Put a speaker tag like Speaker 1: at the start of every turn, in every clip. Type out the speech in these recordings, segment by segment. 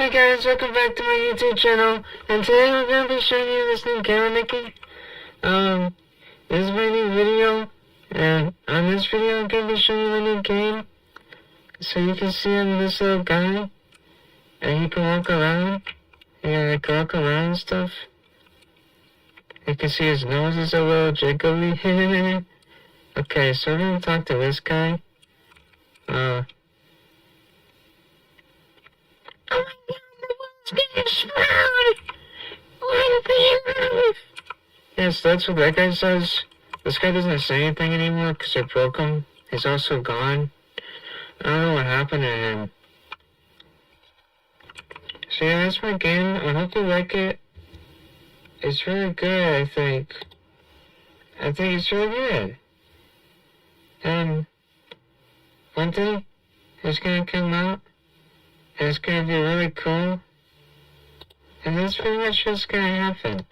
Speaker 1: Hey guys, welcome back to my YouTube channel, and today I'm going to be showing you this new camera making. This is my new video, and on this video I'm going to be showing you my new game. So you can see I'm this little guy, and you can walk around, and I can walk around and stuff. You can see his nose is a little jiggly. Okay, so we're going to talk to this guy. Oh my god, the world's getting explode! Yes, that's what that guy says. This guy doesn't say anything anymore because I broke him. He's also gone. I don't know what happened to him. So yeah, that's my game. I hope you like it. It's really good, I think. I think it's really good. And one day, it's gonna come out. And it's gonna be really cool. And that's pretty much what's gonna happen.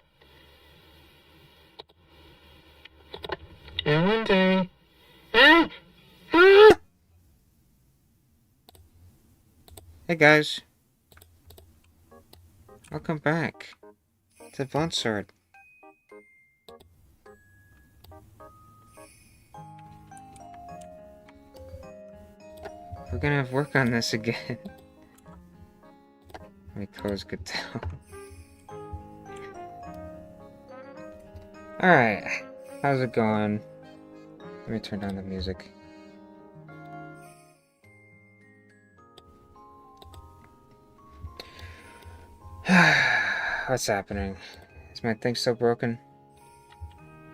Speaker 1: And one day...
Speaker 2: Hey guys, welcome back to Blunt Sword. We're gonna have work on this again. My clothes could tell. Alright, how's it going? Let me turn down the music. What's happening? Is my thing still broken?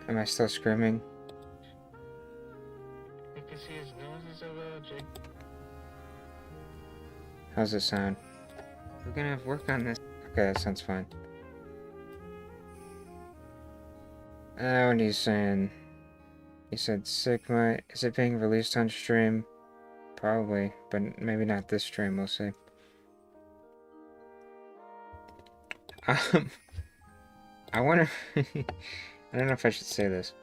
Speaker 2: Am I still screaming?
Speaker 1: You can see his nose is a little jig.
Speaker 2: How's it sound? We're gonna have work on this. Okay, that sounds fine. What he's saying? He said Sigma. Is it being released on stream? Probably, but maybe not this stream, we'll see. I wonder... I don't know if I should say this.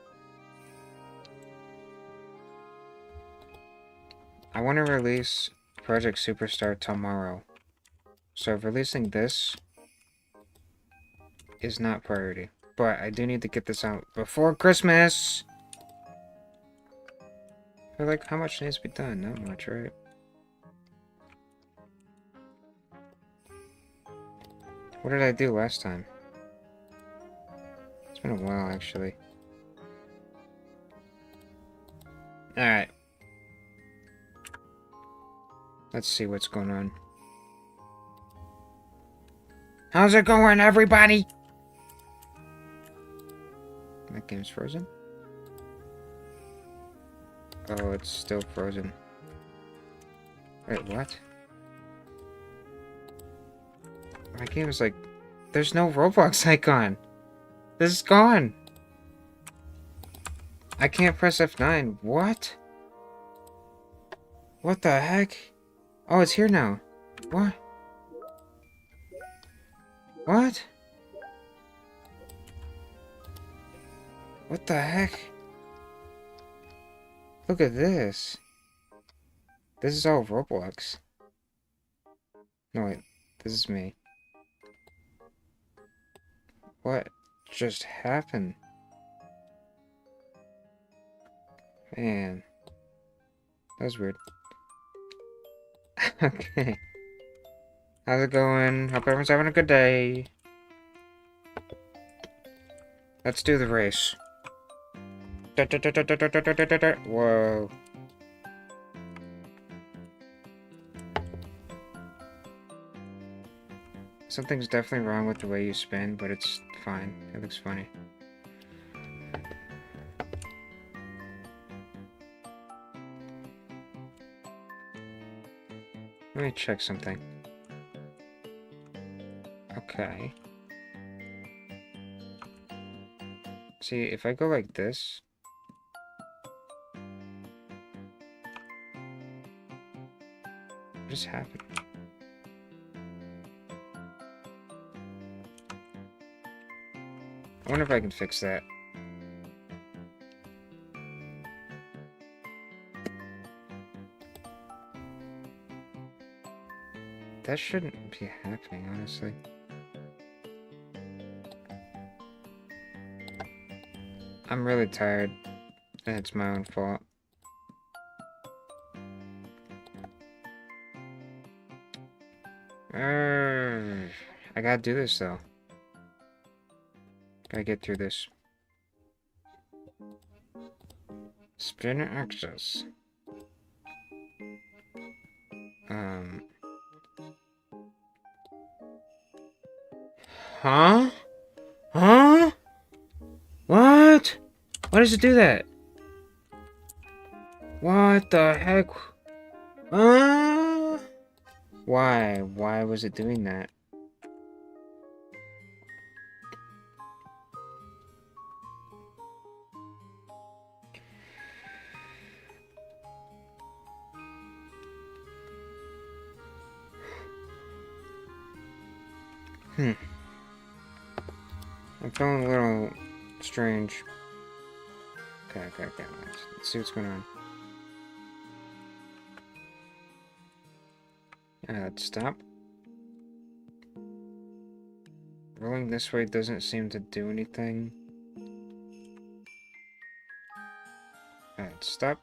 Speaker 2: I want to release Project Superstar tomorrow. So releasing this is not priority. But I do need to get this out before Christmas! I feel like, how much needs to be done? Not much, right? What did I do last time? It's been a while, actually. Alright. Let's see what's going on. How's it going, everybody? That game's frozen? Oh, it's still frozen. Wait, what? My game is like... There's no Roblox icon! This is gone! I can't press F9. What? What the heck? Oh, it's here now. What? What? What the heck? Look at this. This is all Roblox. No, wait. This is me. What just happened? Man. That was weird. Okay. How's it going? Hope everyone's having a good day. Let's do the race. Whoa. Something's definitely wrong with the way you spin, but it's fine. It looks funny. Let me check something. Okay. See, if I go like this... What just happened? I wonder if I can fix that. That shouldn't be happening, honestly. I'm really tired, and it's my own fault. I gotta do this, though. Gotta get through this. Spinner access. Huh? Huh? What? Why does it do that? What the heck? Why? Why was it doing that? I'm feeling a little strange. Okay. Let's see what's going on. Let's stop. Rolling this way doesn't seem to do anything. Let's stop.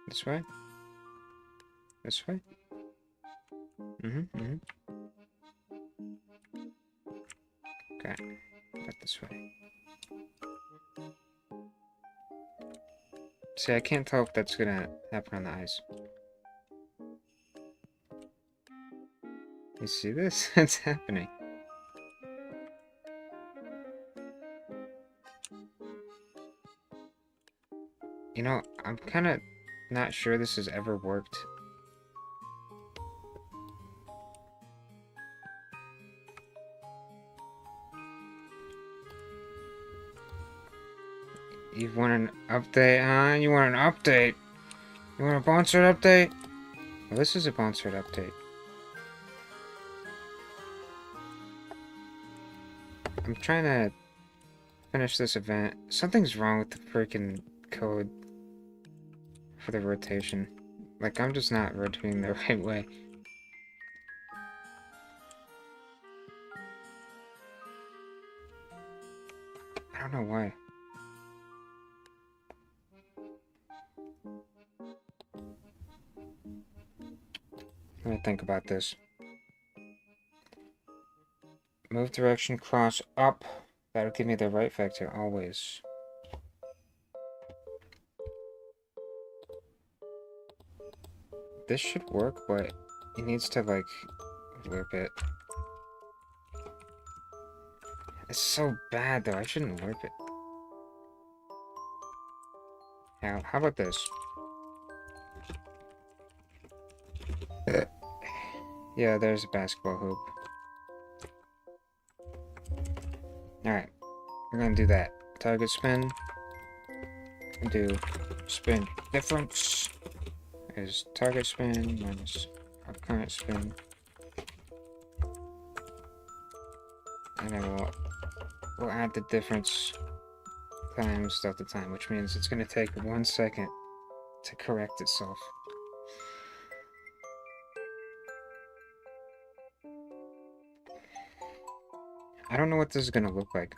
Speaker 2: This way? This way? Okay, not this way. See, I can't tell if that's gonna happen on the ice. You see this? It's happening. You know, I'm kind of not sure this has ever worked. You want an update, huh? You want an update? You want a sponsored update? Well, this is a sponsored update. I'm trying to finish this event. Something's wrong with the freaking code for the rotation. Like, I'm just not rotating the right way. I don't know why. Let me think about this. Move direction, cross up. That'll give me the right vector, always. This should work, but it needs to, like, loop it. It's so bad, though. I shouldn't loop it. Now, how about this? Yeah, there's a basketball hoop. Alright, we're gonna do that. Target spin. Do spin difference is target spin minus our current spin. And then we'll add the difference times delta time, which means it's gonna take 1 second to correct itself. I don't know what this is gonna look like.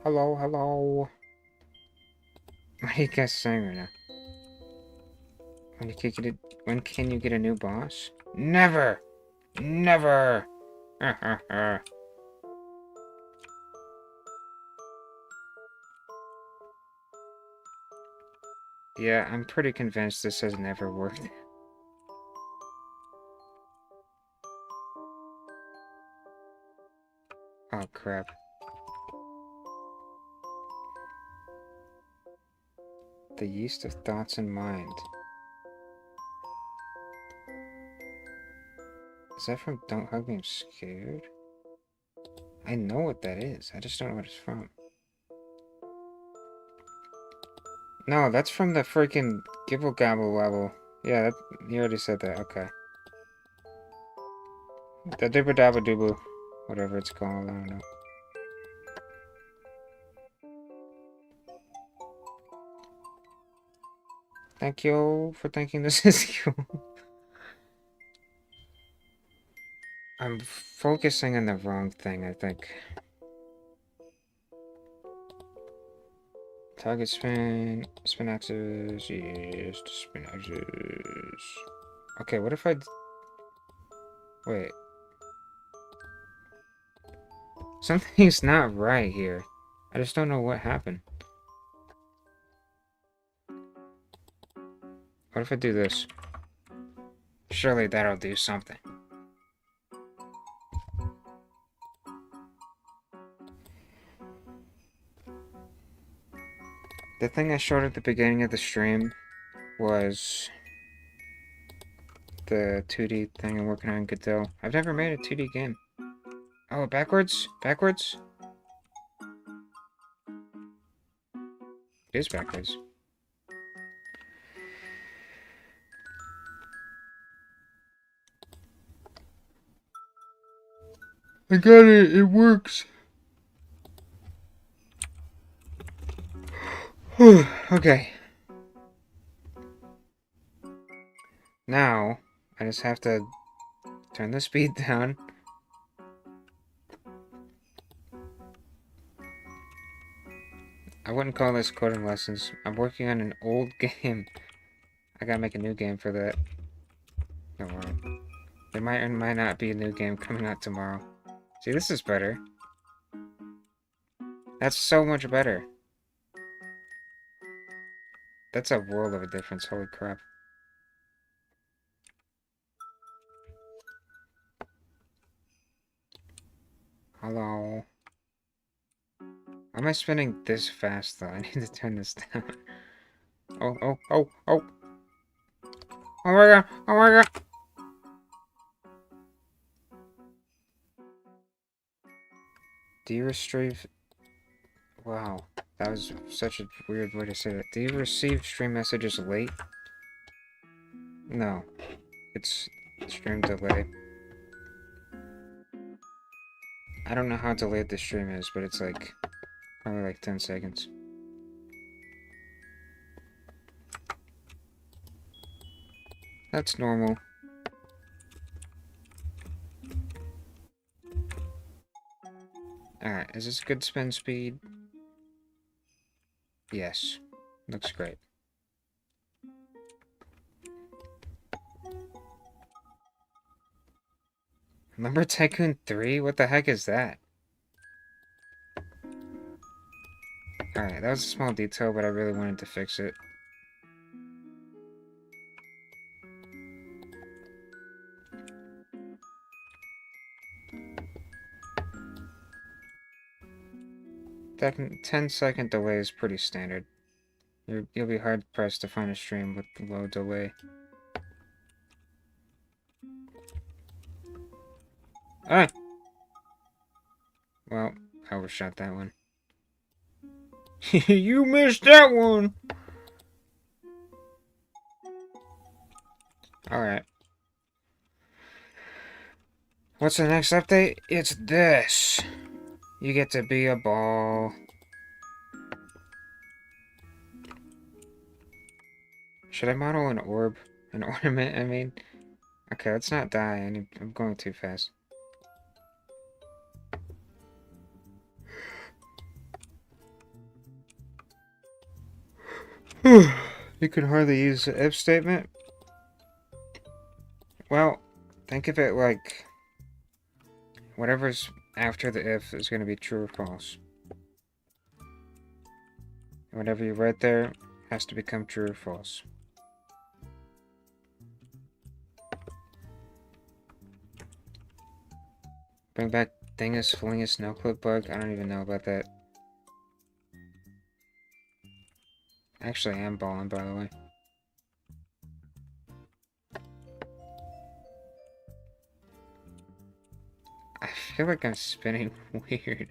Speaker 2: Hello, hello. What are you guys saying right now? When can you get a new boss? Never! Never! Yeah, I'm pretty convinced this has never worked. Oh, crap. The yeast of thoughts and mind. Is that from Don't Hug Me, I'm Scared? I know what that is. I just don't know what it's from. No, that's from the freaking Gibble Gabble level. Yeah, you already said that. Okay. The Dibba Dabba Doobu. Whatever it's called, I don't know. Thank you for thinking this is you. I'm focusing on the wrong thing, I think. Target spin axis, yes, spin axis. Okay, what if wait. Something's not right here. I just don't know what happened. What if I do this? Surely that'll do something. The thing I showed at the beginning of the stream was the 2D thing I'm working on Godot. I've never made a 2D game. Oh, backwards? Backwards? It is backwards. I got it, it works. Okay. Now, I just have to turn the speed down. I wouldn't call this coding lessons. I'm working on an old game. I gotta make a new game for that. Don't worry. There might or might not be a new game coming out tomorrow. See, this is better. That's so much better. That's a world of a difference, holy crap. Hello. Why am I spinning this fast, though? I need to turn this down. Oh, oh, oh, oh! Oh my god! Oh my god! Do you retrieve... Wow. That was such a weird way to say that. Do you receive stream messages late? No. It's stream delay. I don't know how delayed the stream is, but it's like... probably like 10 seconds. That's normal. Alright, is this good spin speed? Yes. Looks great. Lumber Tycoon 3? What the heck is that? Alright, that was a small detail, but I really wanted to fix it. That 10-second delay is pretty standard. You'll be hard-pressed to find a stream with low delay. Ah! Well, I overshot that one. You missed that one! Alright. What's the next update? It's this! You get to be a ball. Should I model an orb? An ornament, I mean? Okay, let's not die. I'm going too fast. You can hardly use the if statement. Well, think of it like whatever's after the if is going to be true or false. And whatever you write there has to become true or false. Bring back Dingus Flingus no clip bug. I don't even know about that. Actually, I am balling, by the way. I feel like I'm spinning weird.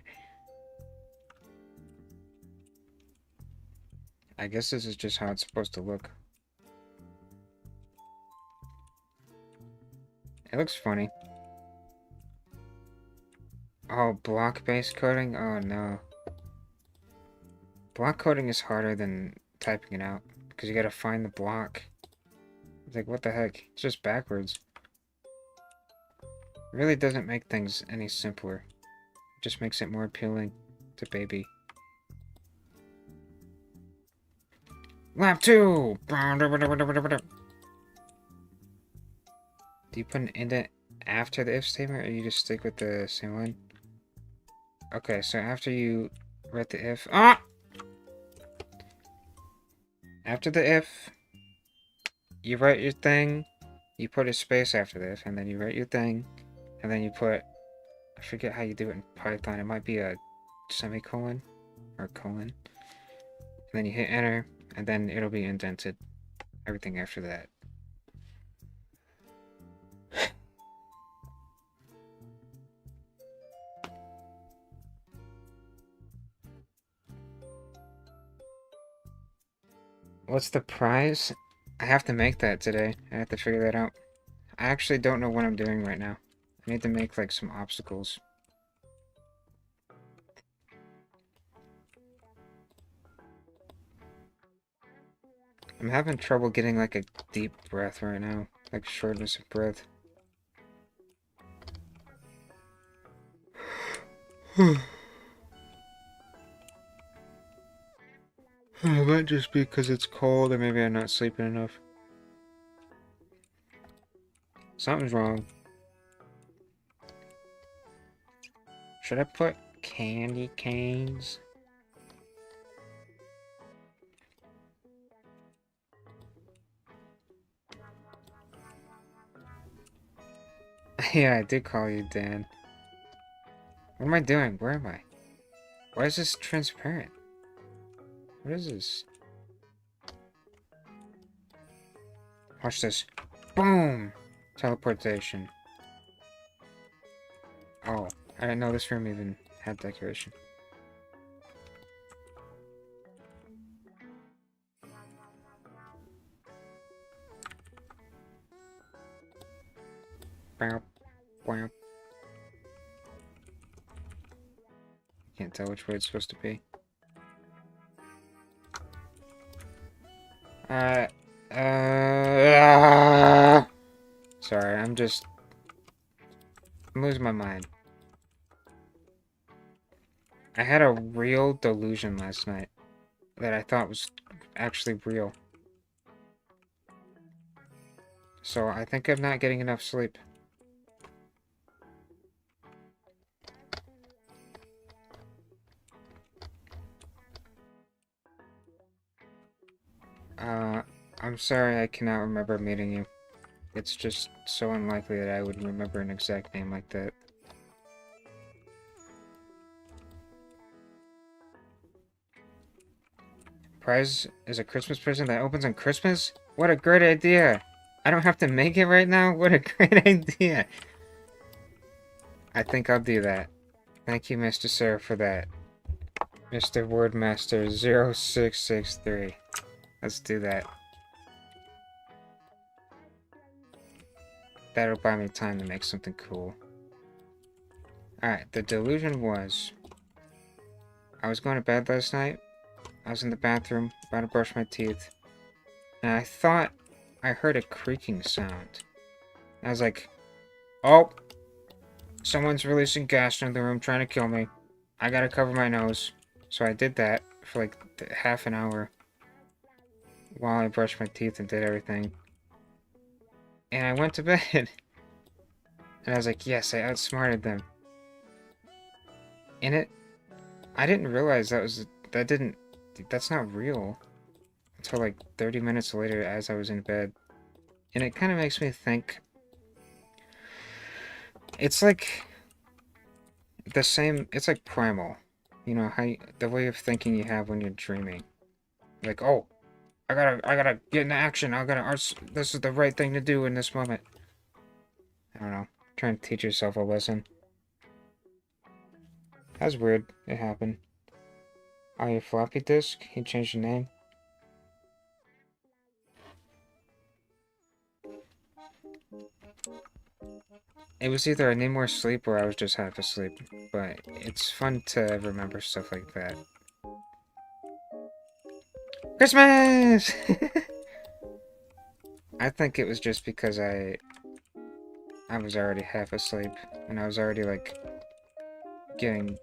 Speaker 2: I guess this is just how it's supposed to look. It looks funny. Oh, block-based coding? Oh no. Block coding is harder than typing it out. because you gotta find the block. It's like, what the heck? It's just backwards. It really doesn't make things any simpler. It just makes it more appealing to baby. Lap 2! Do you put an indent after the if statement, or you just stick with the same one? Okay, so after you write the if... Ah! After the if, you write your thing, you put a space after the if, and then you write your thing, and then you put... I forget how you do it in Python. It might be a semicolon, or colon. And then you hit enter, and then it'll be indented. Everything after that. What's the prize? I have to make that today. I have to figure that out. I actually don't know what I'm doing right now. I need to make, like, some obstacles. I'm having trouble getting, like, a deep breath right now. Like, shortness of breath. It might just be because it's cold, or maybe I'm not sleeping enough. Something's wrong. Should I put candy canes? Yeah, I did call you Dan. What am I doing? Where am I? Why is this transparent? What is this? Watch this. Boom! Teleportation. Oh, I didn't know this room even had decoration. Bow, bow. Can't tell which way it's supposed to be. Sorry, I'm losing my mind. I had a real delusion last night that I thought was actually real. So I think I'm not getting enough sleep. I'm sorry I cannot remember meeting you. It's just so unlikely that I would remember an exact name like that. Prize is a Christmas present that opens on Christmas? What a great idea! I don't have to make it right now? What a great idea! I think I'll do that. Thank you, Mr. Sir, for that. Mr. Wordmaster 0663. Let's do that. That'll buy me time to make something cool. Alright, the delusion was... I was going to bed last night. I was in the bathroom, about to brush my teeth. And I thought I heard a creaking sound. I was like, oh! Someone's releasing gas into the room trying to kill me. I gotta cover my nose. So I did that for like half an hour. While I brushed my teeth and did everything. And I went to bed. And I was like, yes, I outsmarted them. And I didn't realize that's not real. Until like 30 minutes later as I was in bed. And it kind of makes me think. It's like it's like primal. You know, the way of thinking you have when you're dreaming. Like, oh, I gotta get into action. This is the right thing to do in this moment. I don't know. Trying to teach yourself a lesson. That's weird. It happened. Oh, your floppy disk? He changed the name? It was either I need more sleep or I was just half asleep. But it's fun to remember stuff like that. Christmas! I think it was just because I was already half asleep, and I was already, like, getting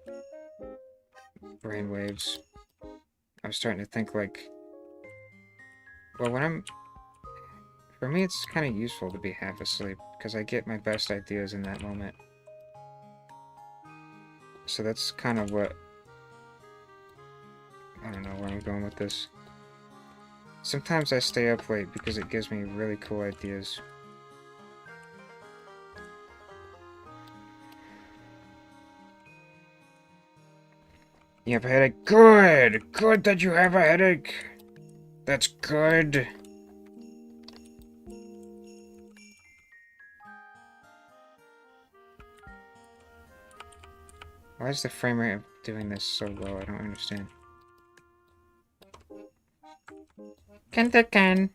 Speaker 2: brainwaves. I was starting to think, like, well, for me, it's kind of useful to be half asleep, because I get my best ideas in that moment. So that's kind of what, I don't know where I'm going with this. Sometimes I stay up late because it gives me really cool ideas. You have a headache? Good! Good that you have a headache! That's good! Why is the frame rate of doing this so low? I don't understand. Can.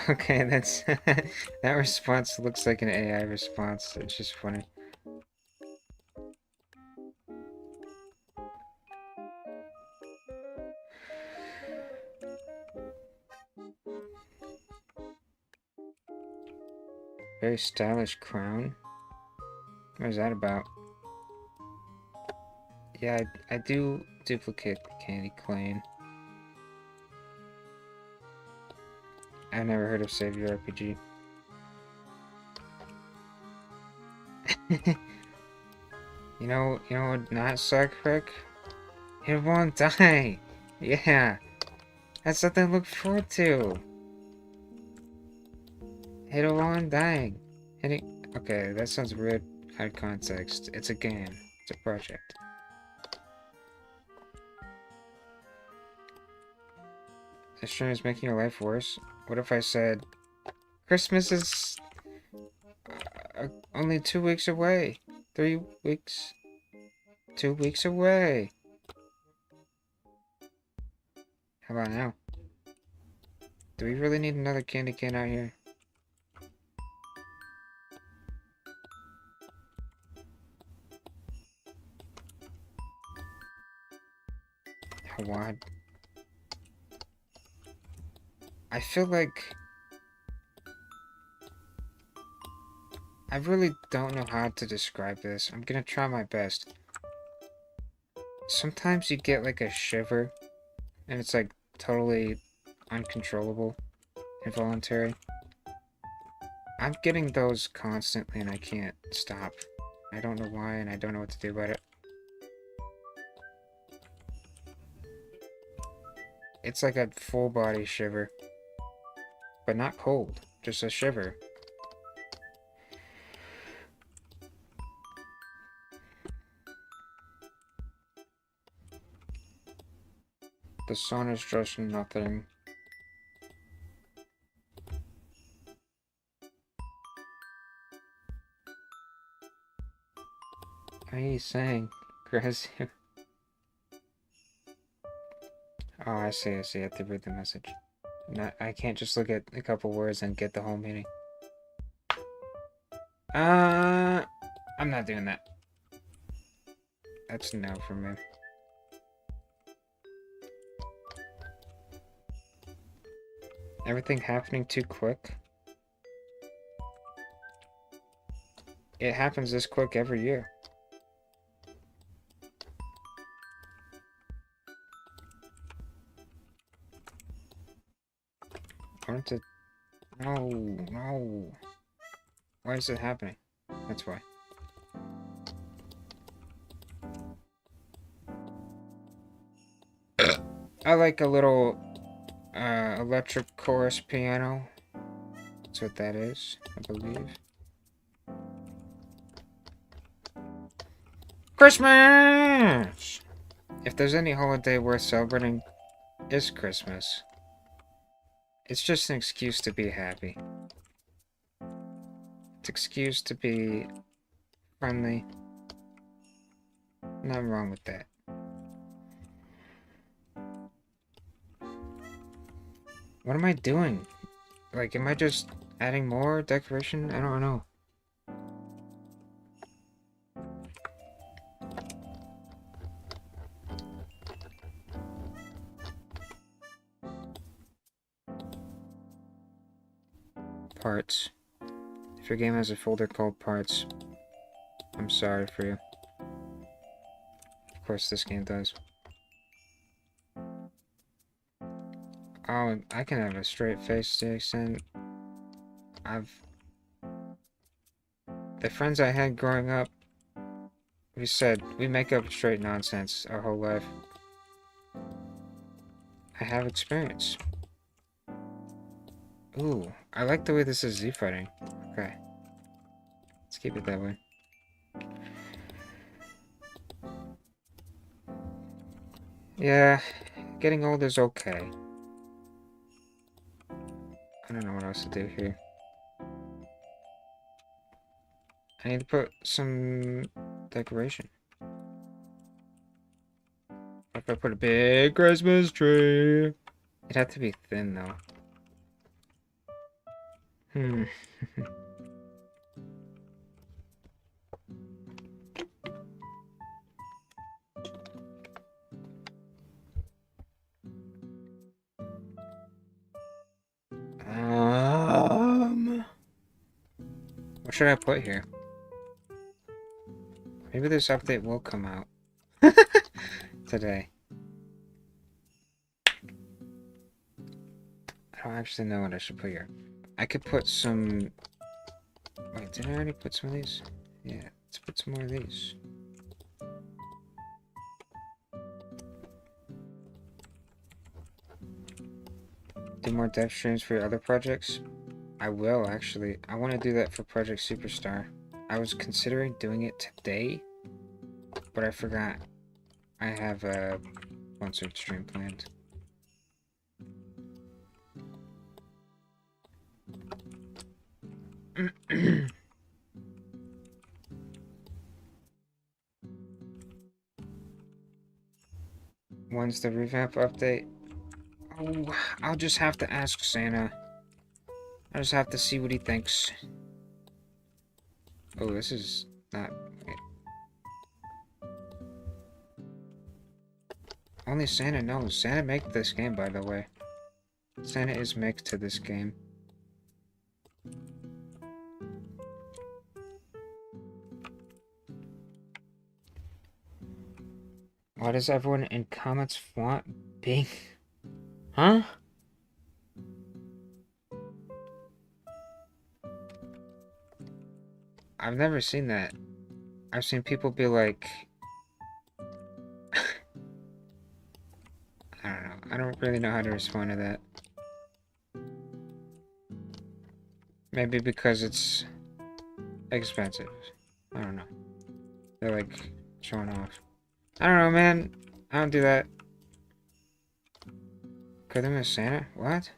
Speaker 2: Okay, that's that response looks like an AI response. It's just funny. Very stylish crown. What is that about? Yeah, I do duplicate the candy cane. I've never heard of Savior RPG. You know what not suck, Rick? It won't die! Yeah! That's something to look forward to! Hit won't dying. Okay, that sounds weird out of context. It's a game. It's a project. This stream is making your life worse? What if I said, Christmas is only 2 weeks away? 3 weeks? 2 weeks away? How about now? Do we really need another candy cane out here? What? I feel like I really don't know how to describe this. I'm gonna try my best. Sometimes you get like a shiver, and it's like totally uncontrollable, involuntary. I'm getting those constantly and I can't stop. I don't know why and I don't know what to do about it. It's like a full body shiver. But not cold, just a shiver. The sun is just nothing. What are you saying, Aggressive? Oh, I see. I have to read the message. I can't just look at a couple words and get the whole meaning. I'm not doing that. That's no for me. Everything happening too quick? It happens this quick every year. No. Why is it happening? That's why. I like a little electric chorus piano. That's what that is, I believe. Christmas! If there's any holiday worth celebrating, it's Christmas. It's just an excuse to be happy. It's an excuse to be friendly. Nothing wrong with that. What am I doing? Like, am I just adding more decoration? I don't know. parts. If your game has a folder called parts, I'm sorry for you. Of course, this game does. Oh, I can have a straight face accent. The friends I had growing up, we make up straight nonsense our whole life. I have experience. Ooh, I like the way this is Z-fighting. Okay. Let's keep it that way. Yeah, getting old is okay. I don't know what else to do here. I need to put some decoration. What if I put a big Christmas tree? It'd have to be thin though. What should I put here? Maybe this update will come out today. I don't actually know what I should put here. I could put some... Wait, did I already put some of these? Yeah, let's put some more of these. Do more dev streams for your other projects? I will, actually. I want to do that for Project Superstar. I was considering doing it today, but I forgot. I have a sponsored stream planned. When's the revamp update? Oh, I'll just have to ask Santa. I just have to see what he thinks. Oh, this is not... Wait. Only Santa knows. Santa made this game, by the way. Santa is mixed to this game. Why does everyone in comments want Bing? Huh? I've never seen that. I've seen people be like... I don't know. I don't really know how to respond to that. Maybe because it's expensive. I don't know. They're like showing off. I don't know, man. I don't do that. Could them as Santa? What?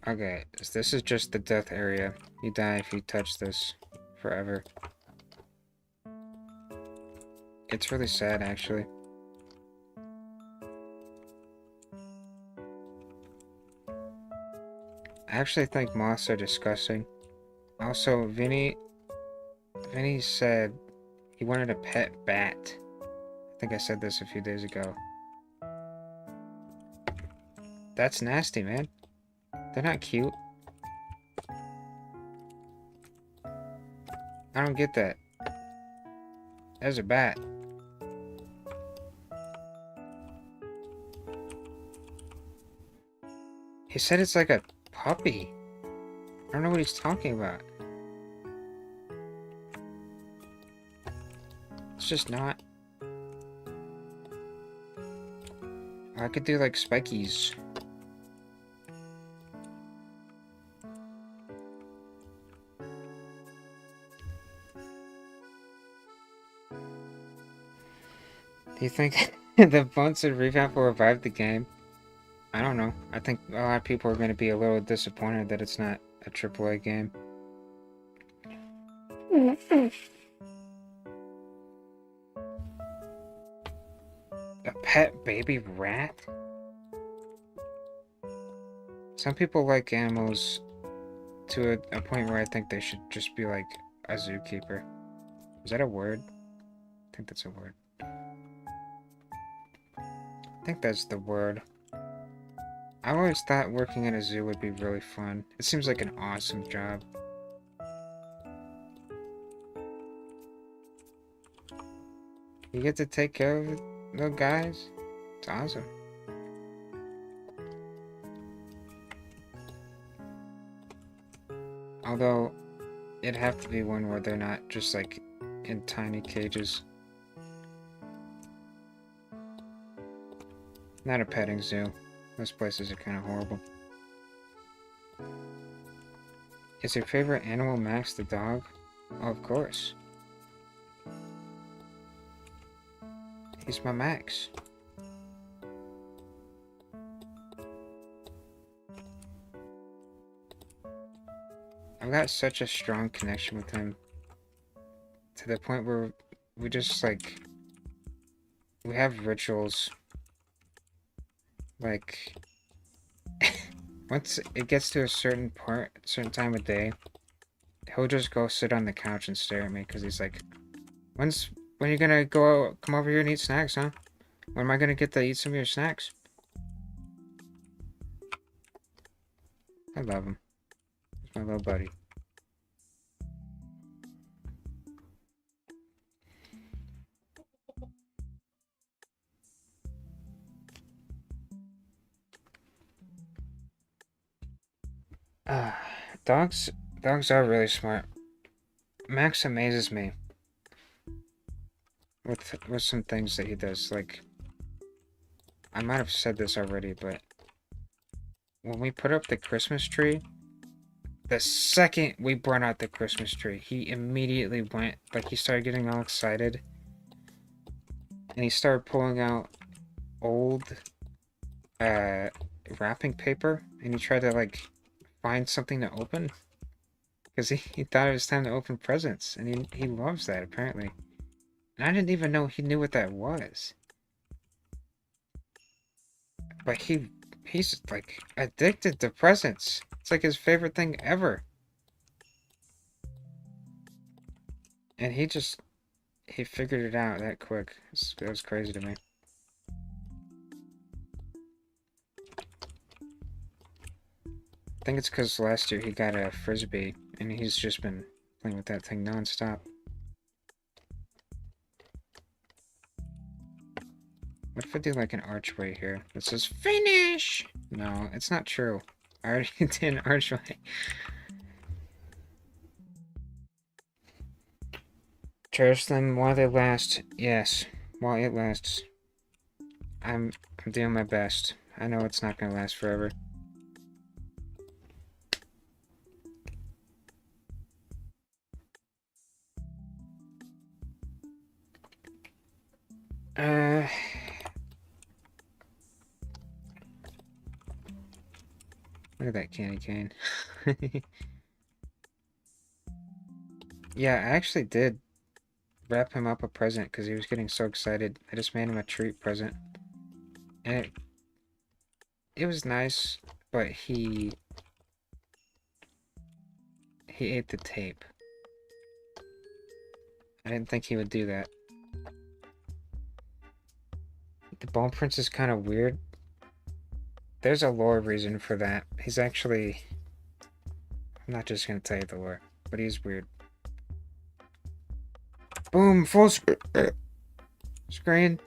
Speaker 2: Okay, this is just the death area. You die if you touch this forever. It's really sad, actually. I actually think moths are disgusting. Also, Vinny said he wanted a pet bat. I think I said this a few days ago. That's nasty, man. They're not cute. I don't get that. There's a bat. He said it's like a puppy. I don't know what he's talking about. It's just not. I could do like spikies. Do you think the Bunsen revamp will revive the game? I don't know. I think a lot of people are going to be a little disappointed that it's not a AAA game. A pet baby rat? Some people like animals to a point where I think they should just be like a zookeeper. Is that a word? I think that's a word. I think that's the word. I always thought working in a zoo would be really fun. It seems like an awesome job. You get to take care of the guys? It's awesome. Although, it'd have to be one where they're not just like in tiny cages. Not a petting zoo. Those places are kind of horrible. Is your favorite animal Max the dog? Oh, of course. He's my Max. I've got such a strong connection with him. To the point where we just like... We have rituals. Like... Once it gets to a certain time of day, he'll just go sit on the couch and stare at me because he's like, when are you gonna come over here and eat snacks, huh? When am I gonna get to eat some of your snacks? I love him. He's my little buddy. Dogs are really smart. Max amazes me with some things that he does. Like, I might have said this already, but when we put up the Christmas tree, the second we brought out the Christmas tree, he immediately went, like, he started getting all excited, and he started pulling out old wrapping paper, and he tried to like find something to open because he thought it was time to open presents, and he loves that apparently. And I didn't even know he knew what that was. But he's like addicted to presents. It's like his favorite thing ever. And he figured it out that quick. It was crazy to me. I think it's because last year he got a Frisbee, and he's just been playing with that thing non-stop. What if I do like an archway here that says finish? No, it's not true. I already did an archway. Cherish them while they last. Yes, while it lasts. I'm doing my best. I know it's not gonna last forever. Look at that candy cane. Yeah, I actually did wrap him up a present because he was getting so excited. I just made him a treat present. And it was nice, but he ate the tape. I didn't think he would do that. The ball prince is kind of weird. There's a lore reason for that. He's actually... I'm not just gonna tell you the lore, but he's weird. Boom! Full screen!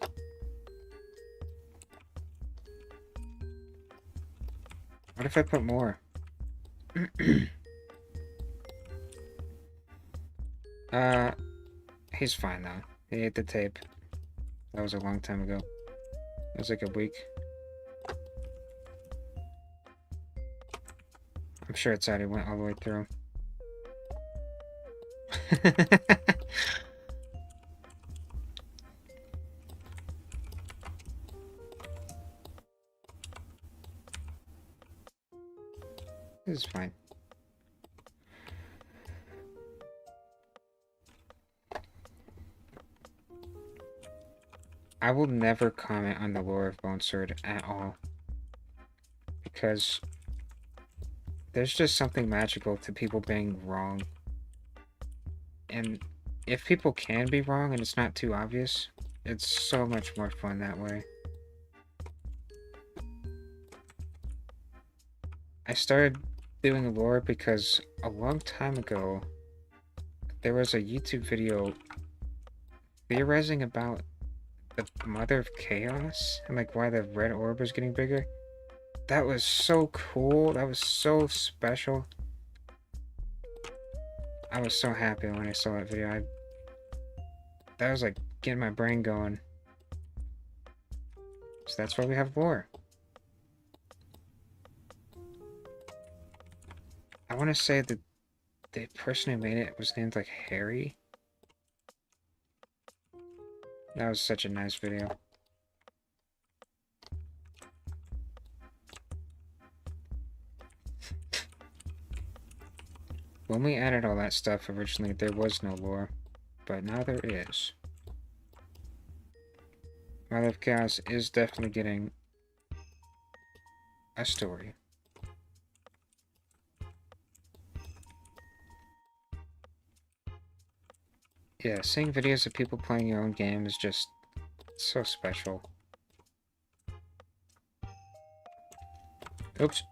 Speaker 2: What if I put more? He's fine now. He ate the tape. That was a long time ago. It was like a week. I'm sure it's already went all the way through. This is fine. I will never comment on the lore of Bone Sword at all. Because there's just something magical to people being wrong. And if people can be wrong and it's not too obvious, it's so much more fun that way. I started doing lore because a long time ago, there was a YouTube video theorizing about the Mother of Chaos and like why the red orb was getting bigger. That was so cool. That was so special. I was so happy when I saw that video. That was like getting my brain going. So that's why we have lore. I want to say that the person who made it was named like Harry. That was such a nice video. When we added all that stuff originally, there was no lore, but now there is. Mother of Chaos is definitely getting a story. Yeah, seeing videos of people playing your own game is just so special. Oops.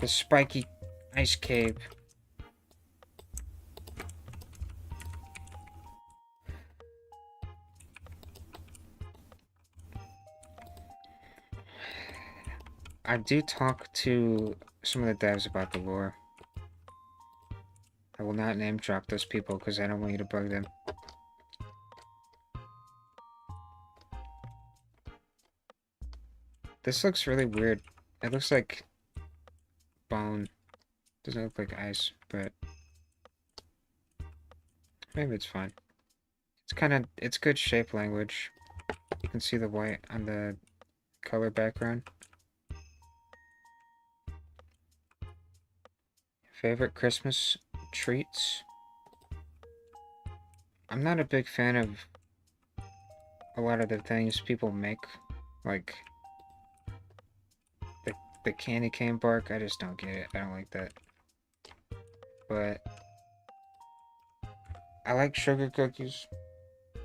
Speaker 2: The spiky ice cave. I do talk to some of the devs about the lore. I will not name drop those people because I don't want you to bug them. This looks really weird. It looks like bone. Doesn't look like ice, but maybe it's fine. It's good shape language. You can see the white on the color background. Favorite Christmas treats? I'm not a big fan of a lot of the things people make, like the candy cane bark. I just don't get it. I don't like that. But I like sugar cookies.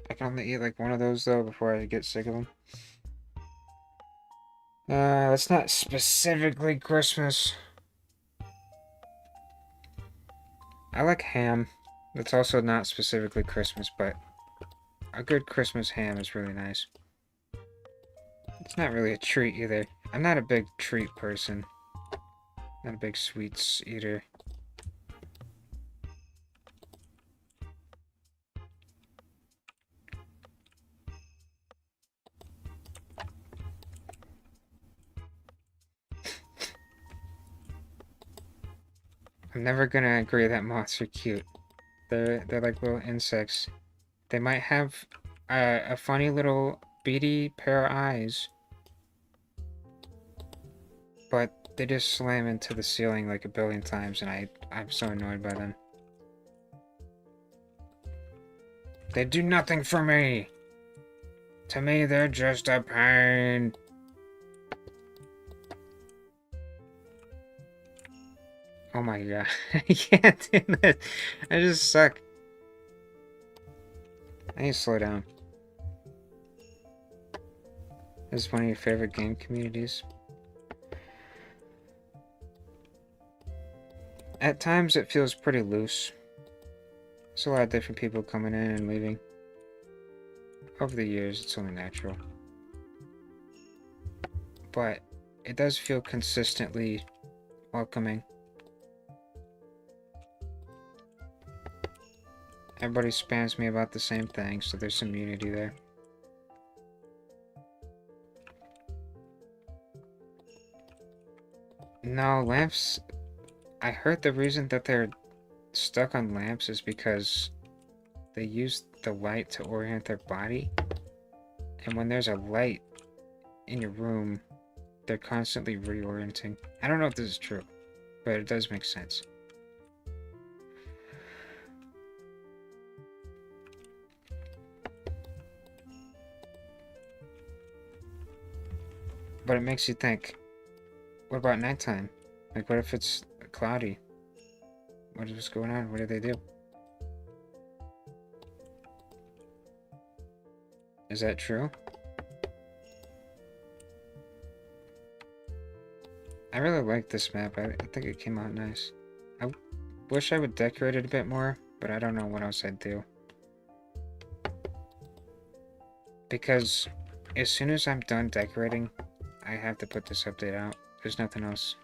Speaker 2: I can only eat like one of those though before I get sick of them. It's not specifically Christmas. I like ham. It's also not specifically Christmas, but a good Christmas ham is really nice. It's not really a treat either. I'm not a big treat person. Not a big sweets eater. I'm never gonna agree that moths are cute. They're like little insects. They might have a funny little beady pair of eyes, but they just slam into the ceiling like a billion times, and I'm so annoyed by them. They do nothing for me! To me, they're just a pain. Oh my god, I can't do this. I just suck. I need to slow down. This is one of your favorite game communities. At times it feels pretty loose. There's a lot of different people coming in and leaving. Over the years, it's only natural. But it does feel consistently welcoming. Everybody spams me about the same thing, so there's some unity there. No, lamps... I heard the reason that they're stuck on lamps is because they use the light to orient their body. And when there's a light in your room, they're constantly reorienting. I don't know if this is true, but it does make sense. But it makes you think, what about nighttime? Like, what if it's cloudy? What is going on? What do they do? Is that true? I really like this map. I think it came out nice. I wish I would decorate it a bit more, but I don't know what else I'd do. Because as soon as I'm done decorating, I have to put this update out. There's nothing else.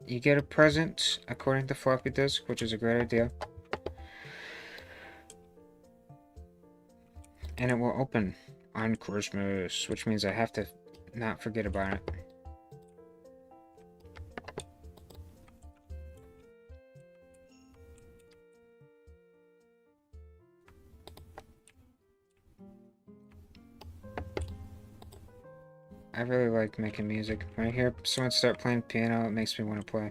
Speaker 2: You get a present according to Floppy Disk, which is a great idea. And it will open on Christmas, which means I have to not forget about it. I really like making music. When I hear someone start playing piano, it makes me want to play.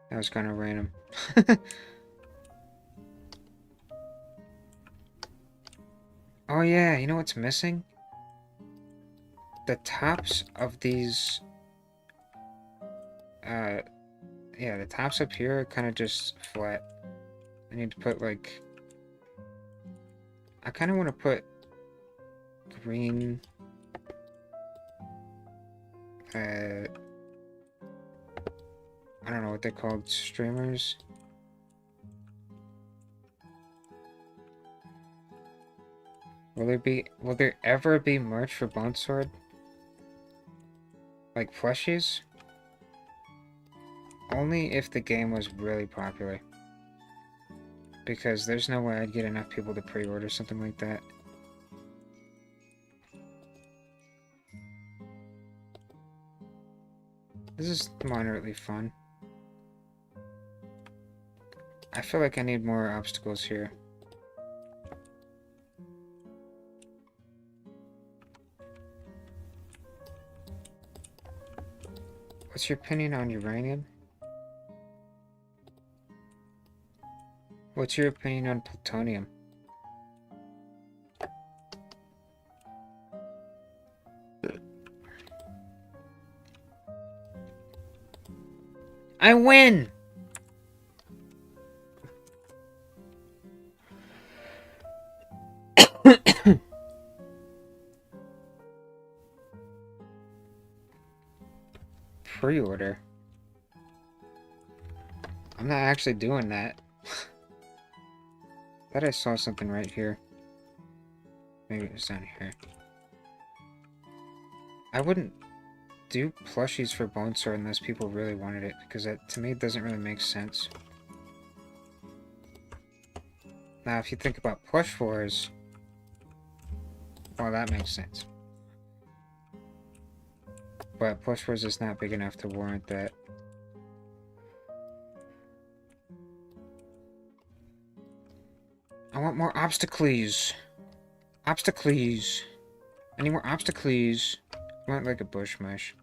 Speaker 2: That was kind of random. Oh yeah, you know what's missing? The tops of these... yeah, the tops up here are kind of just flat. I need to put, like... I kind of want to put green... I don't know what they're called, streamers? Will there ever be merch for Bone Sword? Like plushies? Only if the game was really popular. Because there's no way I'd get enough people to pre-order something like that. This is moderately fun. I feel like I need more obstacles here. What's your opinion on uranium? What's your opinion on plutonium? I win! Pre-order? I'm not actually doing that. Thought I saw something right here. Maybe it was down here. I wouldn't do plushies for Bone Sword unless people really wanted it, because that, to me, doesn't really make sense. Now, if you think about plush wars, well, that makes sense. But plush wars is not big enough to warrant that. I want more obstacles. Obstacles. I need more obstacles. I want like a bush mesh.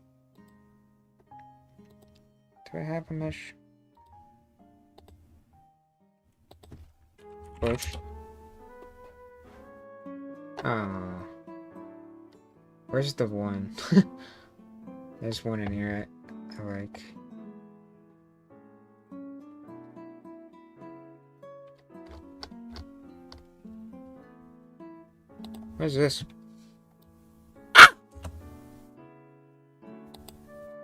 Speaker 2: Do I have a mesh? Bush. Oh. Where's the one? There's one in here I like. Where's this?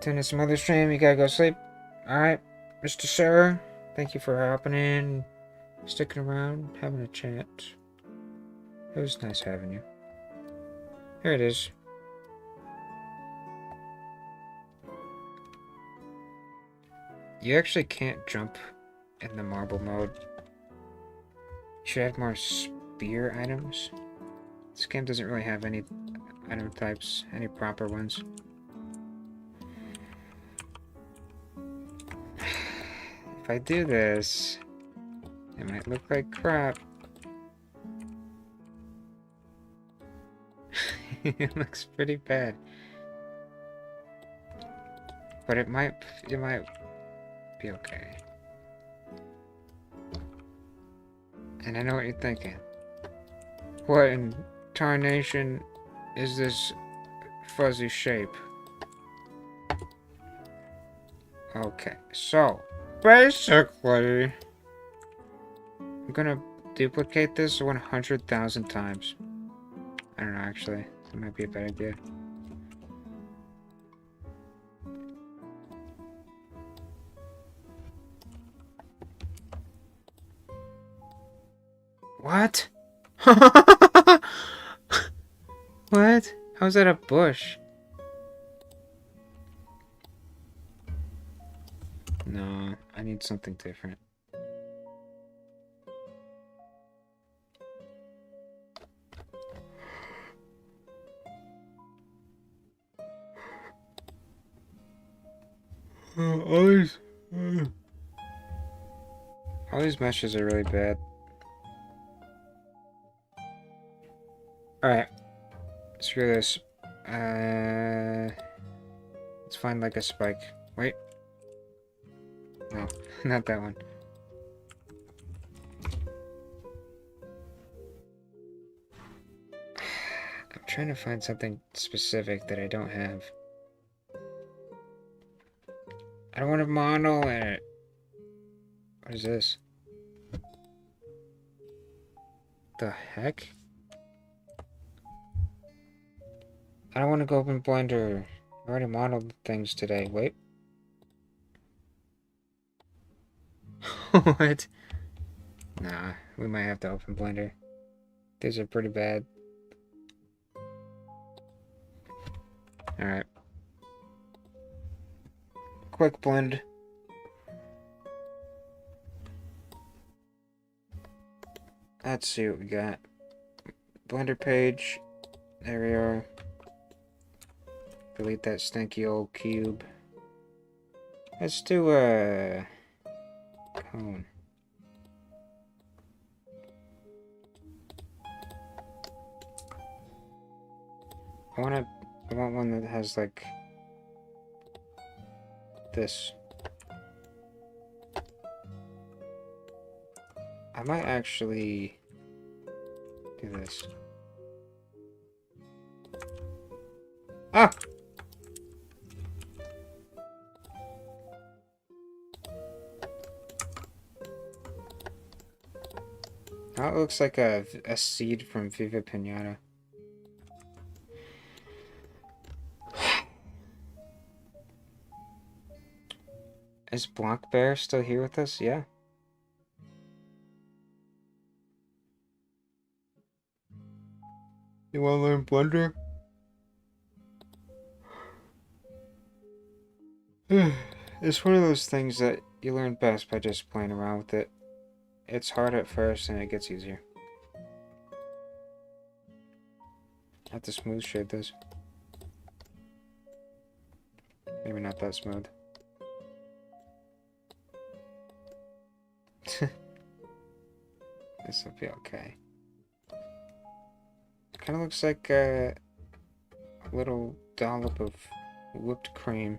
Speaker 2: Turn some other stream, you gotta go sleep. Alright, Mr. Sir, thank you for hopping in, sticking around, having a chat. It was nice having you. Here it is. You actually can't jump in the marble mode. You should have more spear items. This game doesn't really have any item types, any proper ones. If I do this, it might look like crap. It looks pretty bad. But it might be okay. And I know what you're thinking. What in tarnation is this fuzzy shape? Okay, so basically, I'm gonna duplicate this 100,000 times. I don't know, actually. That might be a bad idea. What? What? How's that a bush? No, I need something different. All these meshes are really bad. Alright. Screw this. Let's find like a spike. Wait. No, not that one. I'm trying to find something specific that I don't have. I don't want a model in it. What is this? The heck? I don't want to go open Blender. I already modeled things today. Wait. What? Nah, we might have to open Blender. These are pretty bad. Alright. Quick blend. Let's see what we got. Blender page. There we are. Delete that stinky old cube. Let's do a cone. I want one that has like this. I might actually do this. Ah! Now it looks like a seed from Viva Pinata. Is Blanc Bear still here with us? Yeah. You wanna learn Blender? It's one of those things that you learn best by just playing around with it. It's hard at first and it gets easier. I have to smooth shade this. Maybe not that smooth. This will be okay. Kind of looks like a little dollop of whipped cream.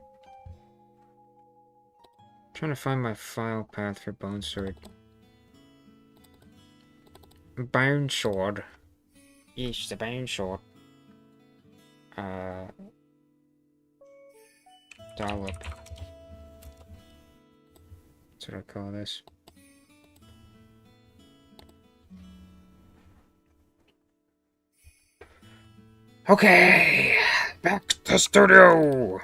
Speaker 2: I'm trying to find my file path for Bone Sword. Bone Sword. Yes, the Bone Sword. Dollop. That's what I call this. Okay, back to studio.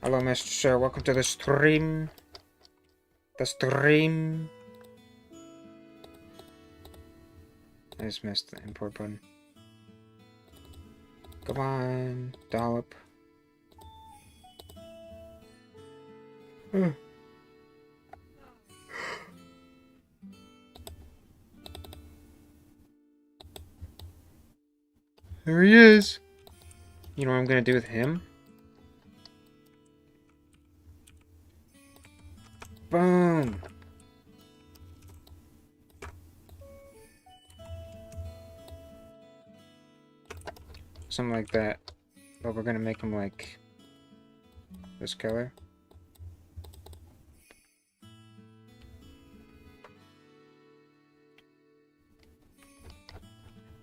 Speaker 2: Hello, Mr. Sir. Welcome to the stream. The stream. I just missed the import button. Come on, dollop. There he is. You know what I'm gonna do with him? Boom. Something like that. But we're gonna make him like this color.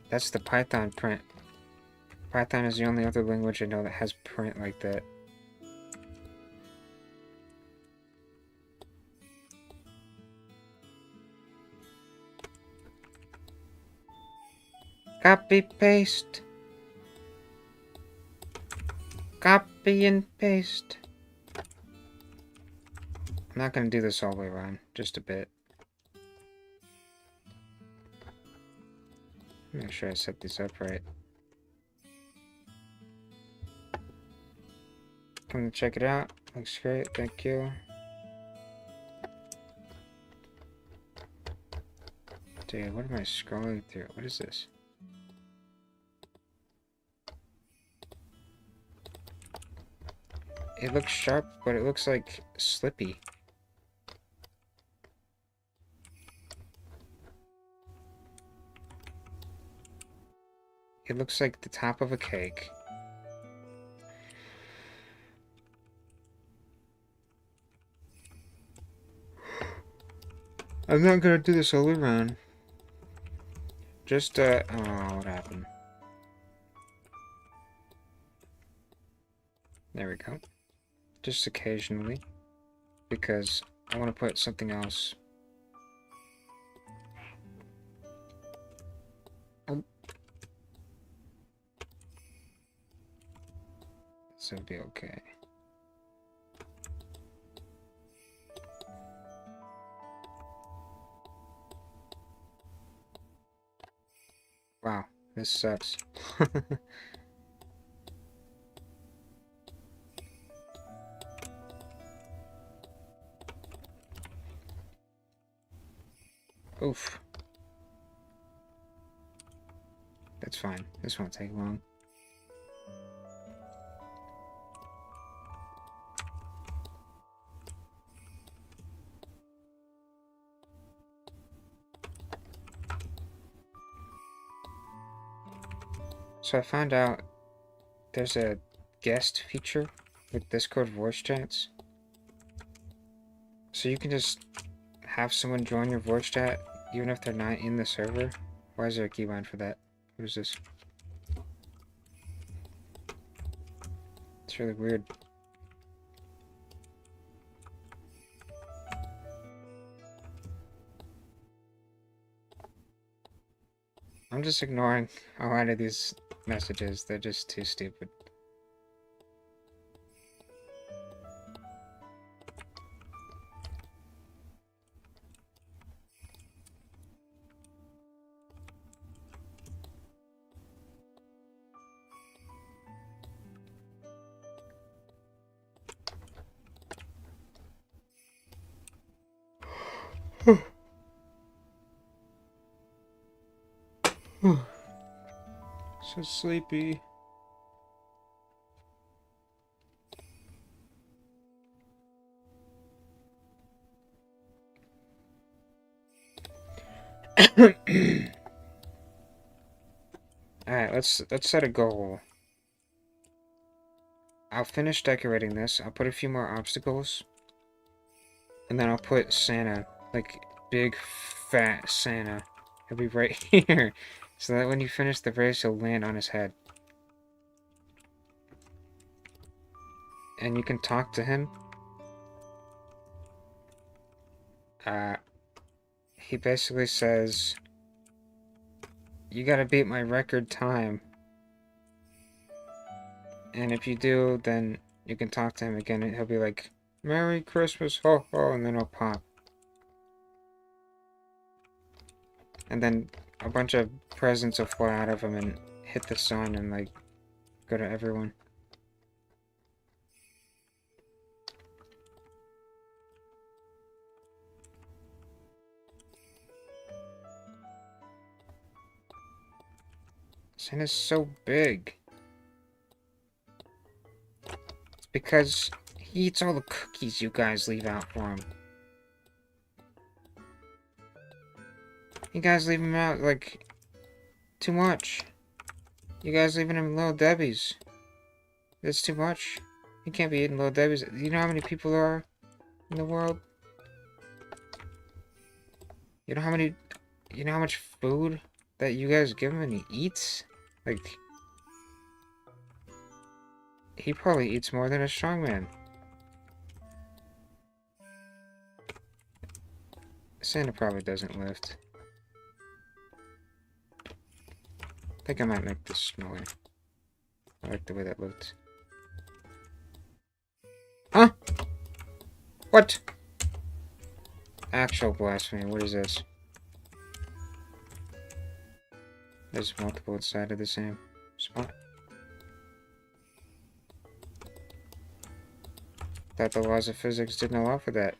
Speaker 2: That's the Python print. Python is the only other language I know that has print like that. Copy, paste. Copy and paste. I'm not gonna do this all the way around, just a bit. Make sure I set these up right. Come check it out. Looks great, thank you. Dude, what am I scrolling through? What is this? It looks sharp, but it looks like slippy. It looks like the top of a cake. I'm not gonna do this all the way around. Just, oh, what happened? There we go. Just occasionally. Because I want to put something else. Oh. This will be okay. Wow, this sucks. Oof. That's fine. This won't take long. So I found out there's a guest feature with Discord voice chats. So you can just have someone join your voice chat even if they're not in the server. Why is there a keybind for that? What is this? It's really weird. I'm just ignoring a lot of these messages. They're just too stupid. So sleepy. Alright, let's set a goal. I'll finish decorating this. I'll put a few more obstacles. And then I'll put Santa, like big fat Santa. He'll be right here. So that when you finish the race, he'll land on his head. And you can talk to him. He basically says, you gotta beat my record time. And if you do, then you can talk to him again and he'll be like, Merry Christmas, ho ho, and then he'll pop. And then a bunch of presents will fly out of him and hit the sun and, like, go to everyone. Santa's so big. It's because he eats all the cookies you guys leave out for him. You guys leave him out, like, too much. You guys leaving him Little Debbie's. That's too much. He can't be eating Little Debbie's. You know how many people there are in the world? You know how much food that you guys give him and he eats? Like, he probably eats more than a strongman. Santa probably doesn't lift. I think I might make this smaller. I like the way that looked. Huh? What? Actual blasphemy. What is this? There's multiple inside of the same spot. Thought the laws of physics didn't allow for that.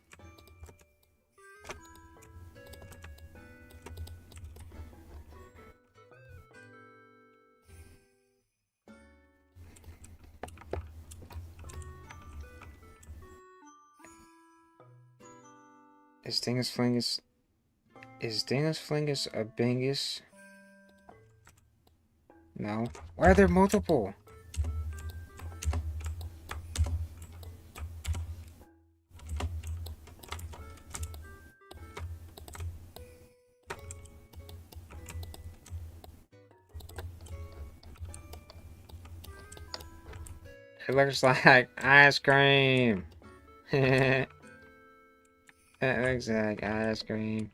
Speaker 2: Is Dingus Flingus a Bingus? No. Why are there multiple? It looks like ice cream. It looks like ice cream.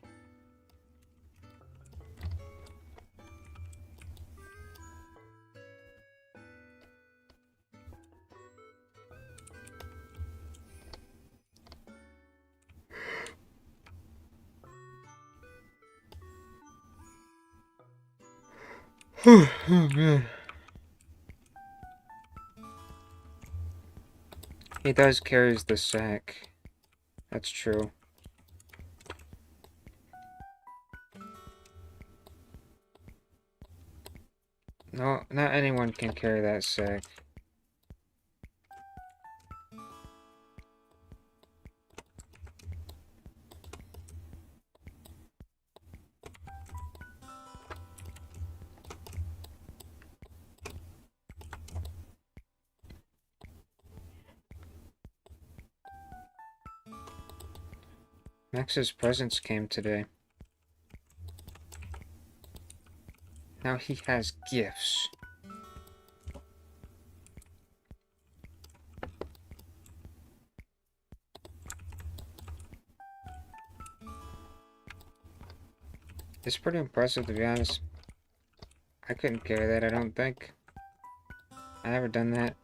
Speaker 2: Oh man. He does carries the sack. That's true. No, not anyone can carry that sack. Max's presents came today. Now he has gifts. It's pretty impressive, to be honest. I couldn't carry that, I don't think. I never done that.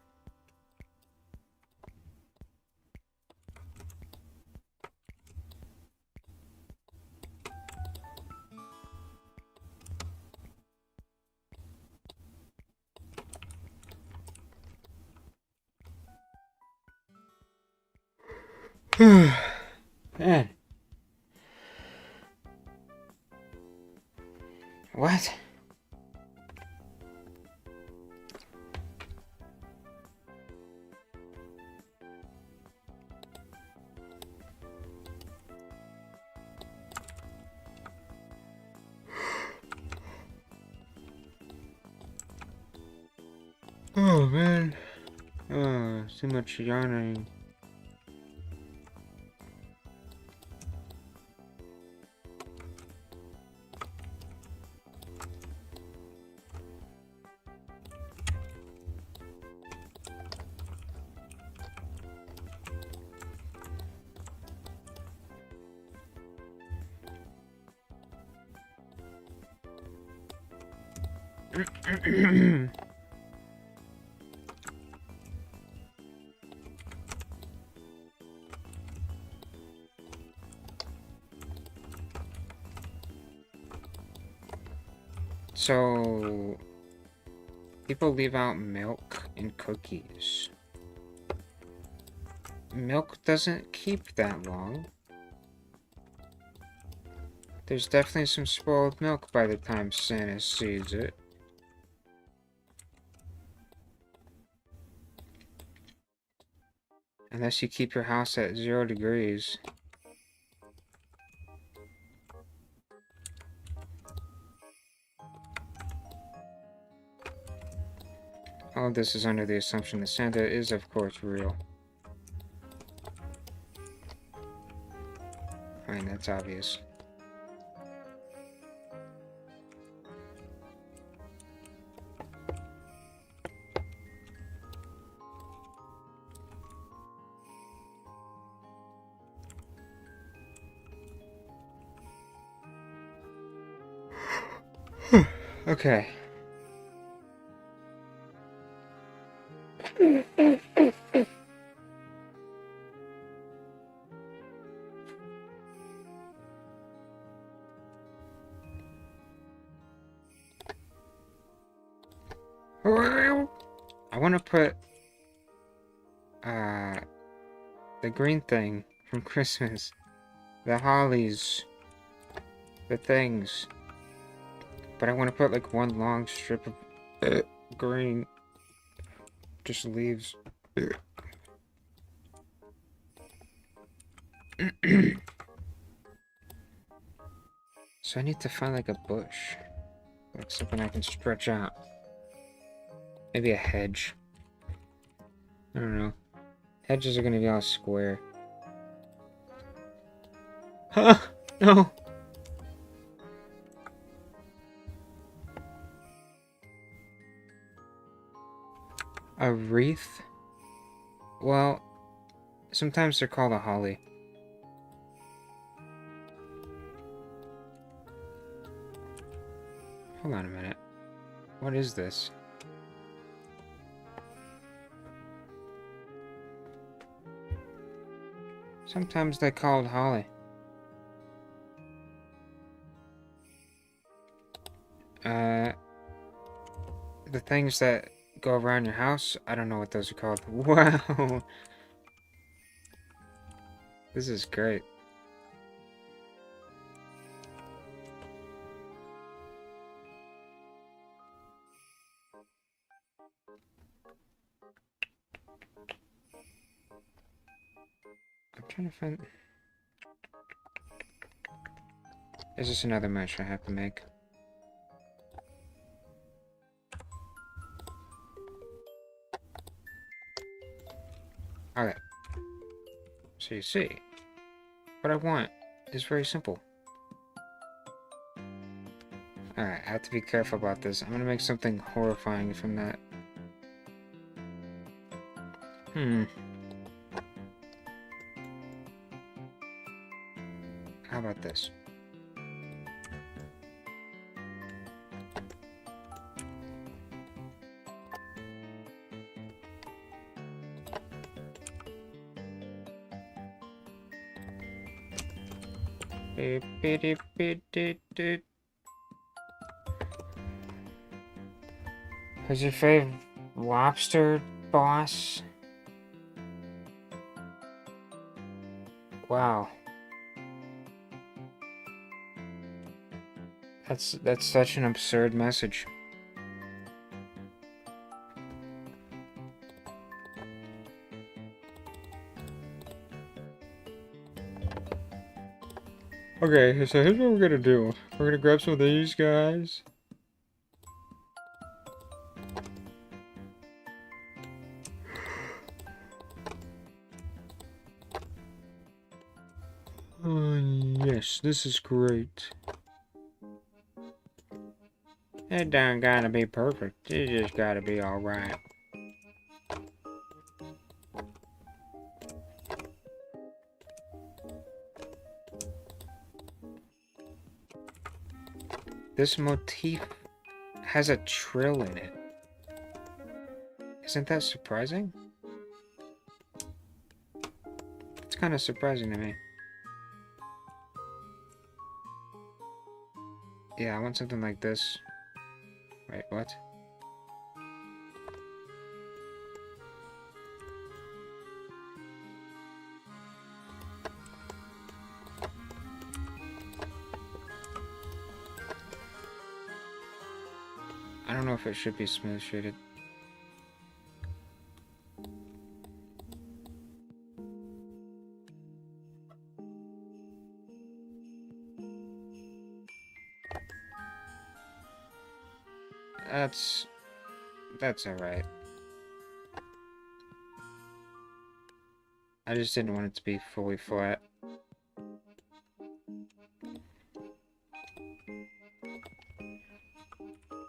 Speaker 2: Man. What? Oh man. Oh, too much yawning. So, people leave out milk in cookies. Milk doesn't keep that long. There's definitely some spoiled milk by the time Santa sees it. Unless you keep your house at 0 degrees. All of this is under the assumption that Santa is, of course, real. I mean, that's obvious. Okay. I want to put the green thing from Christmas, the hollies, the things, but I want to put like one long strip of green, just leaves. So I need to find like a bush, like something I can stretch out. Maybe a hedge. I don't know. Hedges are gonna be all square. Huh? No. A wreath? Well, sometimes they're called a holly. Hold on a minute. What is this? Sometimes they're called holly. The things that go around your house, I don't know what those are called. Wow! This is great. I'm trying to find... Is this another mesh I have to make? Okay. So you see, what I want is very simple. Alright, I have to be careful about this. I'm gonna make something horrifying from that. How about this? Who's your favorite lobster boss? Wow. That's such an absurd message. Okay, so here's what we're gonna do. We're gonna grab some of these guys. Oh, yes, this is great. It don't gotta be perfect. It just gotta be alright. This motif has a trill in it. Isn't that surprising? It's kind of surprising to me. Yeah, I want something like this. Wait, what? I don't know if it should be smooth shaded. That's alright. I just didn't want it to be fully flat.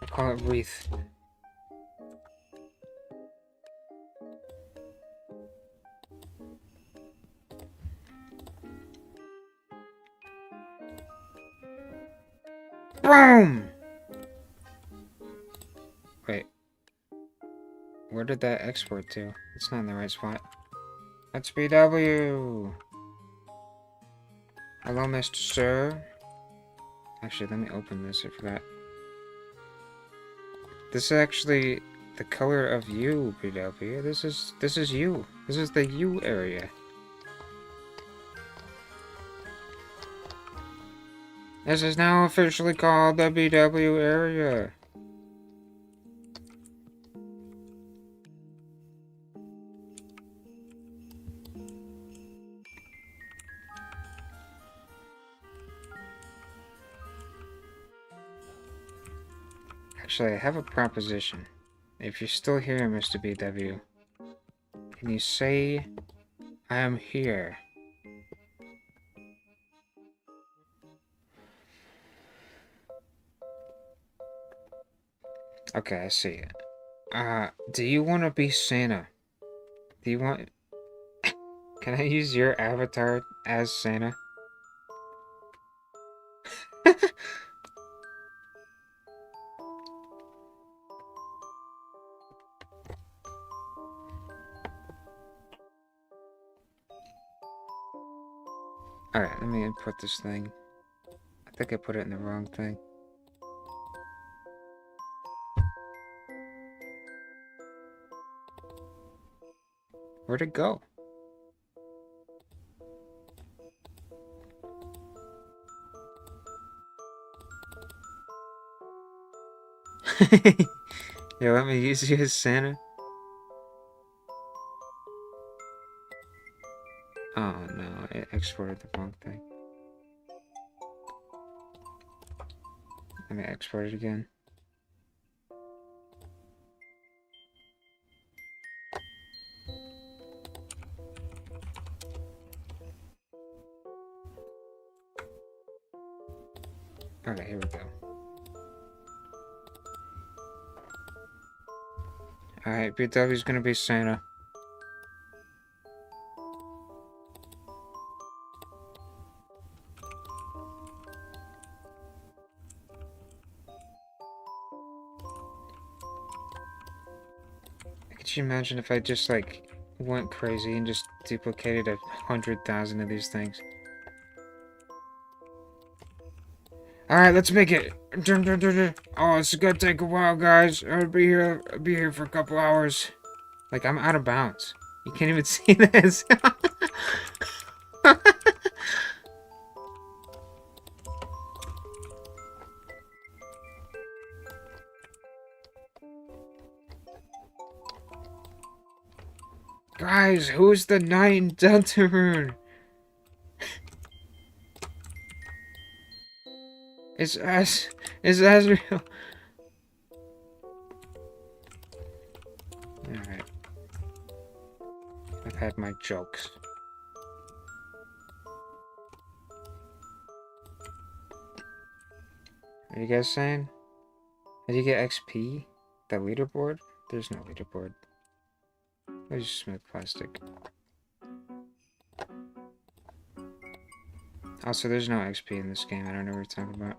Speaker 2: I call it wreath. Boom! Where did that export to? It's not in the right spot. That's BW! Hello, Mr. Sir. Actually, let me open this, I forgot. This is actually the color of you, BW. This is you. This is the U area. This is now officially called the BW area. Actually, I have a proposition. If you're still here, Mr. BW, can you say, I am here? Okay, I see it. Do you want to be Santa? Do you want... Can I use your avatar as Santa? Alright, let me input this thing. I think I put it in the wrong thing. Where'd it go? Yeah, let me use you as Santa. Oh no, it exported the wrong thing. Let me export it again. Okay, here we go. Alright, BW's gonna be Santa. Could you imagine if I just, like, went crazy and just duplicated 100,000 of these things? Alright, let's make it. Oh, it's gonna take a while, guys. I'll be here for a couple hours. Like, I'm out of bounds. You can't even see this. Guys, who's the knight in Deltarune? It's Asriel. Alright. I've had my jokes. What are you guys saying? Did you get XP? The leaderboard? There's no leaderboard. There's smooth plastic. Also, there's no XP in this game. I don't know what you're talking about.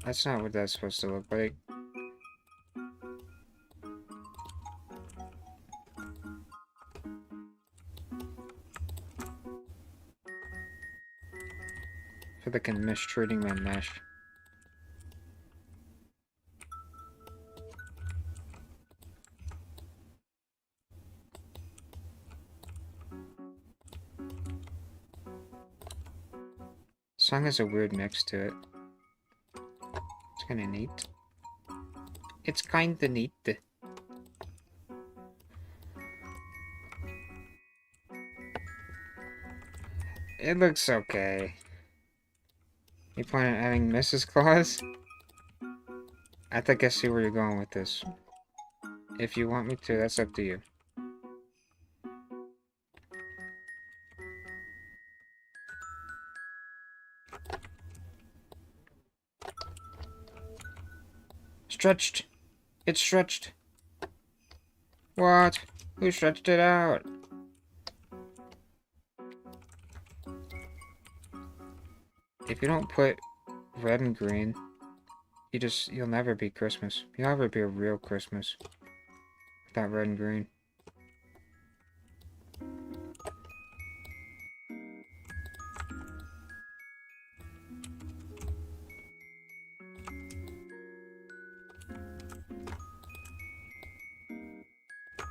Speaker 2: That's not what that's supposed to look like. I feel like I'm mistreating my mesh. The song has a weird mix to it. It's kinda neat. It's kinda neat. It looks okay. You plan on adding Mrs. Claus? I think I see where you're going with this. If you want me to, that's up to you. Stretched! It's stretched! What? Who stretched it out? if you don't put red and green, you'll never be Christmas. You'll never be a real Christmas without red and green.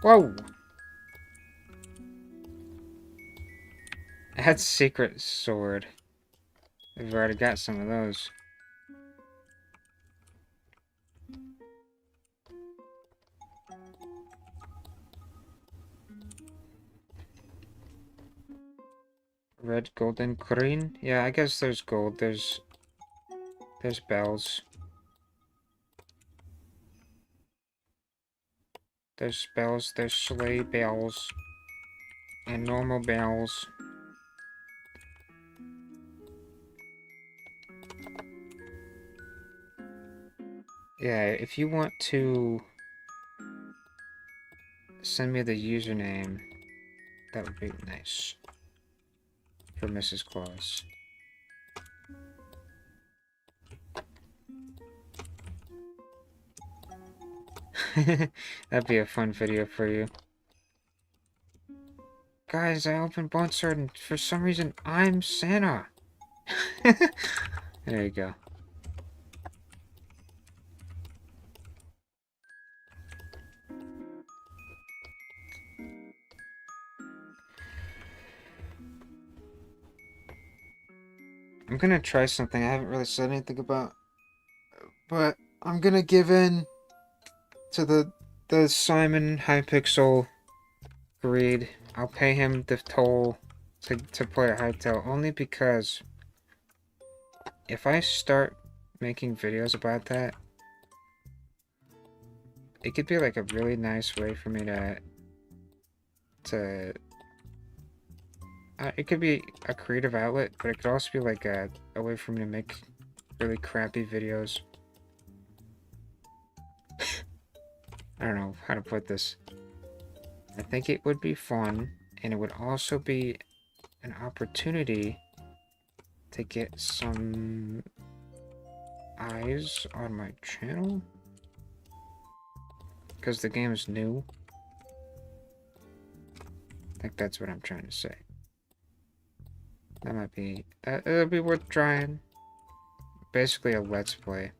Speaker 2: Whoa! That's secret sword. We've already got some of those. Red, golden, green? Yeah, I guess there's gold. There's bells. There's bells, there's sleigh bells. And normal bells. Yeah, if you want to send me the username, that would be nice. For Mrs. Claus. That'd be a fun video for you. Guys, I opened Bone Sword and for some reason I'm Santa. There you go. I'm gonna try something I haven't really said anything about, but I'm gonna give in to the Simon Hypixel greed. I'll pay him the toll to play at Hytale only because if I start making videos about that, it could be like a really nice way for me to it could be a creative outlet, but it could also be like a way for me to make really crappy videos. I don't know how to put this. I think it would be fun, and it would also be an opportunity to get some eyes on my channel. Because the game is new. I think that's what I'm trying to say. That might be... it'll be worth trying. Basically a let's play.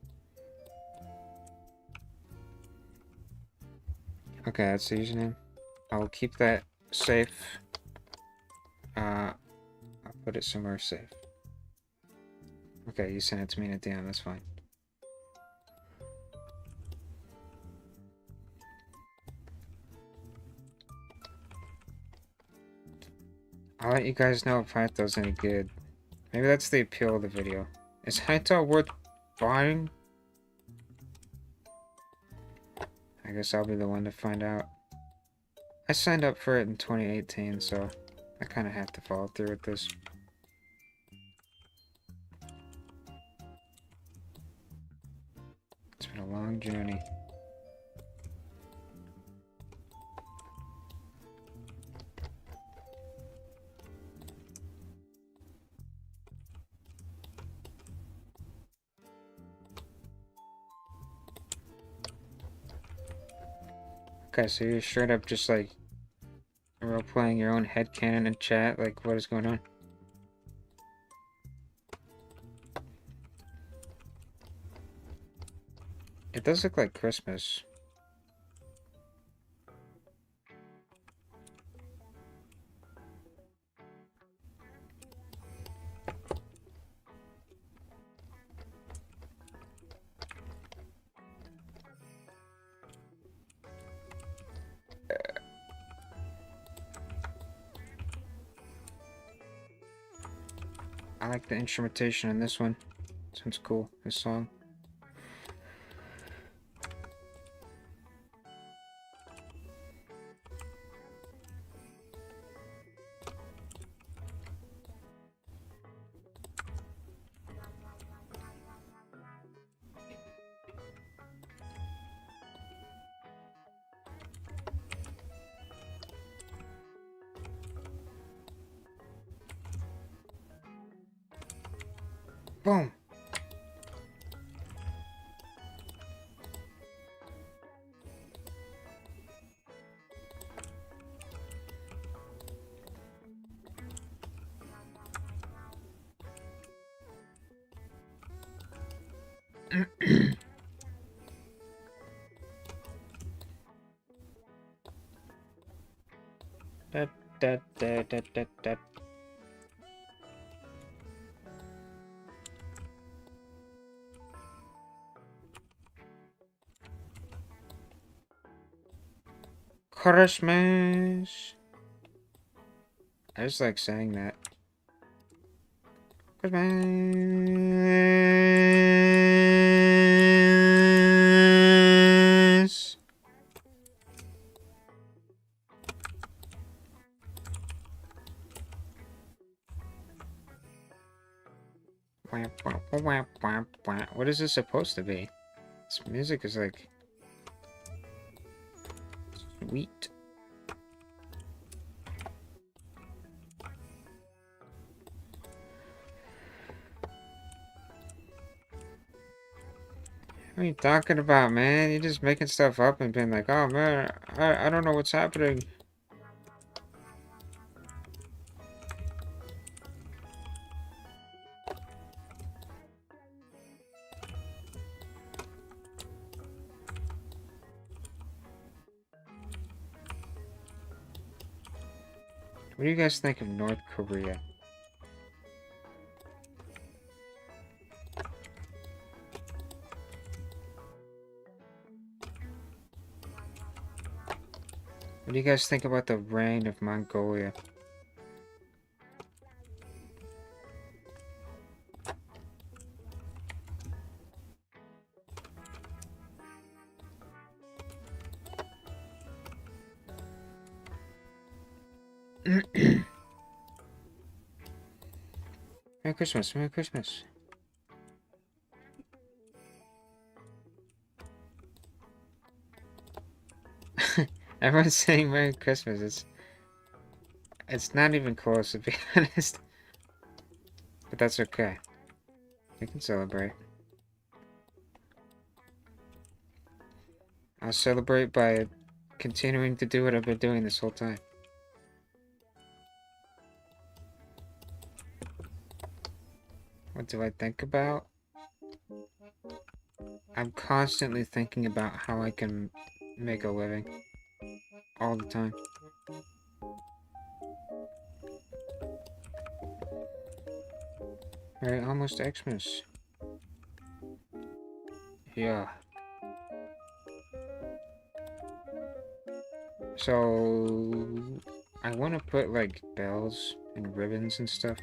Speaker 2: Okay, that's the username. I'll keep that safe. I'll put it somewhere safe. Okay, you sent it to me at the end, that's fine. I'll let you guys know if Hytale's any good. Maybe that's the appeal of the video. Is Hytale worth buying? I guess I'll be the one to find out. I signed up for it in 2018, so I kind of have to follow through with this. It's been a long journey. Okay, so you're straight up just like role-playing your own headcanon in chat? Like, what is going on? It does look like Christmas. I like the instrumentation in this one. Sounds cool, this song. Boom. Da, da, da, da, da, da. Christmas. I just like saying that. Christmas. What is this supposed to be? This music is like sweet. What are you talking about, man? You're just making stuff up and being like, oh man, I don't know what's happening. What do you guys think of North Korea? What do you guys think about the reign of Mongolia? Merry Christmas, Merry Christmas. Everyone's saying Merry Christmas. It's not even close, to be honest. But that's okay. We can celebrate. I'll celebrate by continuing to do what I've been doing this whole time. What do I think about? I'm constantly thinking about how I can make a living. All the time. Alright, almost Xmas. Yeah. So I want to put like bells and ribbons and stuff.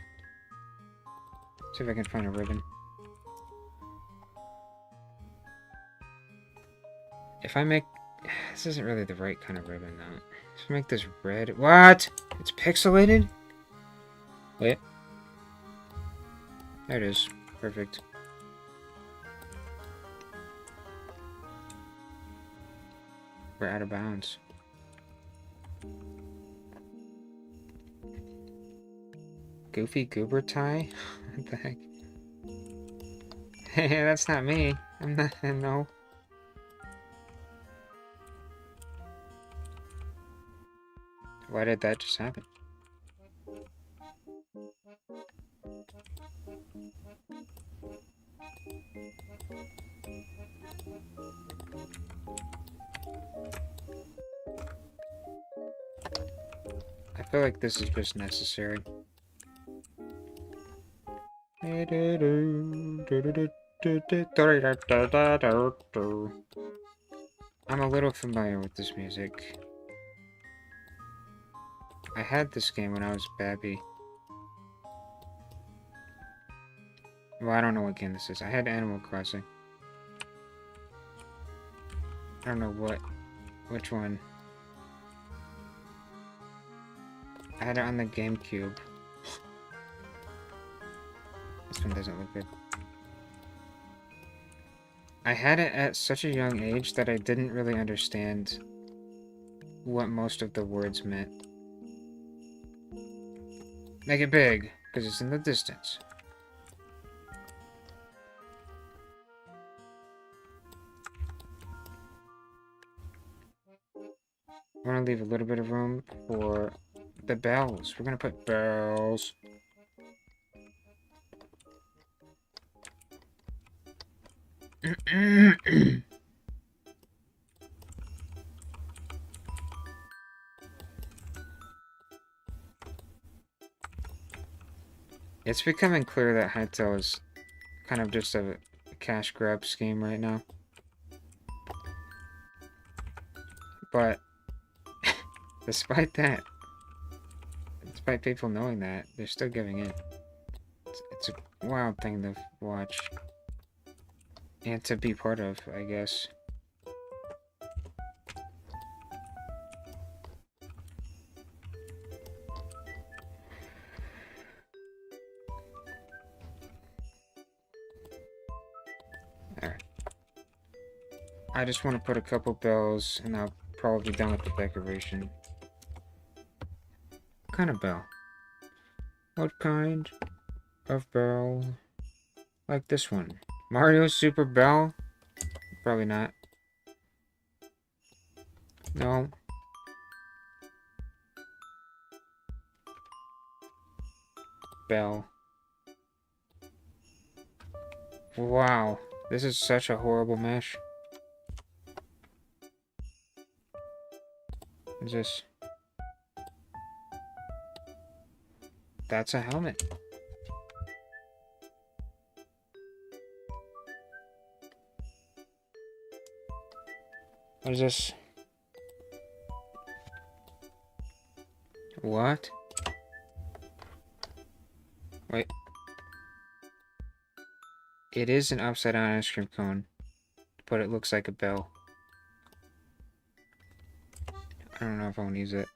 Speaker 2: See if I can find a ribbon. If I make... This isn't really the right kind of ribbon though. If I make this red... What? It's pixelated? Wait. There it is. Perfect. We're out of bounds. Goofy Goober tie? What the heck? Hey, that's not me. I'm not... No. Why did that just happen? I feel like this is just necessary. I'm a little familiar with this music. I had this game when I was Babby. Well, I don't know what game this is. I had Animal Crossing. I don't know which one. I had it on the GameCube. This one doesn't look good. I had it at such a young age that I didn't really understand what most of the words meant. Make it big, because it's in the distance. want to leave a little bit of room for the bells. We're going to put bells. It's becoming clear that Hytale is kind of just a cash grab scheme right now. But despite that, despite people knowing that, they're still giving in. It's a wild thing to watch. And to be part of, I guess. Alright. I just want to put a couple bells, and I'll probably be done with the decoration. What kind of bell? What kind of bell? Like this one. Mario Super Bell? Probably not. No. Bell. Wow. This is such a horrible mesh. What is this? That's a helmet. What is this? What? Wait. It is an upside down ice cream cone, but it looks like a bell. I don't know if I want to use it.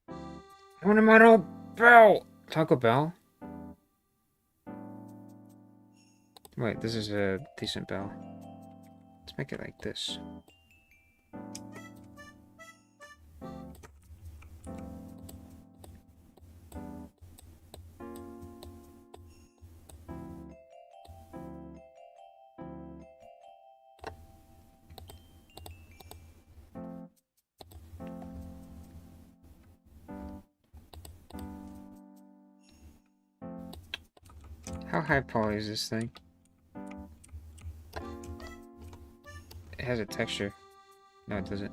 Speaker 2: I want a metal bell! Taco Bell? Wait, this is a decent bell. Let's make it like this. How high poly is this thing? It has a texture. No, it doesn't.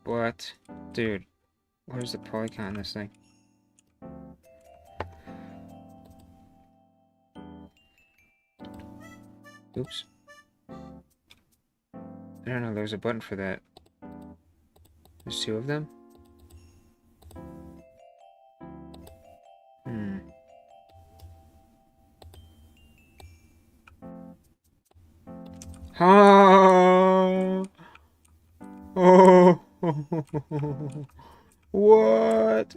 Speaker 2: What? Dude, where's the poly count on this thing? Oops. I don't know, there's a button for that. There's two of them? Hmm. Oh! Oh! What?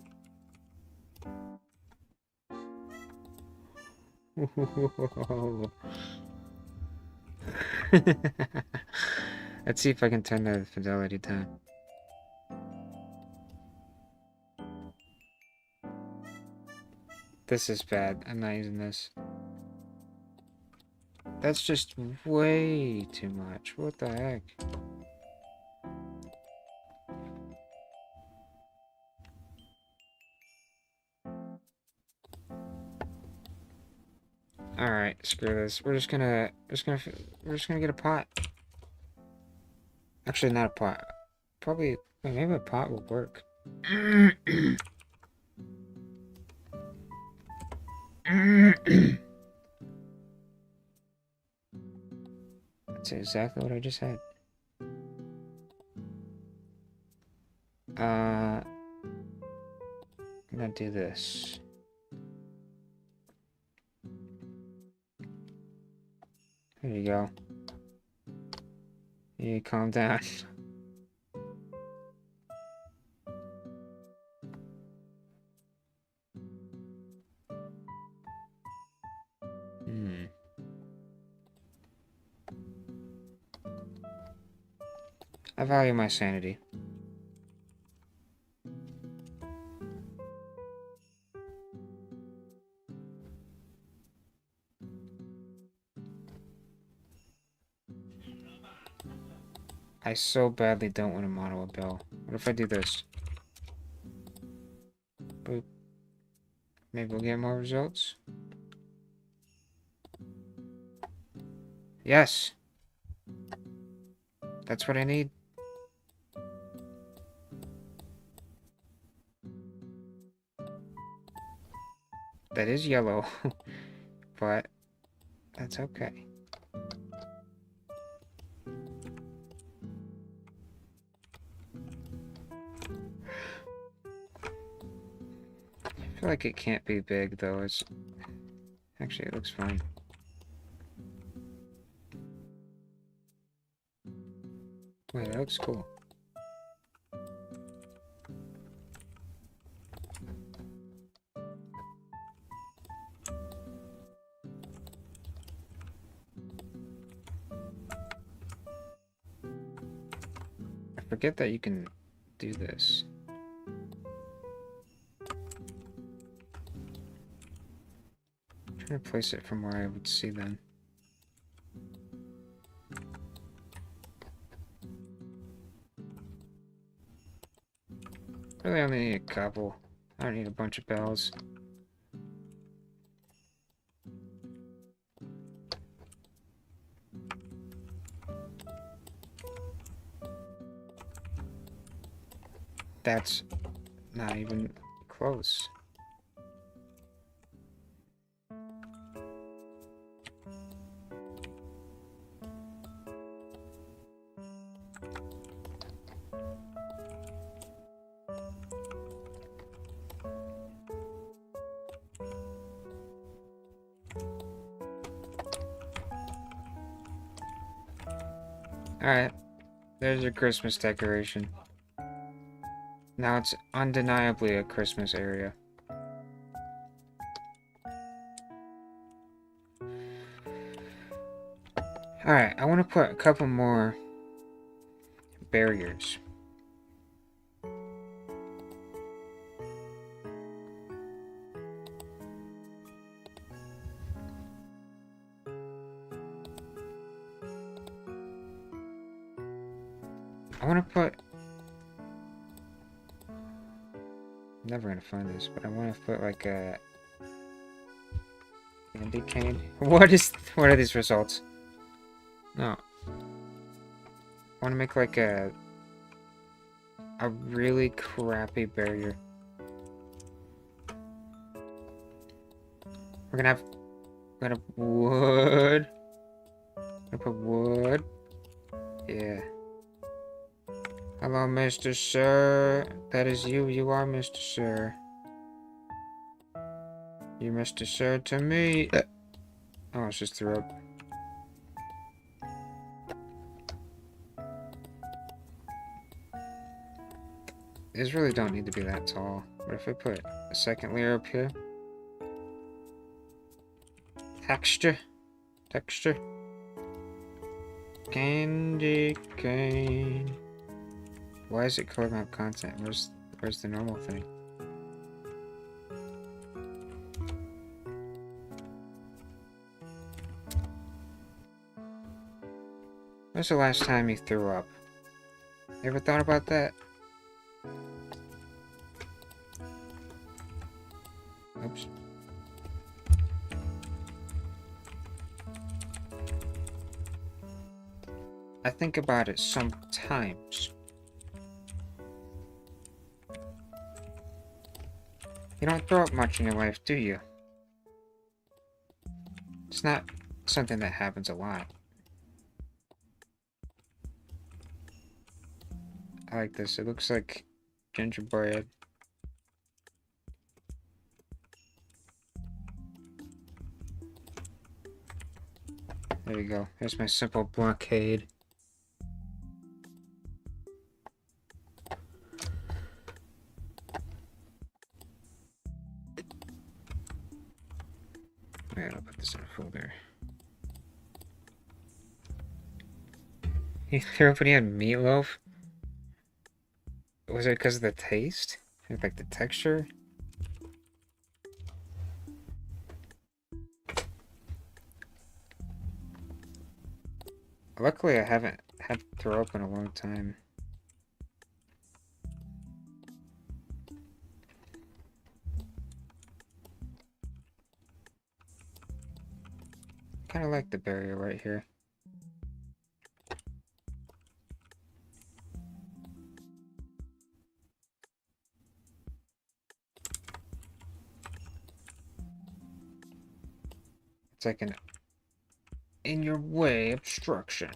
Speaker 2: Let's see if I can turn the fidelity down. This is bad. I'm not using this. That's just way too much. What the heck? Alright, screw this. We're just gonna get a pot. Actually, not a pot. Probably, well, maybe a pot will work. That's exactly what I just had. I'm gonna do this. There you go. You calm down. I value my sanity. I so badly don't want to model a bell. What if I do this? Boop. Maybe we'll get more results. Yes! That's what I need. That is yellow, but that's okay. I feel like it can't be big though. It's actually, it looks fine. Wait, that looks cool. I forget that you can do this. I'm trying to place it from where I would see them. Really only need a couple. I don't need a bunch of bells. That's not even close. Alright, there's your Christmas decoration. Now it's undeniably a Christmas area. Alright, I want to put a couple more barriers. I want to put... I'm never going to find this, but I want to put like a... candy cane. What are these results? No. I want to make like a really crappy barrier. We're gonna have wood. Gonna put wood. Yeah. Hello, Mr. Sir. That is you. You are Mr. Sir. You Mr. Sir to me. Oh, it's just threw up. These really don't need to be that tall. What if I put a second layer up here? Texture. Candy cane. Why is it code map content? Where's the normal thing? When's the last time you threw up? You ever thought about that? Oops. I think about it sometimes. You don't throw up much in your life, do you? It's not something that happens a lot. I like this. It looks like gingerbread. There you go. There's my simple blockade. Alright, I'll put this in a folder. Everybody had meatloaf? Was it because of the taste? Like the texture? Luckily, I haven't had to throw up in a long time. kind of like the barrier right here. It's like an in your way obstruction.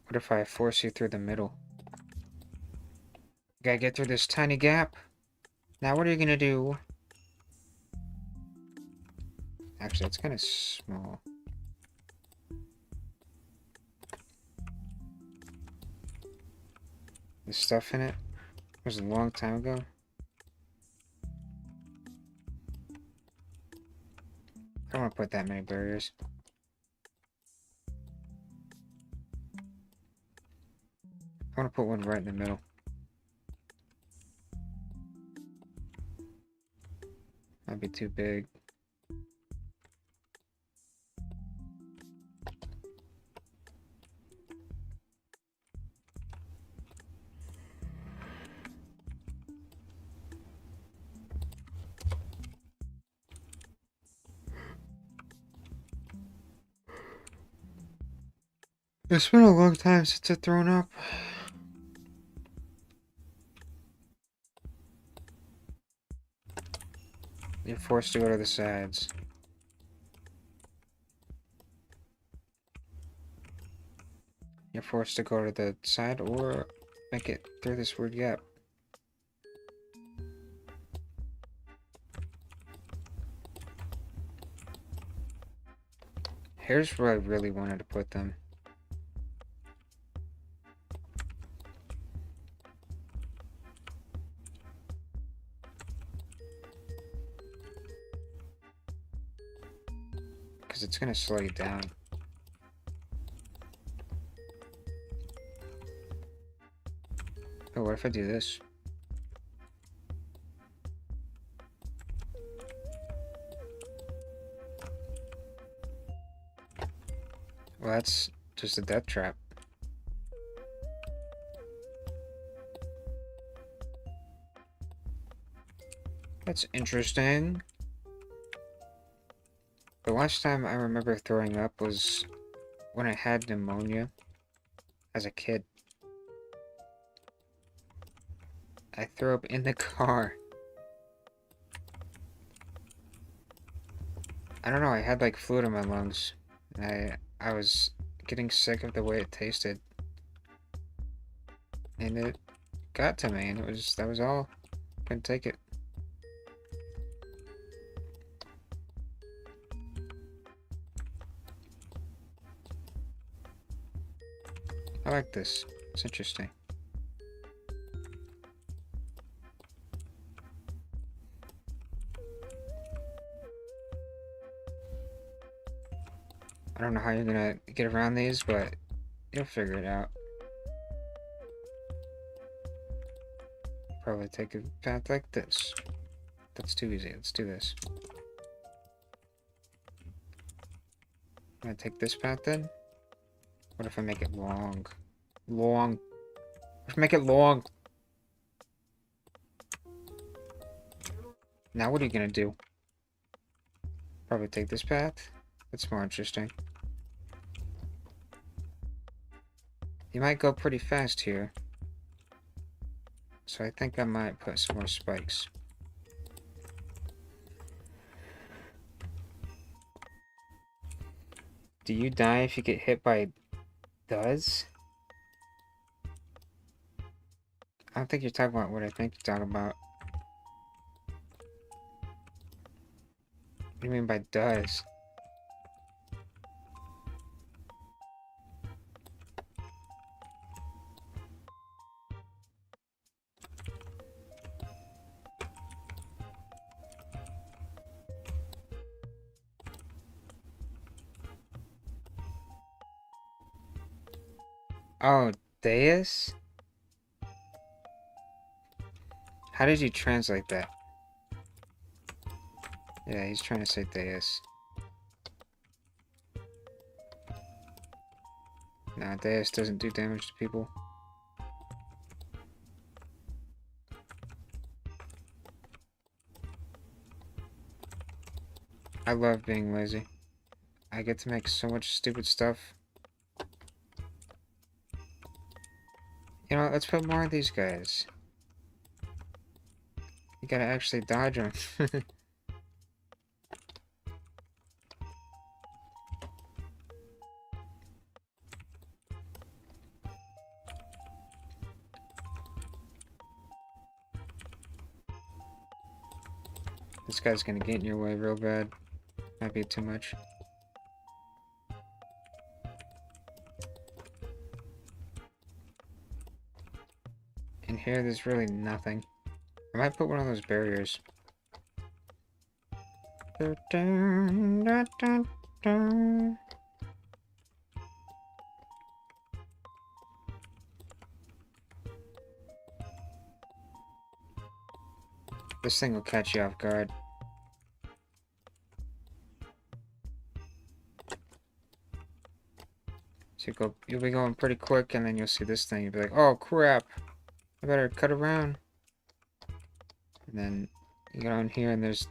Speaker 2: What if I force you through the middle? Gotta get through this tiny gap. Now what are you gonna do? Actually, it's kind of small. There's stuff in it. It was a long time ago. I don't want to put that many barriers. I want to put one right in the middle. Might be too big. It's been a long time since I've thrown up. You're forced to go to the sides. You're forced to go to the side or make it through this weird gap. Here's where I really wanted to put them. Because it's going to slow you down. Oh, what if I do this? Well, that's just a death trap. That's interesting. The last time I remember throwing up was when I had pneumonia as a kid. I threw up in the car. I don't know, I had like fluid in my lungs. I was getting sick of the way it tasted. And it got to me, and that was all. Couldn't take it. I like this. It's interesting. I don't know how you're gonna get around these, but you'll figure it out. Probably take a path like this. That's too easy. Let's do this. I'm gonna take this path then. What if I make it long? Long. What if I make it long? Now what are you gonna do? Probably take this path. That's more interesting. You might go pretty fast here. So I think I might put some more spikes. Do you die if you get hit by Does? I don't think you're talking about what I think you're talking about. What do you mean by does? Oh, Deus? How did you translate that? Yeah, he's trying to say Deus. Nah, Deus doesn't do damage to people. I love being lazy. I get to make so much stupid stuff. You know, let's put more of these guys. You gotta actually dodge them. This guy's gonna get in your way real bad. Might be too much. In here, there's really nothing. I might put one of those barriers. This thing will catch you off guard. So you'll be going pretty quick, and then you'll see this thing. You'll be like, "Oh crap! I better cut around." And then you get on here, and there's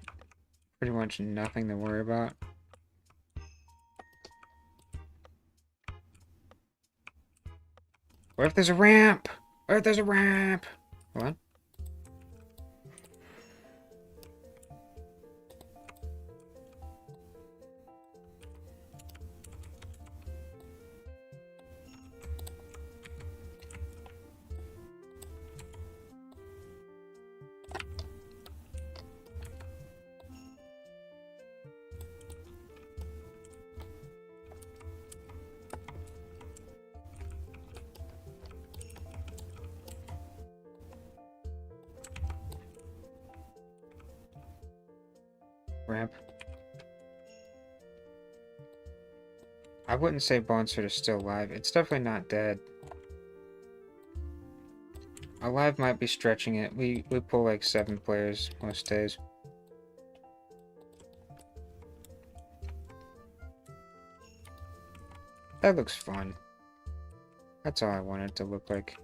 Speaker 2: pretty much nothing to worry about. What if there's a ramp? What if there's a ramp? What? Ramp. I wouldn't say Bonsford is still alive. It's definitely not dead. Alive might be stretching it. We pull like 7 players most days. That looks fun. That's all I want it to look like.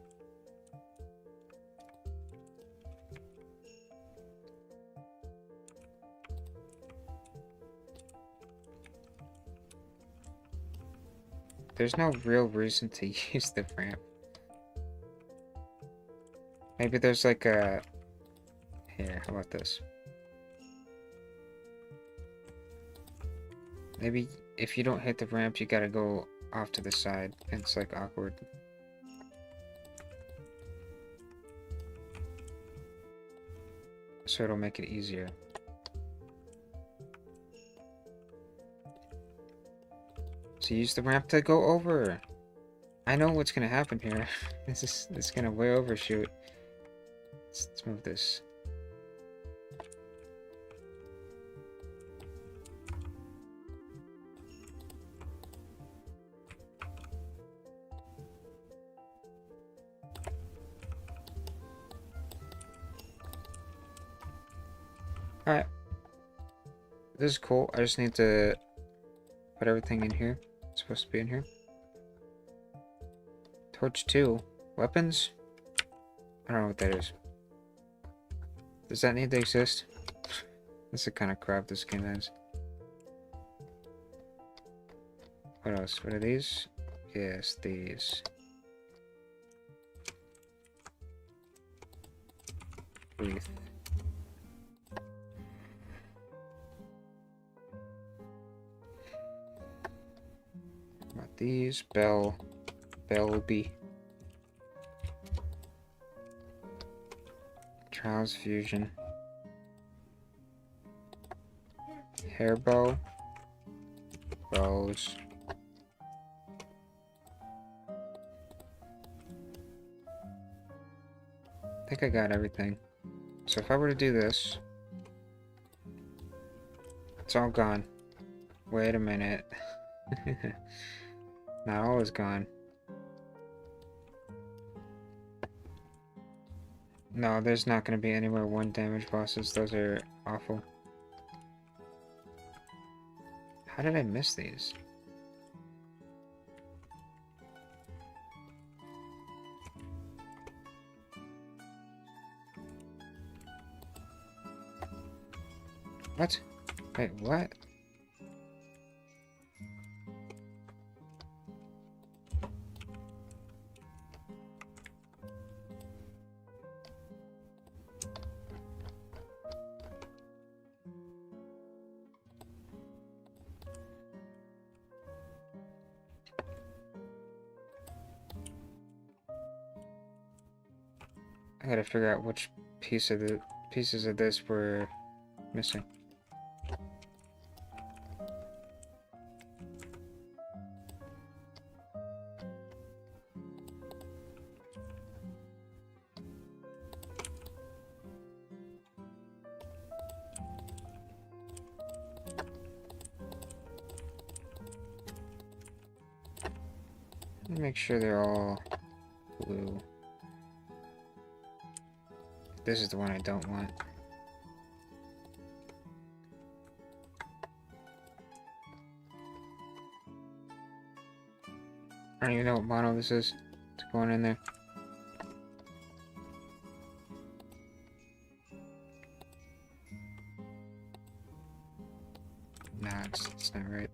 Speaker 2: There's no real reason to use the ramp. Maybe there's like a... Here, how about this? Maybe if you don't hit the ramp, you gotta go off to the side. It's like awkward. So it'll make it easier. So use the ramp to go over. I know what's gonna happen here. It's gonna way overshoot. Let's move this. Alright. This is cool. I just need to put everything in here. It's supposed to be in here. Torch 2. Weapons? I don't know what that is. Does that need to exist? That's the kind of crap this game has. What else? What are these? Yes, these. Wreath. What these? Bellby. Trials Fusion. Hair bow. Bows. I think I got everything. So if I were to do this, it's all gone. Wait a minute. Not all is gone. No, there's not going to be anywhere 1 damage bosses. Those are awful. How did I miss these? What? Wait, what? gotta figure out which pieces of this were missing. Make sure they're all blue. This is the one I don't want. I don't even know what model this is. It's going in there. Nah, it's not right.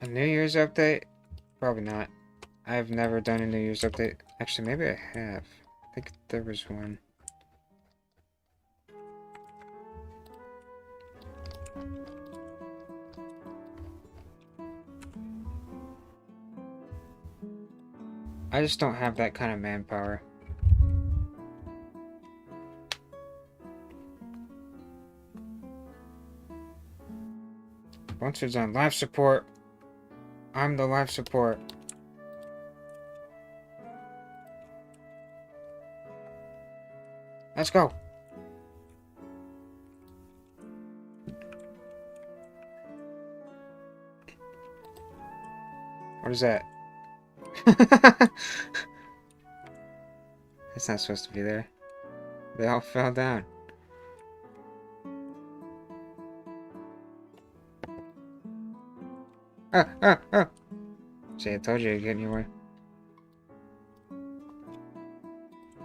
Speaker 2: A New Year's update? Probably not. I've never done a New Year's update. Actually, maybe I have. I think there was one. I just don't have that kind of manpower. Once it's on life support, I'm the life support. Let's go. What is that? It's not supposed to be there. They all fell down. Ah! See, I told you to get in your way.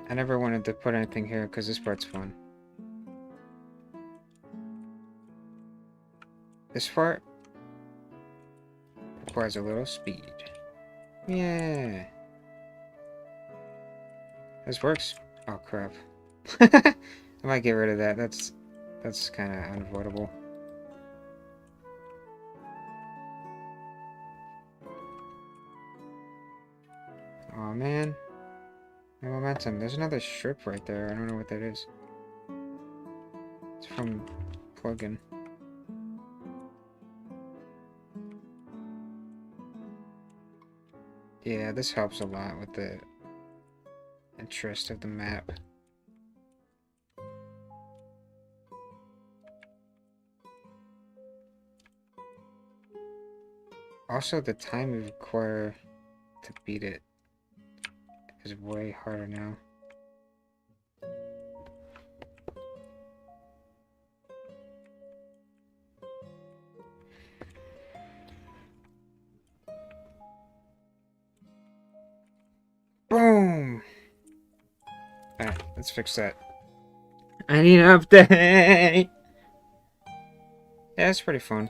Speaker 2: I never wanted to put anything here because this part's fun. This part requires a little speed. Yeah. This works. Oh crap. I might get rid of that. That's kind of unavoidable. Oh man. No momentum. There's another strip right there. I don't know what that is. It's from plugin. Yeah, this helps a lot with the interest of the map. Also, the time we require to beat it is way harder now. Boom! Alright, let's fix that. I need an update! Yeah, it's pretty fun.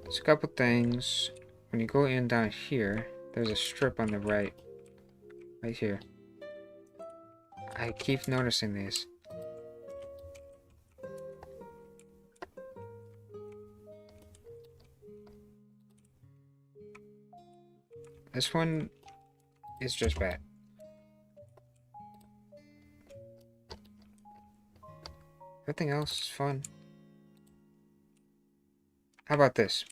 Speaker 2: There's a couple things. When you go in down here, there's a strip on the right. Right here. I keep noticing these. This one is just bad. Everything else is fun. How about this?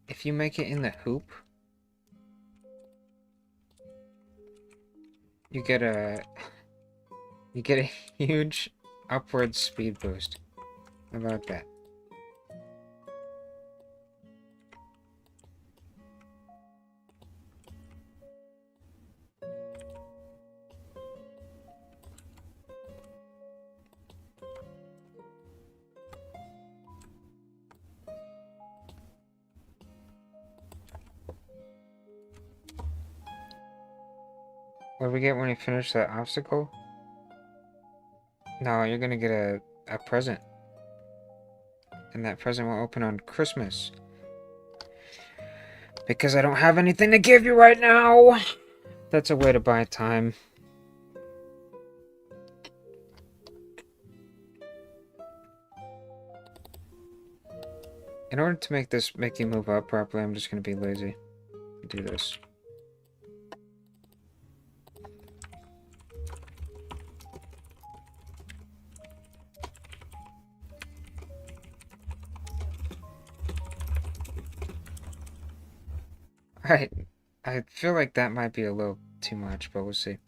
Speaker 2: If you make it in the hoop, you get a huge upward speed boost. How about that? What do we get when we finish that obstacle? No, you're gonna get a present. And that present will open on Christmas. Because I don't have anything to give you right now. That's a way to buy time. In order to make you move up properly, I'm just gonna be lazy. Do this. I feel like that might be a little too much, but we'll see.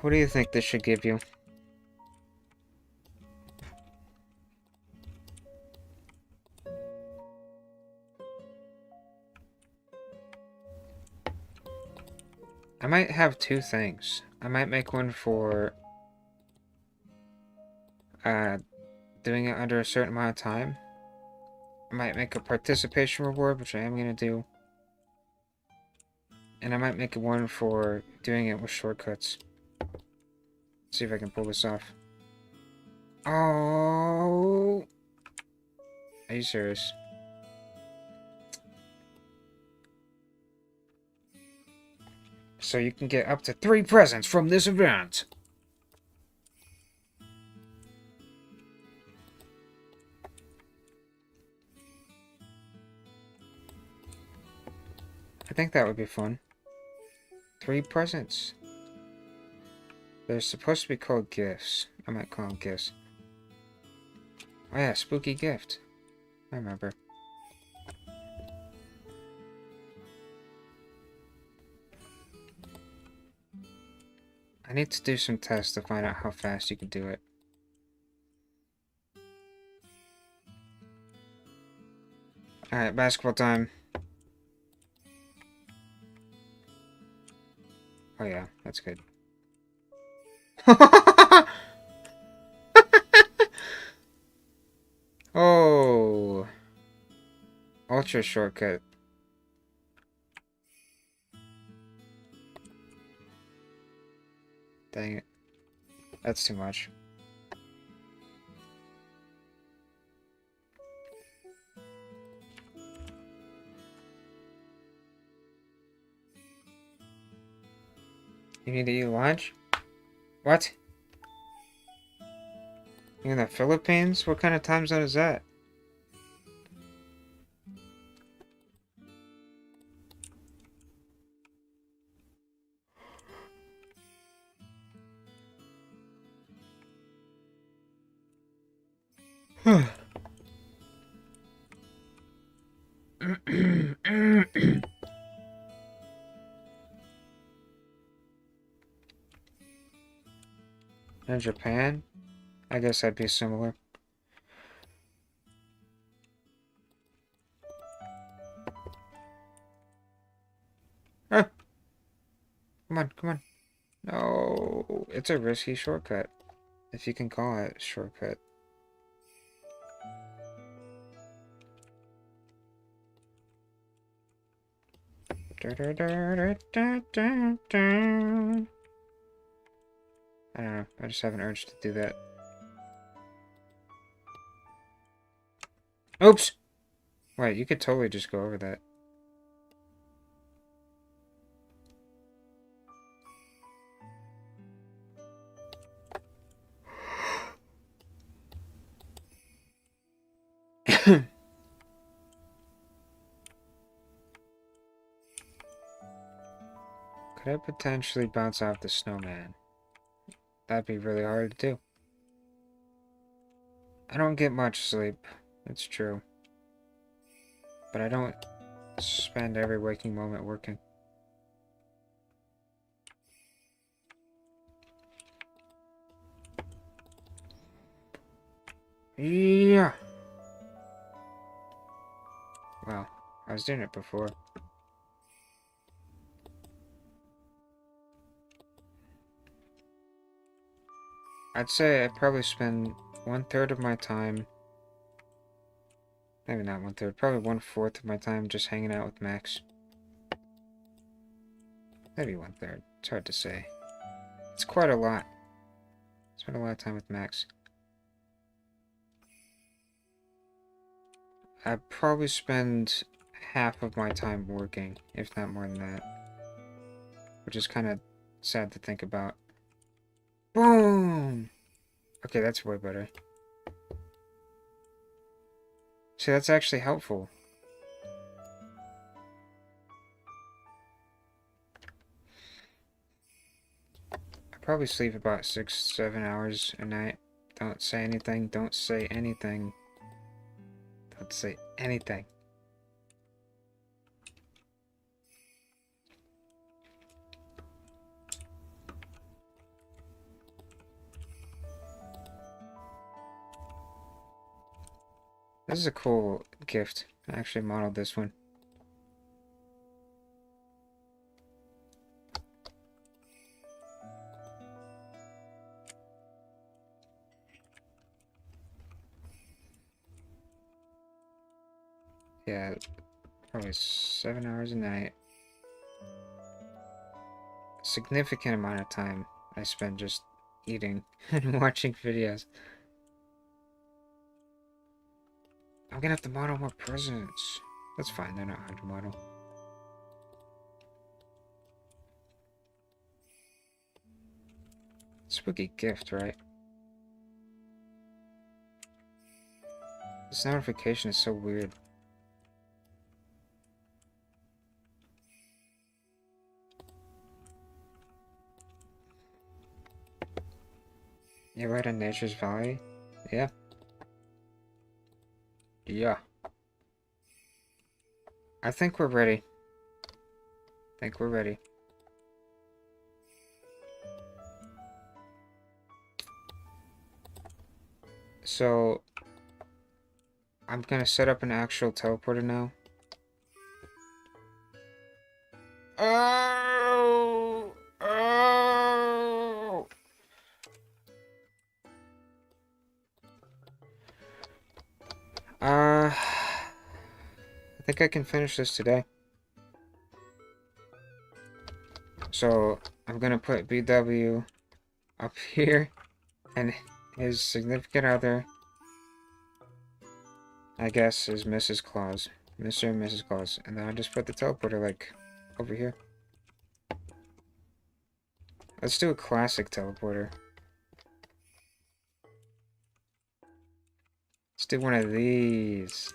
Speaker 2: What do you think this should give you? I might have two things. I might make one for doing it under a certain amount of time. I might make a participation reward, which I am gonna do. And I might make one for doing it with shortcuts. See if I can pull this off. Oh! Are you serious? So you can get up to 3 presents from this event. I think that would be fun. 3 presents. They're supposed to be called gifts. I might call them gifts. Oh yeah, spooky gift. I remember. I need to do some tests to find out how fast you can do it. Alright, basketball time. Oh yeah, that's good. Oh! Ultra shortcut. Dang it. That's too much. You need to eat lunch? What? You in the Philippines? What kind of time zone is that? In Japan? I guess that'd be similar. Ah! Come on, come on. No, it's a risky shortcut. If you can call it a shortcut. I don't know, I just have an urge to do that. Oops! Wait, you could totally just go over that. Could I potentially bounce off the snowman? That'd be really hard to do. I don't get much sleep, it's true. But I don't spend every waking moment working. Yeah! Wow, I was doing it before. I'd say I probably spend 1/3 of my time, maybe not 1/3, probably 1/4 of my time just hanging out with Max. Maybe 1/3. It's hard to say. It's quite a lot. Spent a lot of time with Max. I probably spend half of my time working, if not more than that. Which is kind of sad to think about. Boom! Okay, that's way better. See, that's actually helpful. I probably sleep about 6-7 hours a night. Don't say anything. Don't say anything. Don't say anything. This is a cool gift. I actually modeled this one. Yeah, probably 7 hours a night. Significant amount of time I spend just eating and watching videos. I'm gonna have to model more presents. That's fine, they're not hard to model. Spooky gift, right? This notification is so weird. You right on Nature's Valley? Yeah. Yeah. I think we're ready. So, I'm gonna set up an actual teleporter now. Oh! Oh! I think I can finish this today. So, I'm gonna put BW up here, and his significant other, I guess, is Mrs. Claus. Mr. and Mrs. Claus. And then I'll just put the teleporter, like, over here. Let's do a classic teleporter. Let's do one of these.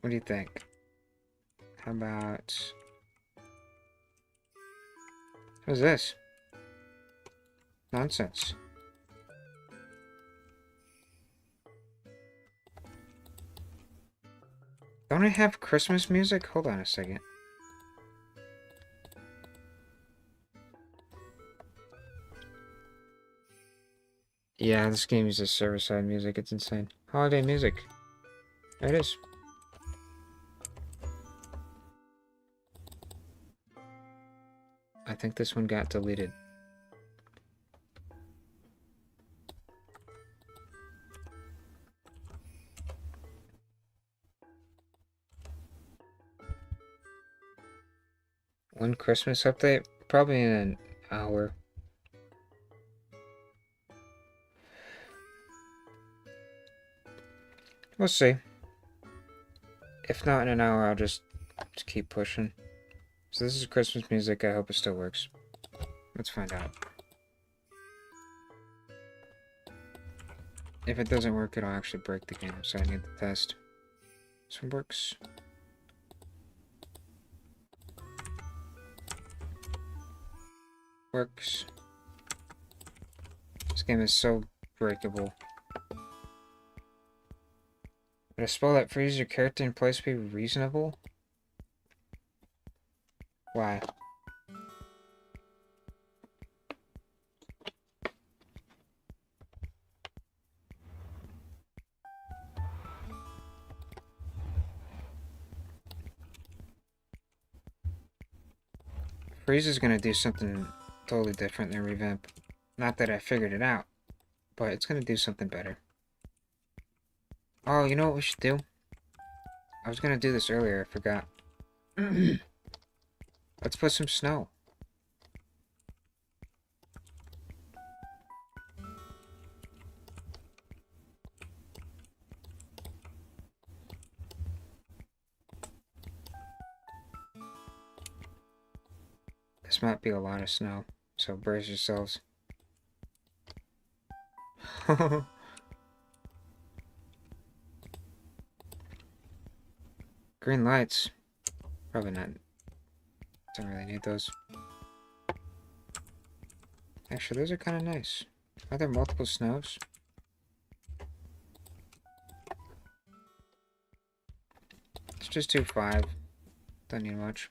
Speaker 2: What do you think? How about... What's this? Nonsense. Don't I have Christmas music? Hold on a second. Yeah, this game uses server-side music. It's insane. Holiday music. There it is. I think this one got deleted. One Christmas update? Probably in an hour. We'll see. If not in an hour, I'll just keep pushing. So this is Christmas music. I hope it still works. Let's find out. If it doesn't work, it'll actually break the game, so I need to test. This one works. Works. This game is so breakable. Would a spell that freezes your character in place be reasonable? Why? Freeze is gonna do something totally different than Revamp. Not that I figured it out, but it's gonna do something better. Oh, you know what we should do? I was gonna do this earlier, I forgot. Let's put some snow. This might be a lot of snow, so brace yourselves. Green lights. Probably not. Don't really need those. Actually, those are kind of nice. Are there multiple snows? Let's just do 5. Don't need much.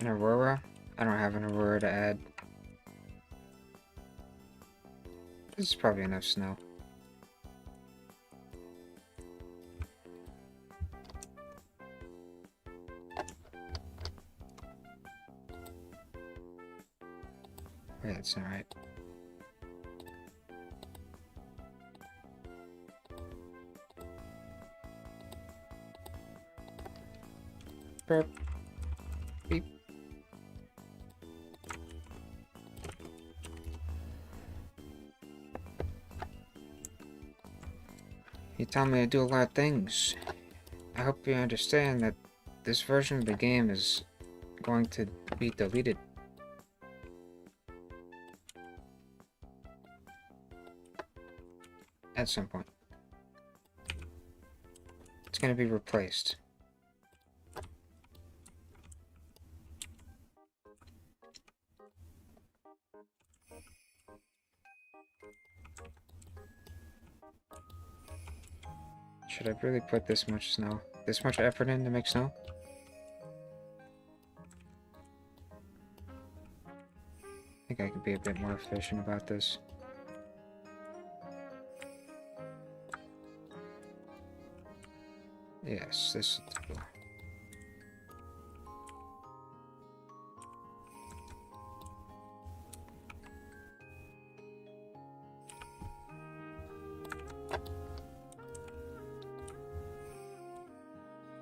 Speaker 2: An Aurora? I don't have an Aurora to add. This is probably enough snow. Wait, that's not right. Burp. Beep. You tell me I do a lot of things. I hope you understand that this version of the game is going to be deleted. At some point. It's going to be replaced. Should I really put this much snow? This much effort in to make snow? I think I could be a bit more efficient about this. Yes, this will do.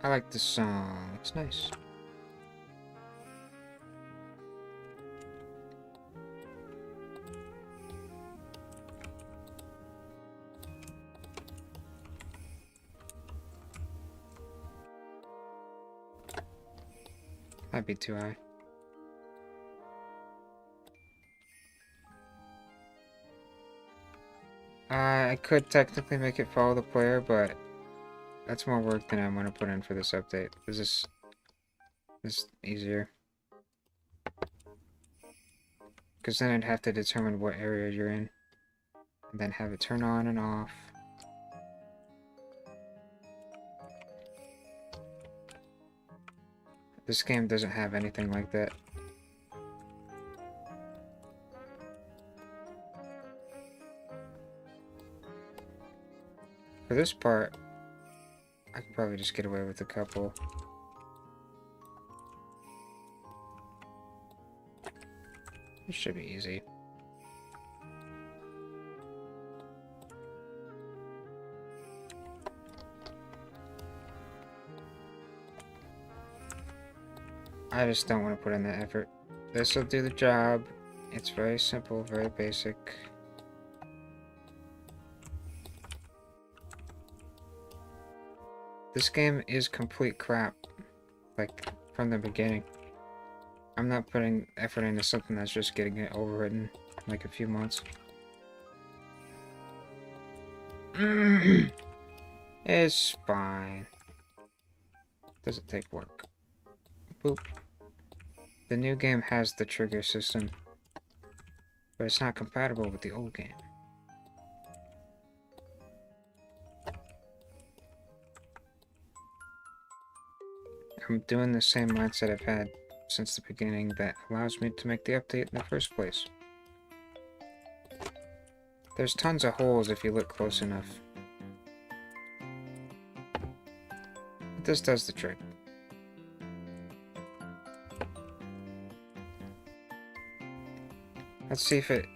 Speaker 2: I like this song. It's nice. Might be too high. I could technically make it follow the player, but that's more work than I want to put in for this update. This is easier. Because then I'd have to determine what area you're in. And then have it turn on and off. This game doesn't have anything like that. For this part, I could probably just get away with a couple. It should be easy. I just don't want to put in that effort. This will do the job. It's very simple, very basic. This game is complete crap. Like, from the beginning. I'm not putting effort into something that's just getting it overwritten in like a few months. It's fine. Doesn't take work. Boop. The new game has the trigger system, but it's not compatible with the old game. I'm doing the same mindset I've had since the beginning that allows me to make the update in the first place. There's tons of holes if you look close enough. But this does the trick. Let's see if it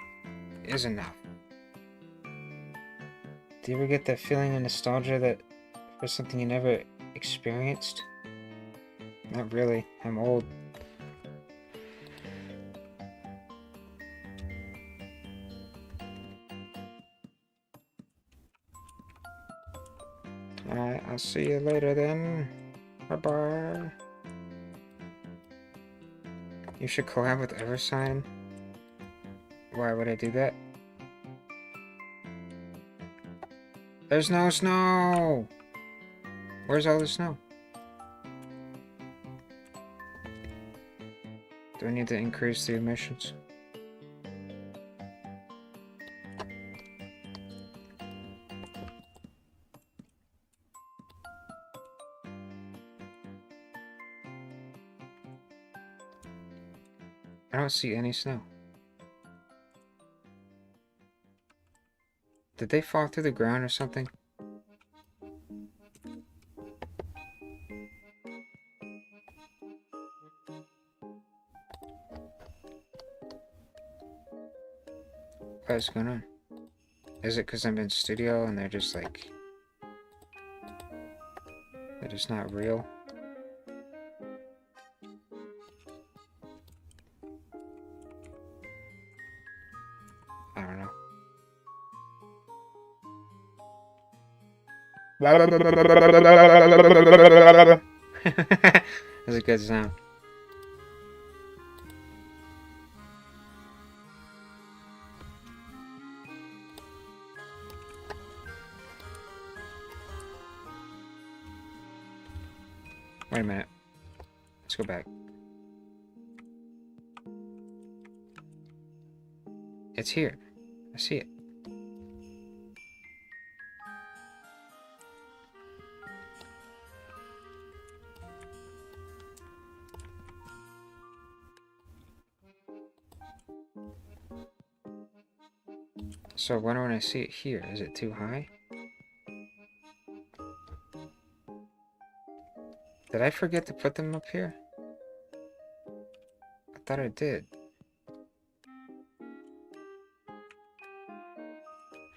Speaker 2: is enough. Do you ever get that feeling of nostalgia that for something you never experienced? Not really. I'm old. Alright, I'll see you later then. Bye-bye. You should collab with Eversign. Why would I do that? There's no snow! Where's all the snow? Do I need to increase the emissions? I don't see any snow. Did they fall through the ground or something? What's going on? Is it because I'm in studio and they're just like... they're just not real? I don't know. That's a good sound. Wait a minute. Let's go back. It's here. I see it. So why don't I see it here? Is it too high? Did I forget to put them up here? I thought I did.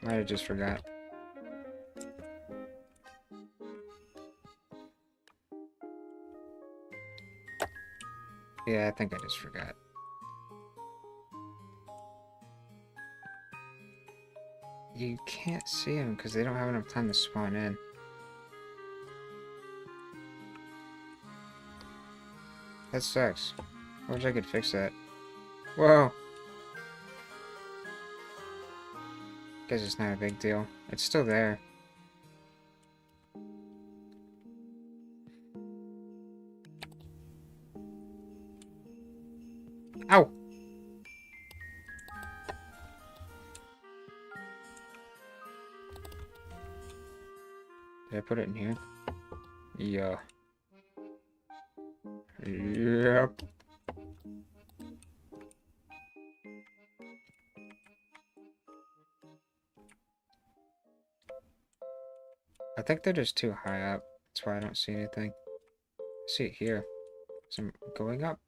Speaker 2: Might have just forgot. Yeah, I think I just forgot. You can't see them because they don't have enough time to spawn in. That sucks. I wish I could fix that. Whoa! Guess it's not a big deal. It's still there. Ow! Did I put it in here? Yeah. Yep. I think they're just too high up. That's why I don't see anything. I see it here. So I'm going up.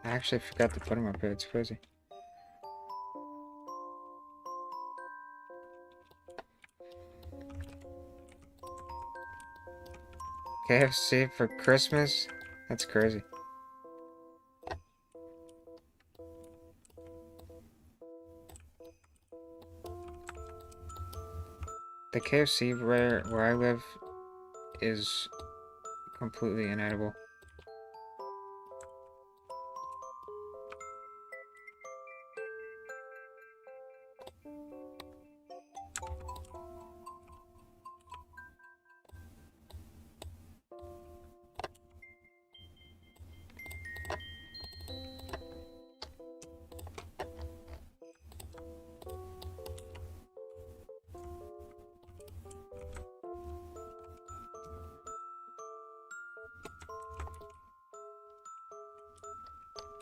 Speaker 2: I actually forgot to put them up here. It's crazy. KFC for Christmas? That's crazy. The KFC where I live is completely inedible.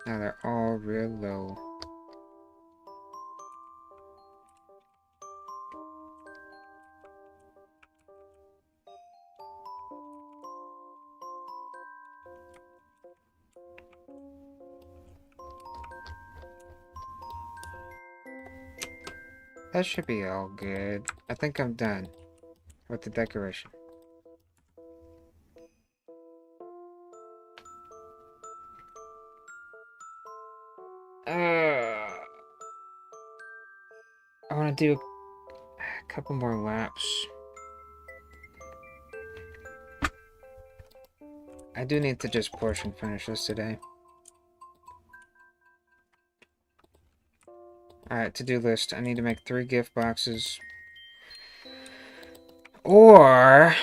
Speaker 2: Now they're all real low. That should be all good. I think I'm done with the decoration. I want to do a couple more laps. I do need to just portion finish this today. Alright, to-do list. I need to make 3 gift boxes. Or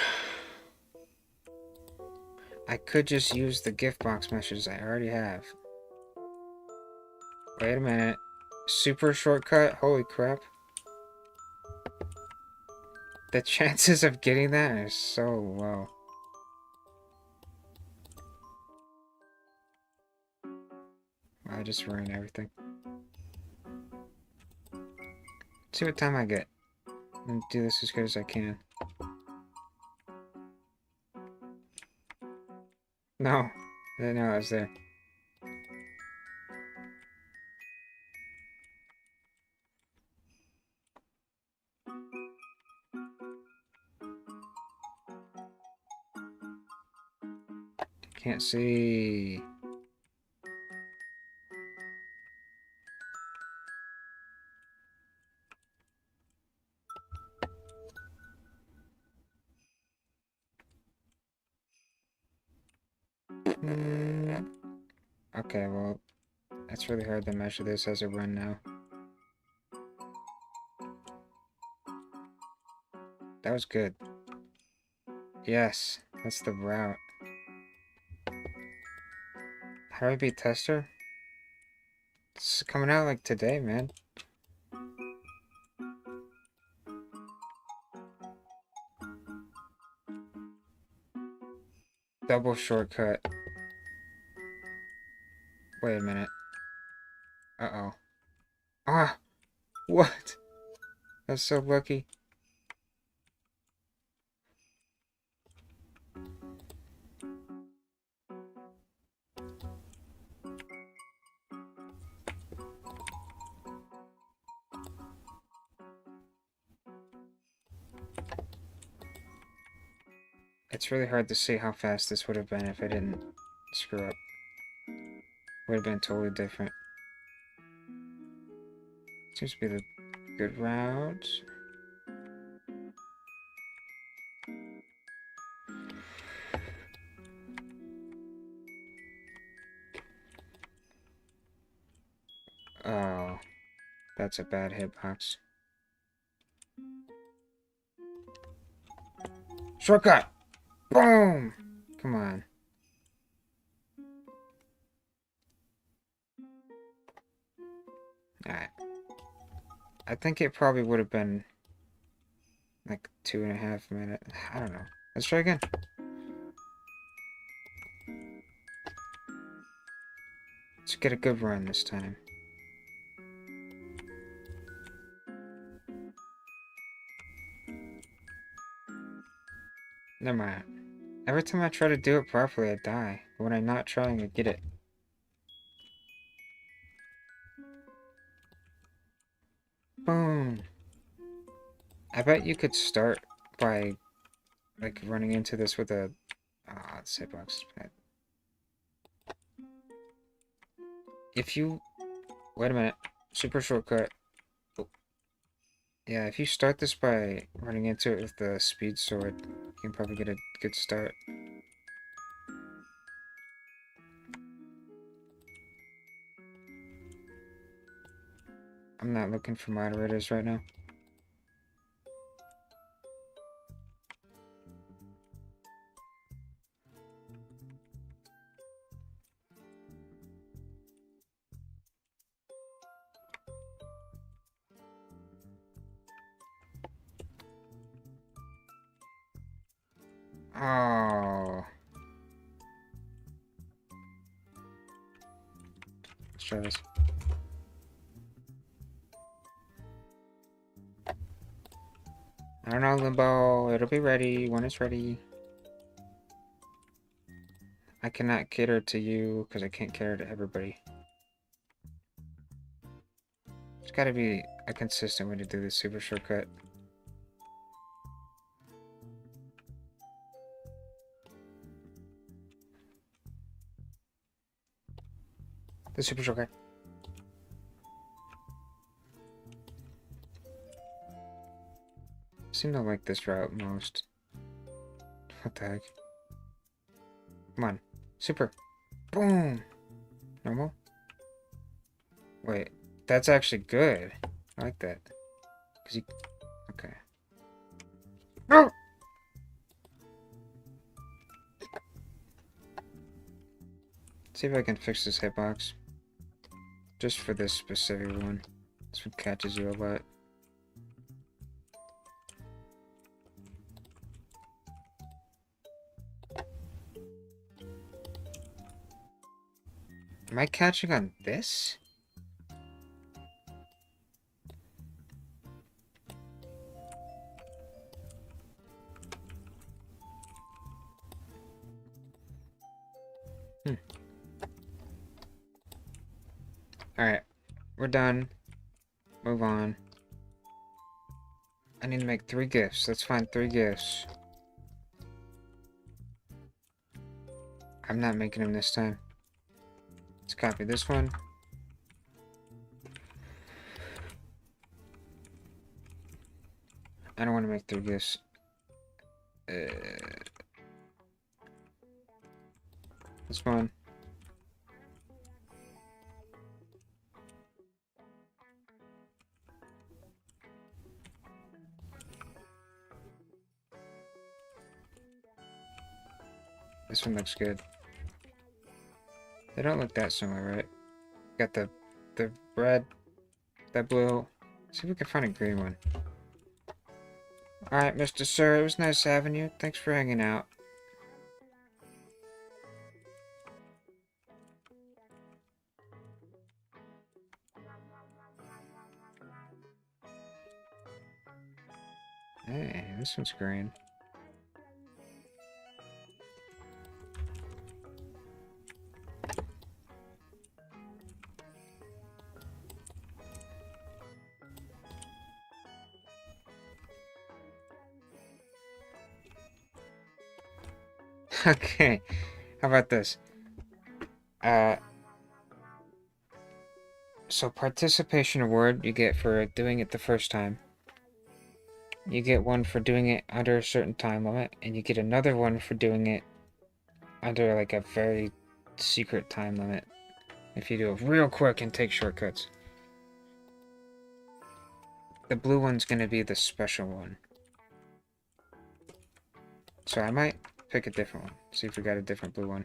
Speaker 2: I could just use the gift box messages I already have. Wait a minute. Super shortcut? Holy crap. The chances of getting that are so low. I just ruined everything. See what time I get. And do this as good as I can. No. I didn't know I was there. Can't see. Okay, well, it's really hard to measure this as a run now. That was good. Yes, that's the route. How do I beat Tester? It's coming out like today, man. Double shortcut. Wait a minute. Uh-oh. Ah! What? That's so lucky. It's really hard to see how fast this would have been if I didn't screw up. Would have been totally different. Seems to be the good route. Oh, that's a bad hitbox. Shortcut! Boom! Come on. Alright. I think it probably would have been like 2.5 minutes. I don't know. Let's try again. Let's get a good run this time. Never mind. Every time I try to do it properly, I die. But when I'm not trying, I get it. Boom. I bet you could start by, like, running into this with a... Ah, it's hitbox. If you... Wait a minute. Super shortcut. Oh. Yeah, if you start this by running into it with the speed sword, you can probably get a good start. I'm not looking for moderators right now. Oh. try this. I don't know, Limbo. It'll be ready when it's ready. I cannot cater to you because I can't cater to everybody. There's gotta be a consistent way to do this super shortcut. The super shortcut. I seem to like this route most. What the heck? Come on. Super. Boom! Normal? Wait. That's actually good. I like that. Cause you... Okay. No! See if I can fix this hitbox. Just for this specific one. This one catches you a lot. Am I catching on this? Alright. We're done. Move on. I need to make 3 gifts. Let's find 3 gifts. I'm not making them this time. Let's copy this one. I don't want to make 3 gifts. This one. This one looks good. They don't look that similar, right? Got the red, that blue. See if we can find a green one. Alright, Mr. Sir, it was nice having you. Thanks for hanging out. Hey, this one's green. Okay, how about this? So participation award you get for doing it the first time. You get one for doing it under a certain time limit, and you get another one for doing it under like a very secret time limit. If you do it real quick and take shortcuts. The blue one's gonna be the special one. So I might pick a different one. See if we got a different blue one.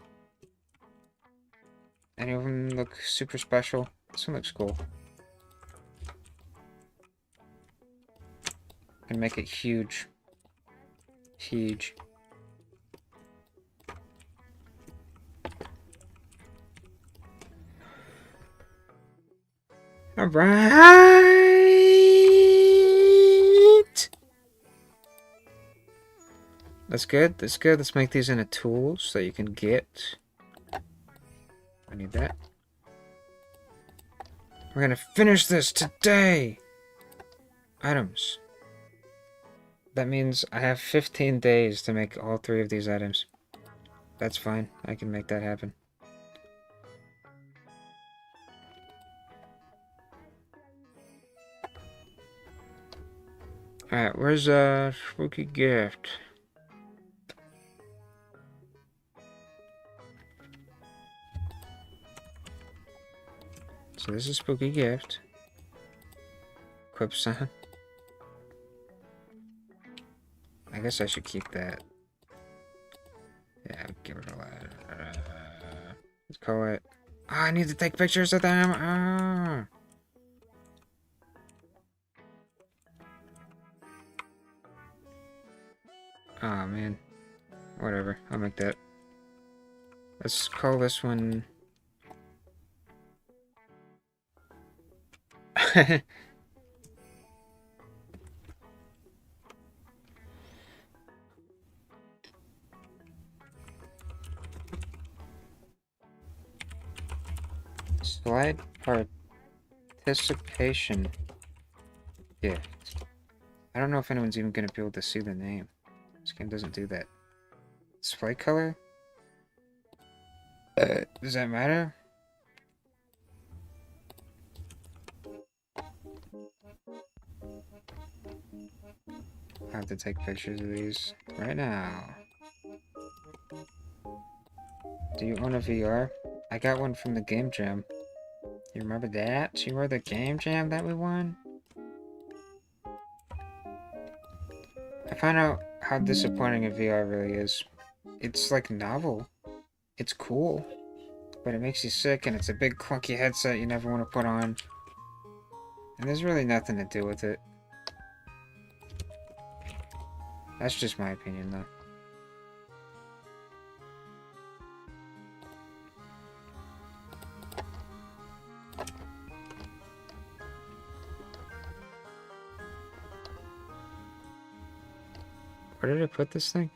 Speaker 2: Any of them look super special? This one looks cool. And make it huge. Huge. Alright! That's good, that's good. Let's make these into tools so you can get. I need that. We're gonna finish this today! Items. That means I have 15 days to make all 3 of these items. That's fine. I can make that happen. Alright, where's spooky gift? So this is spooky gift. Equip sign. I guess I should keep that. Yeah, I'll give it a lot. Let's call it. Oh, I need to take pictures of them. Oh man. Whatever. I'll make that. Let's call this one. Slide participation gift. I don't know if anyone's even gonna be able to see the name. This game doesn't do that. Display color? Does that matter? I have to take pictures of these right now. Do you own a VR? I got one from the Game Jam. You remember that? You were the Game Jam that we won? I found out how disappointing a VR really is. It's like novel. It's cool. But it makes you sick and it's a big clunky headset you never want to put on. And there's really nothing to do with it. That's just my opinion though. Where did I put this thing?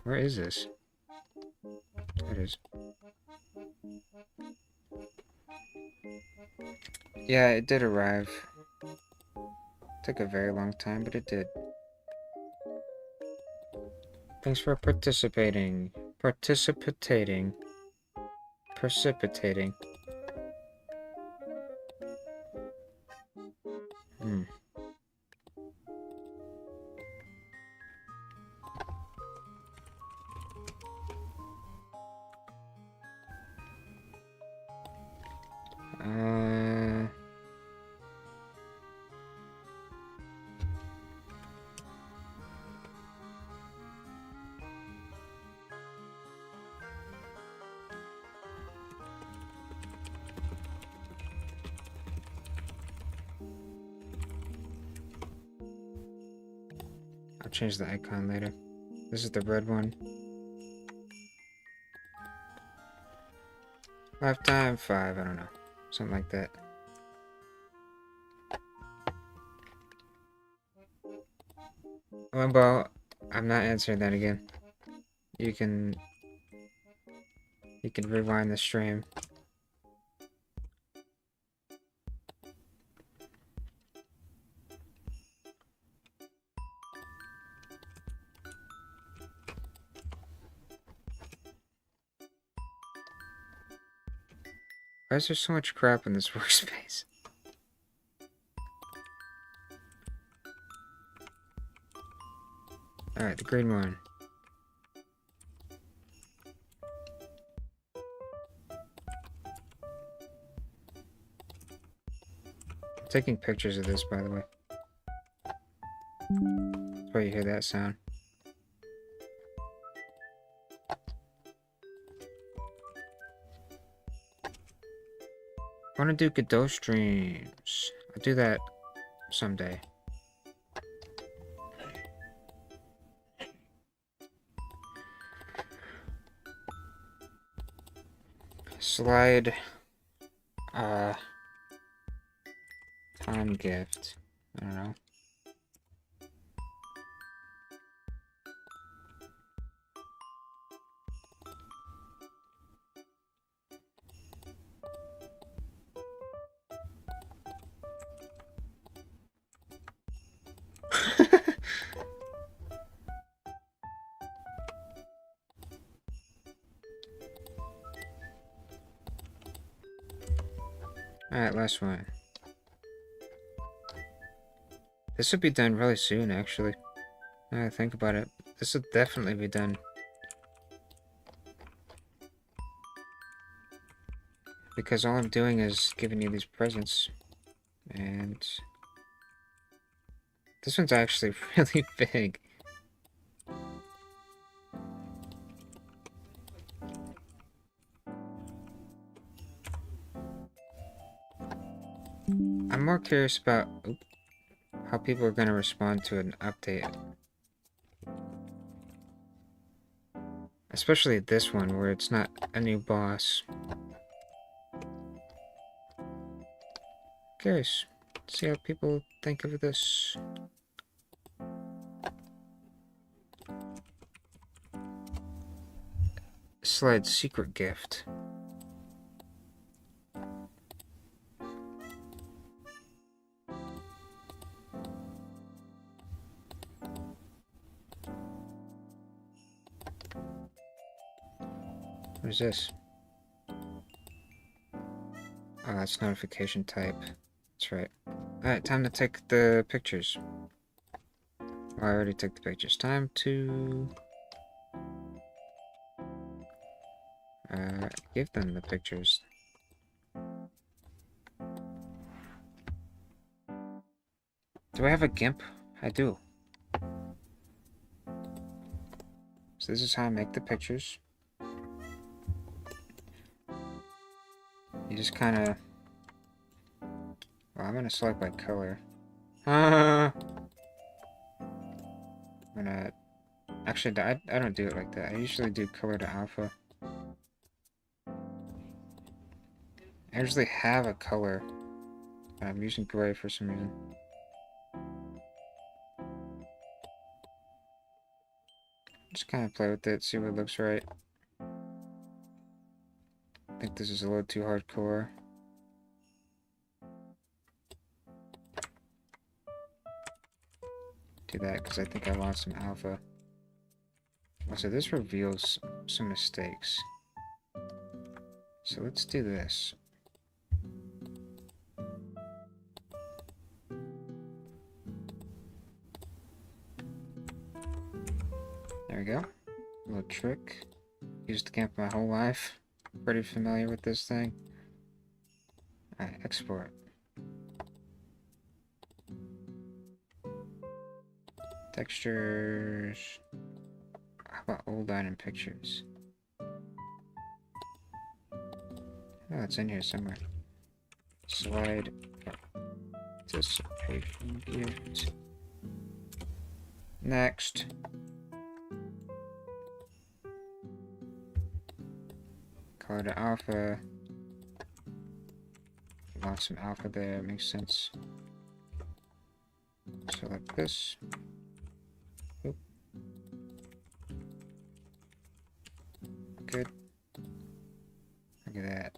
Speaker 2: Where is this? There it is. Yeah, it did arrive. Took a very long time, but it did. Thanks for participating. Precipitating. Hmm. I'll change the icon later. This is the red one. Lifetime 5, I don't know. Something like that. Limbo, I'm not answering that again. You can rewind the stream. Why is there so much crap in this workspace? Alright, the green one. I'm taking pictures of this, by the way. That's why you hear that sound. I want to do Godot streams. I'll do that someday. Slide time gift. I don't know. Alright, last one. This will be done really soon, actually. Now that I think about it, this will definitely be done. Because all I'm doing is giving you these presents. And this one's actually really big. curious about how people are gonna respond to an update. Especially this one, where it's not a new boss. Curious. See how people think of this. Slide secret gift. What is this? Oh, that's notification type. That's right. Alright, time to take the pictures. Well, I already took the pictures. Time to... give them the pictures. Do I have a GIMP? I do. So this is how I make the pictures. You just kind of... Well, I'm going to select by color. I'm going to... Actually, I don't do it like that. I usually do color to alpha. I usually have a color. I'm using gray for some reason. Just kind of play with it, see what looks right. I think this is a little too hardcore. Do that because I think I lost some alpha. Also, this reveals some mistakes. So let's do this. There we go. A little trick. Used the GIMP my whole life. Pretty familiar with this thing. Alright, export. Textures. How about old item pictures? Oh, it's in here somewhere. Slide participation gift. Next. Color to alpha. Lost some alpha there, makes sense. Select this. Oop. Good. Look at that.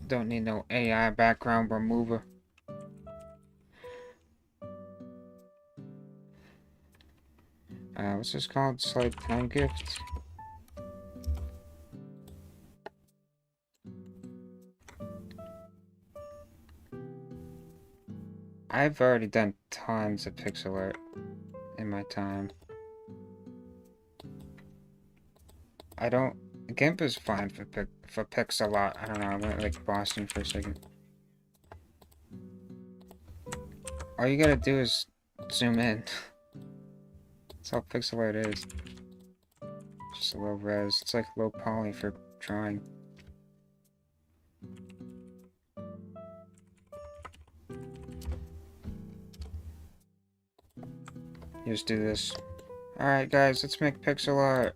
Speaker 2: Don't need no AI background remover. What's this called? Slide time gift? I've already done tons of pixel art in my time. I don't... GIMP is fine for pixel art. I don't know, I went like Boston for a second. All you gotta do is zoom in. That's all pixel art is. Just a low res. It's like low poly for drawing. You just do this. Alright guys, let's make pixel art.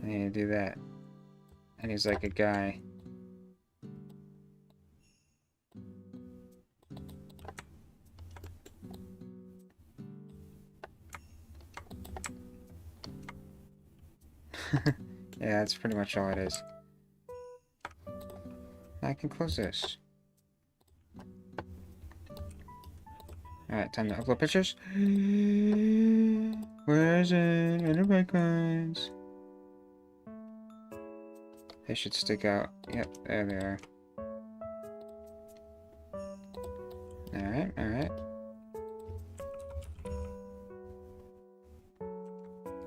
Speaker 2: I need to do that. And he's like a guy. Yeah, that's pretty much all it is. Now I can close this. Alright, time to upload pictures. Where is it? In the backgrounds. They should stick out. Yep, there they are. Alright, alright.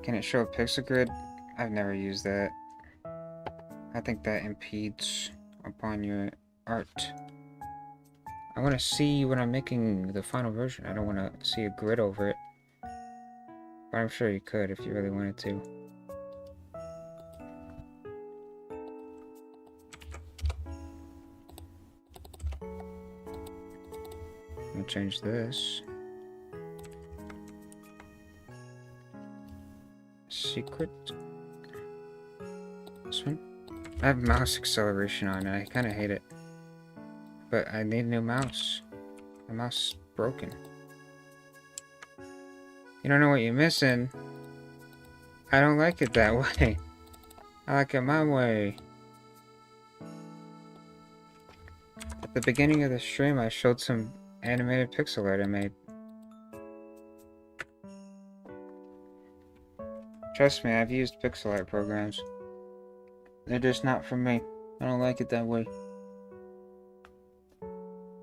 Speaker 2: Can it show a pixel grid? I've never used that. I think that impedes upon your art. I want to see when I'm making the final version. I don't want to see a grid over it. But I'm sure you could if you really wanted to. Can't change this. Secret. This one. I have mouse acceleration on and I kind of hate it. But I need a new mouse. My mouse is broken. You don't know what you're missing. I don't like it that way. I like it my way. At the beginning of the stream, I showed some animated pixel art I made. Trust me, I've used pixel art programs. They're just not for me. I don't like it that way.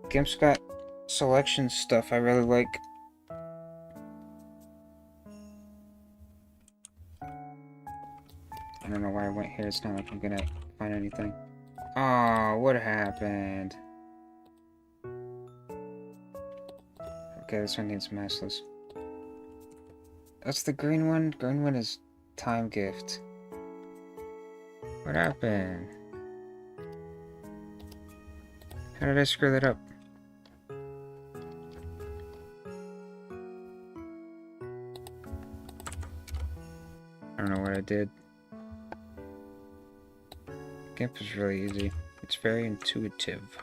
Speaker 2: GIMP's got selection stuff I really like. I don't know why I went here. It's not like I'm gonna find anything. Oh, what happened? Okay, this one needs massless. That's the green one? Green one is time gift. What happened? How did I screw that up? I don't know what I did. GIMP is really easy. It's very intuitive.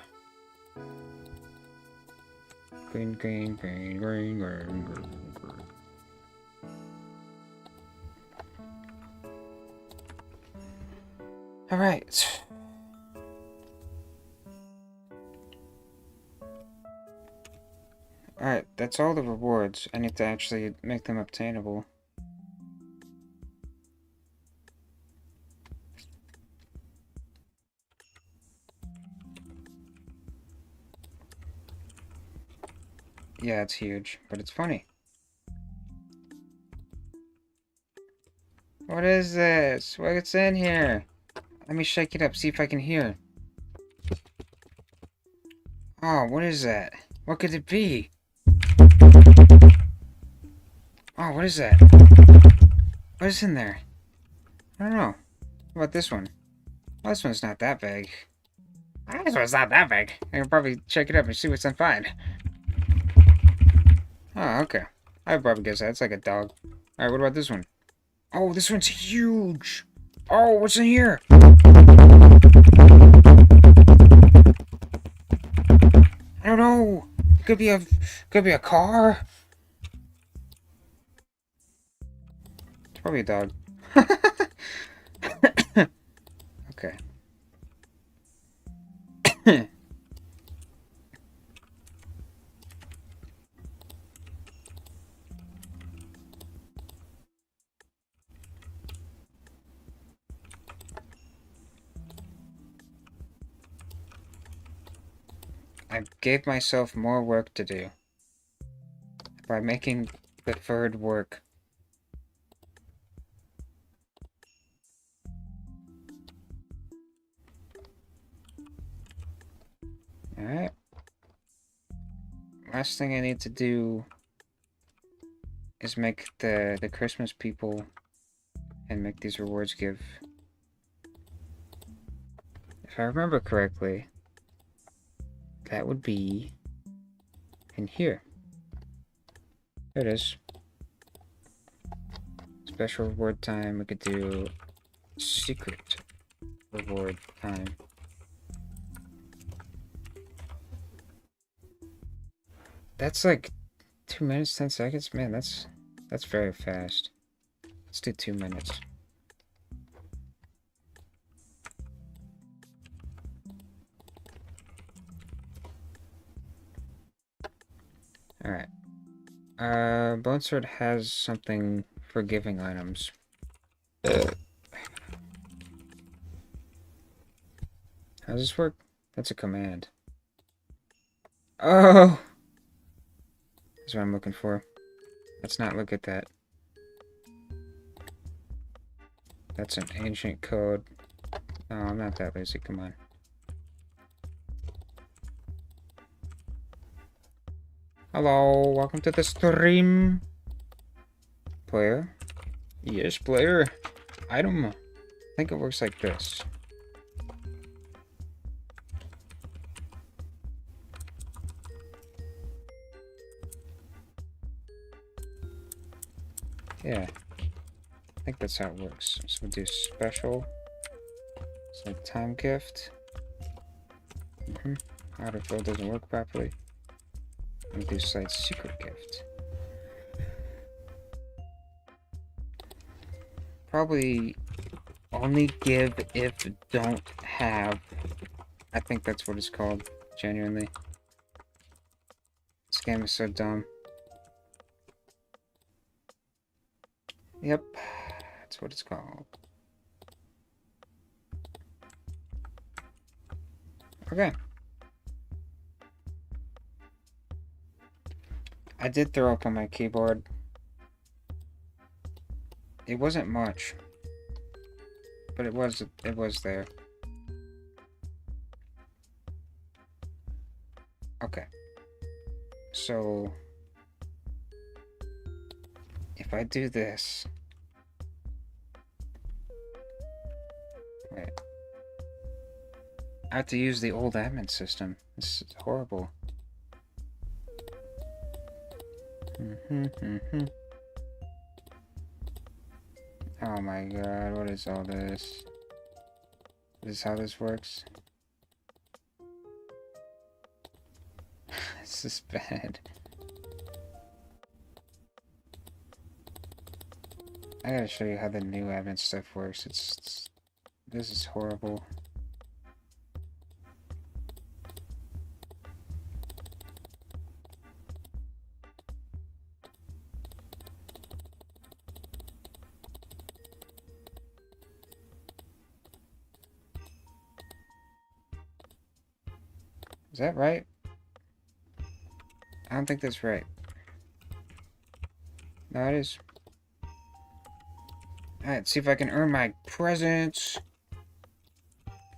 Speaker 2: Green, green, green, green, green, green, green. Alright. Alright, that's all the rewards. I need to actually make them obtainable. Yeah, it's huge, but it's funny. What is this? What's in here? Let me shake it up, see if I can hear. Oh, what is that? What could it be? Oh, what is that? What is in there? I don't know. What about this one? Well, this one's not that big. This one's not that big. I can probably check it up and see what's inside. Oh, okay. I would probably guess that. It's like a dog. Alright, what about this one? Oh, this one's huge! Oh, what's in here? I don't know. It could be a car. It's probably a dog. Okay. I gave myself more work to do by making preferred work. Alright. Last thing I need to do is make the Christmas people and make these rewards give. If I remember correctly, that would be in here. There it is. Special reward time. We could do secret reward time. That's like 2 minutes, 10 seconds? Man, that's very fast. Let's do 2 minutes. Alright. Bone Sword has something for giving items. How does this work? That's a command. Oh! That's what I'm looking for. Let's not look at that. That's an ancient code. No, I'm not that lazy. Come on. Hello, welcome to the stream. Player? Yes, player. Item. I think it works like this. Yeah. I think that's how it works. So we do special. Select time gift. Autofill doesn't work properly. We do site secret gift. Probably only give if don't have. I think that's what it's called. Genuinely. This game is so dumb. Yep. That's what it's called. Okay. I did throw up on my keyboard. It wasn't much. But it was there. Okay. So if I do this. Wait. I have to use the old admin system. This is horrible. Oh my god, what is all this? Is this how this works? This is bad. I gotta show you how the new admin stuff works. This is horrible. Is that right? I don't think that's right. No, it is. Alright, see if I can earn my presents.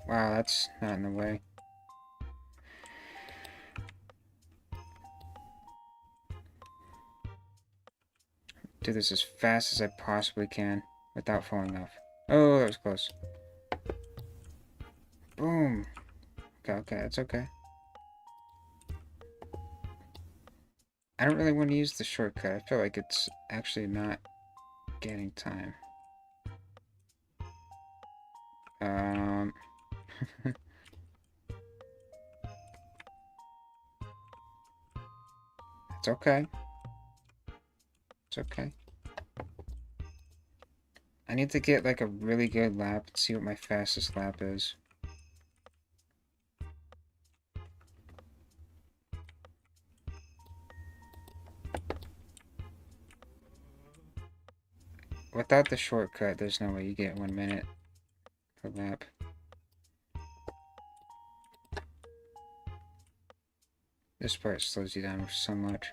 Speaker 2: Wow, that's not in the way. Do this as fast as I possibly can without falling off. Oh, that was close. Boom. Okay, that's okay. I don't really want to use the shortcut. I feel like it's actually not getting time. It's okay. It's okay. I need to get like a really good lap and see what my fastest lap is. Without the shortcut, there's no way you get 1 minute per lap. This part slows you down so much.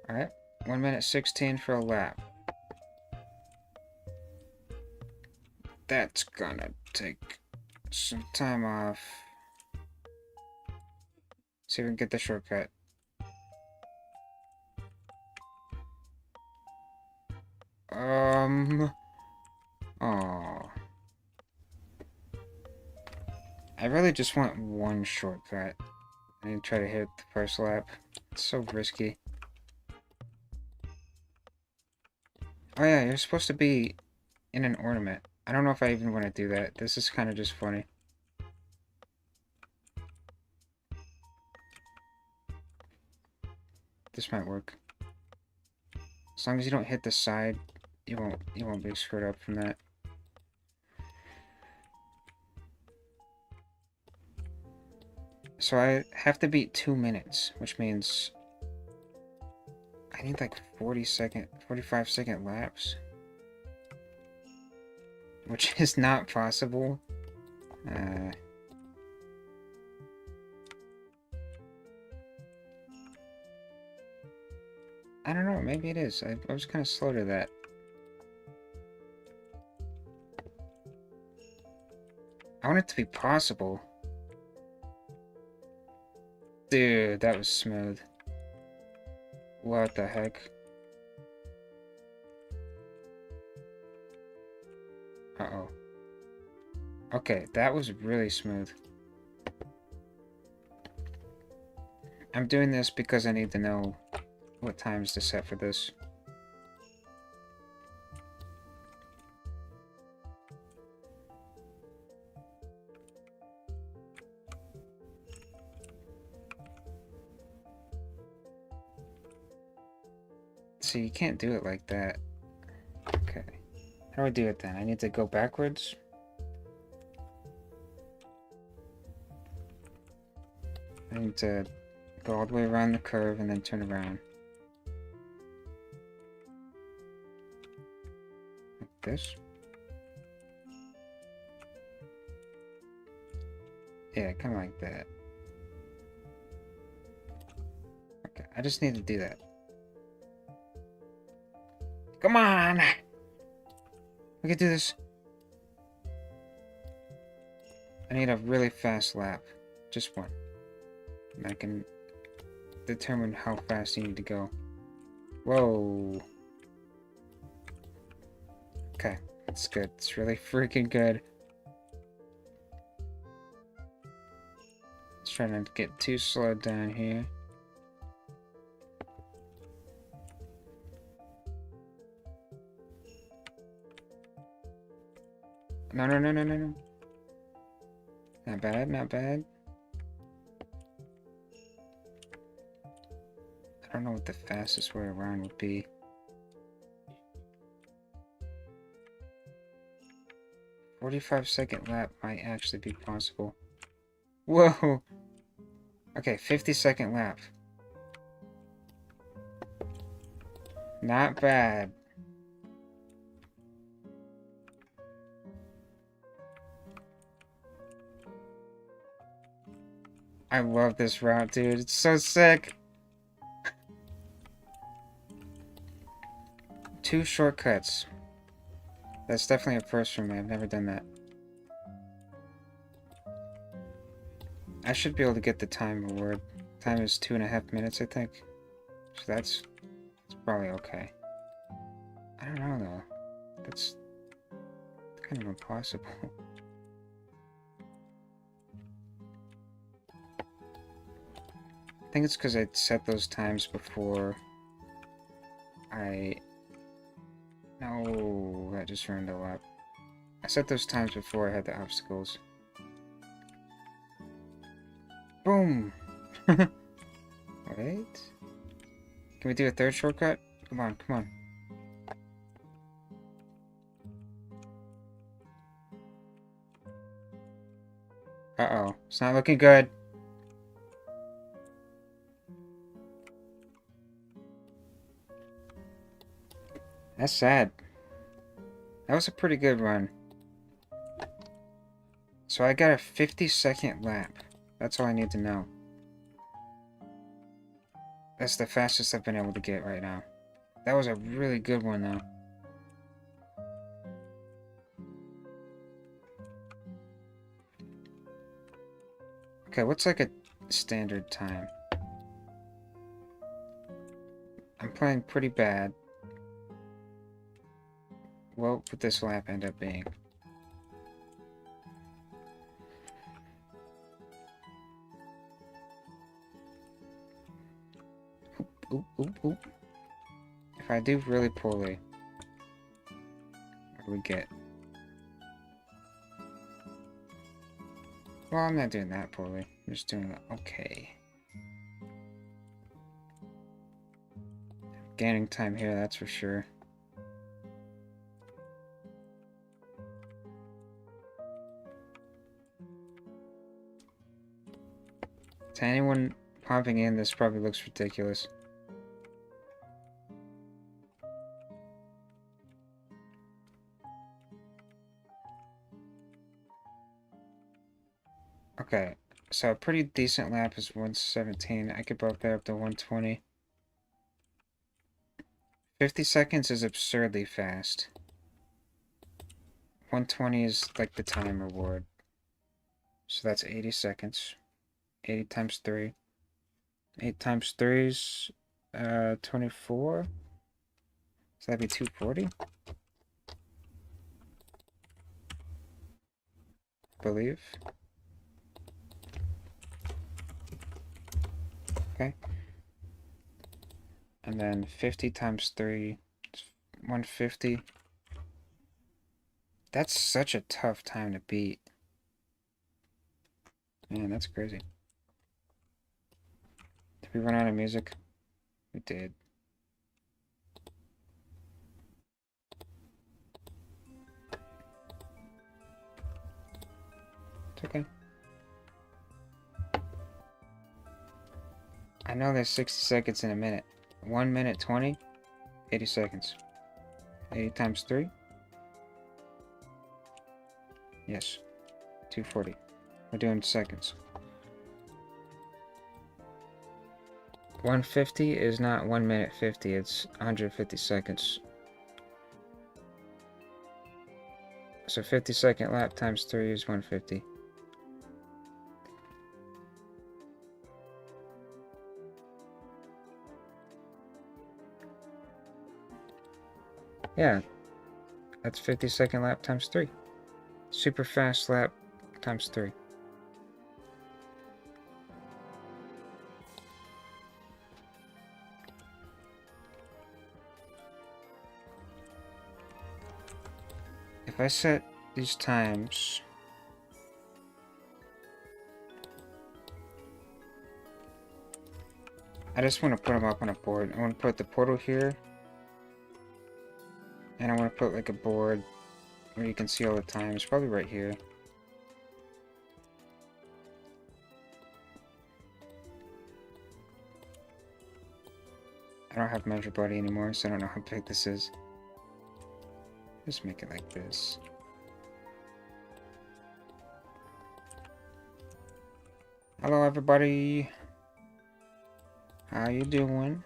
Speaker 2: Alright, 1 minute 16 for a lap. That's gonna take some time off. See if we can get the shortcut. Oh. I really just want one shortcut. I need to try to hit the first lap. It's so risky. Oh yeah, you're supposed to be in an ornament. I don't know if I even want to do that. This is kind of just funny. This might work. As long as you don't hit the side, you won't be screwed up from that. So I have to beat 2 minutes, which means I need like 45-second laps. Which is not possible. I don't know, maybe it is. I was kind of slow to that. I want it to be possible. Dude, that was smooth. What the heck? Uh-oh. Okay, that was really smooth. I'm doing this because I need to know what times to set for this. See, you can't do it like that. Okay. How do I do it then? I need to go backwards? I need to go all the way around the curve and then turn around. Like this? Yeah, kind of like that. Okay, I just need to do that. Come on! We can do this. I need a really fast lap. Just one. And I can determine how fast you need to go. Whoa. Okay, that's good. It's really freaking good. Let's try not to get too slowed down here. No, no, no, no, no, no. Not bad, not bad. I don't know what the fastest way around would be. A 45-second lap might actually be possible. Whoa! Okay, 50-second lap. Not bad. I love this route, dude. It's so sick. 2 shortcuts. That's definitely a first for me. I've never done that. I should be able to get the time reward. Time is 2.5 minutes, I think. So that's probably okay. I don't know, though. That's kind of impossible. I think it's because I set those times before No, that just ruined a lap. I set those times before I had the obstacles. Boom! Wait. Can we do a third shortcut? Come on, come on. Uh-oh. It's not looking good. That's sad. That was a pretty good run. So I got a 50-second lap. That's all I need to know. That's the fastest I've been able to get right now. That was a really good one, though. Okay, what's like a standard time? I'm playing pretty bad. What would this lap end up being? Oop, oop, oop. If I do really poorly, what do we get? Well, I'm not doing that poorly. I'm just doing okay. Gaining time here, that's for sure. To anyone popping in, this probably looks ridiculous. Okay, so a pretty decent lap is 117. I could bump that up to 120. 50 seconds is absurdly fast. 120 is like the time reward. So that's 80 seconds. 80 times 3. 8 times 3 is 24. So that'd be 240. I believe. Okay. And then 50 times 3, 150. That's such a tough time to beat. Man, that's crazy. Did we run out of music? We did. It's okay. I know there's 60 seconds in a minute. 1 minute 20, 80 seconds. 80 times 3? Yes. 240. We're doing seconds. 150 is not 1 minute 50, it's 150 seconds. So 50-second lap times 3 is 150. Yeah, that's 50-second lap times 3. Super fast lap times 3. If I set these times, I just want to put them up on a board. I want to put the portal here, and I want to put like a board where you can see all the times, probably right here. I don't have Measure Buddy anymore, so I don't know how big this is. Just make it like this. Hello everybody. How you doing?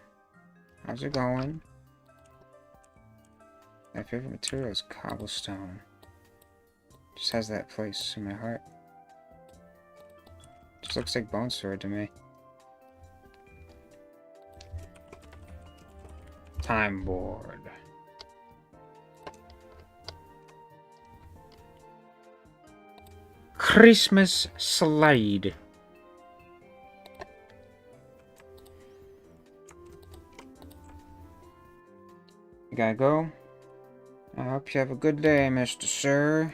Speaker 2: How's it going? My favorite material is cobblestone. Just has that place in my heart. Just looks like bone sword to me. Time board. Christmas slide. You gotta go. I hope you have a good day, Mr. Sir.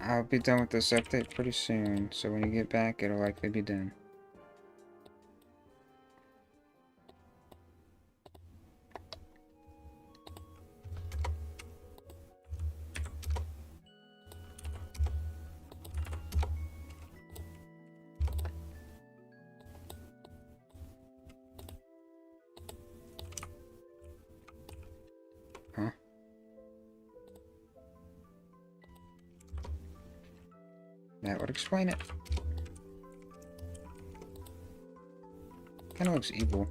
Speaker 2: I'll be done with this update pretty soon, so when you get back, it'll likely be done. Huh? That would explain it. Kinda looks evil.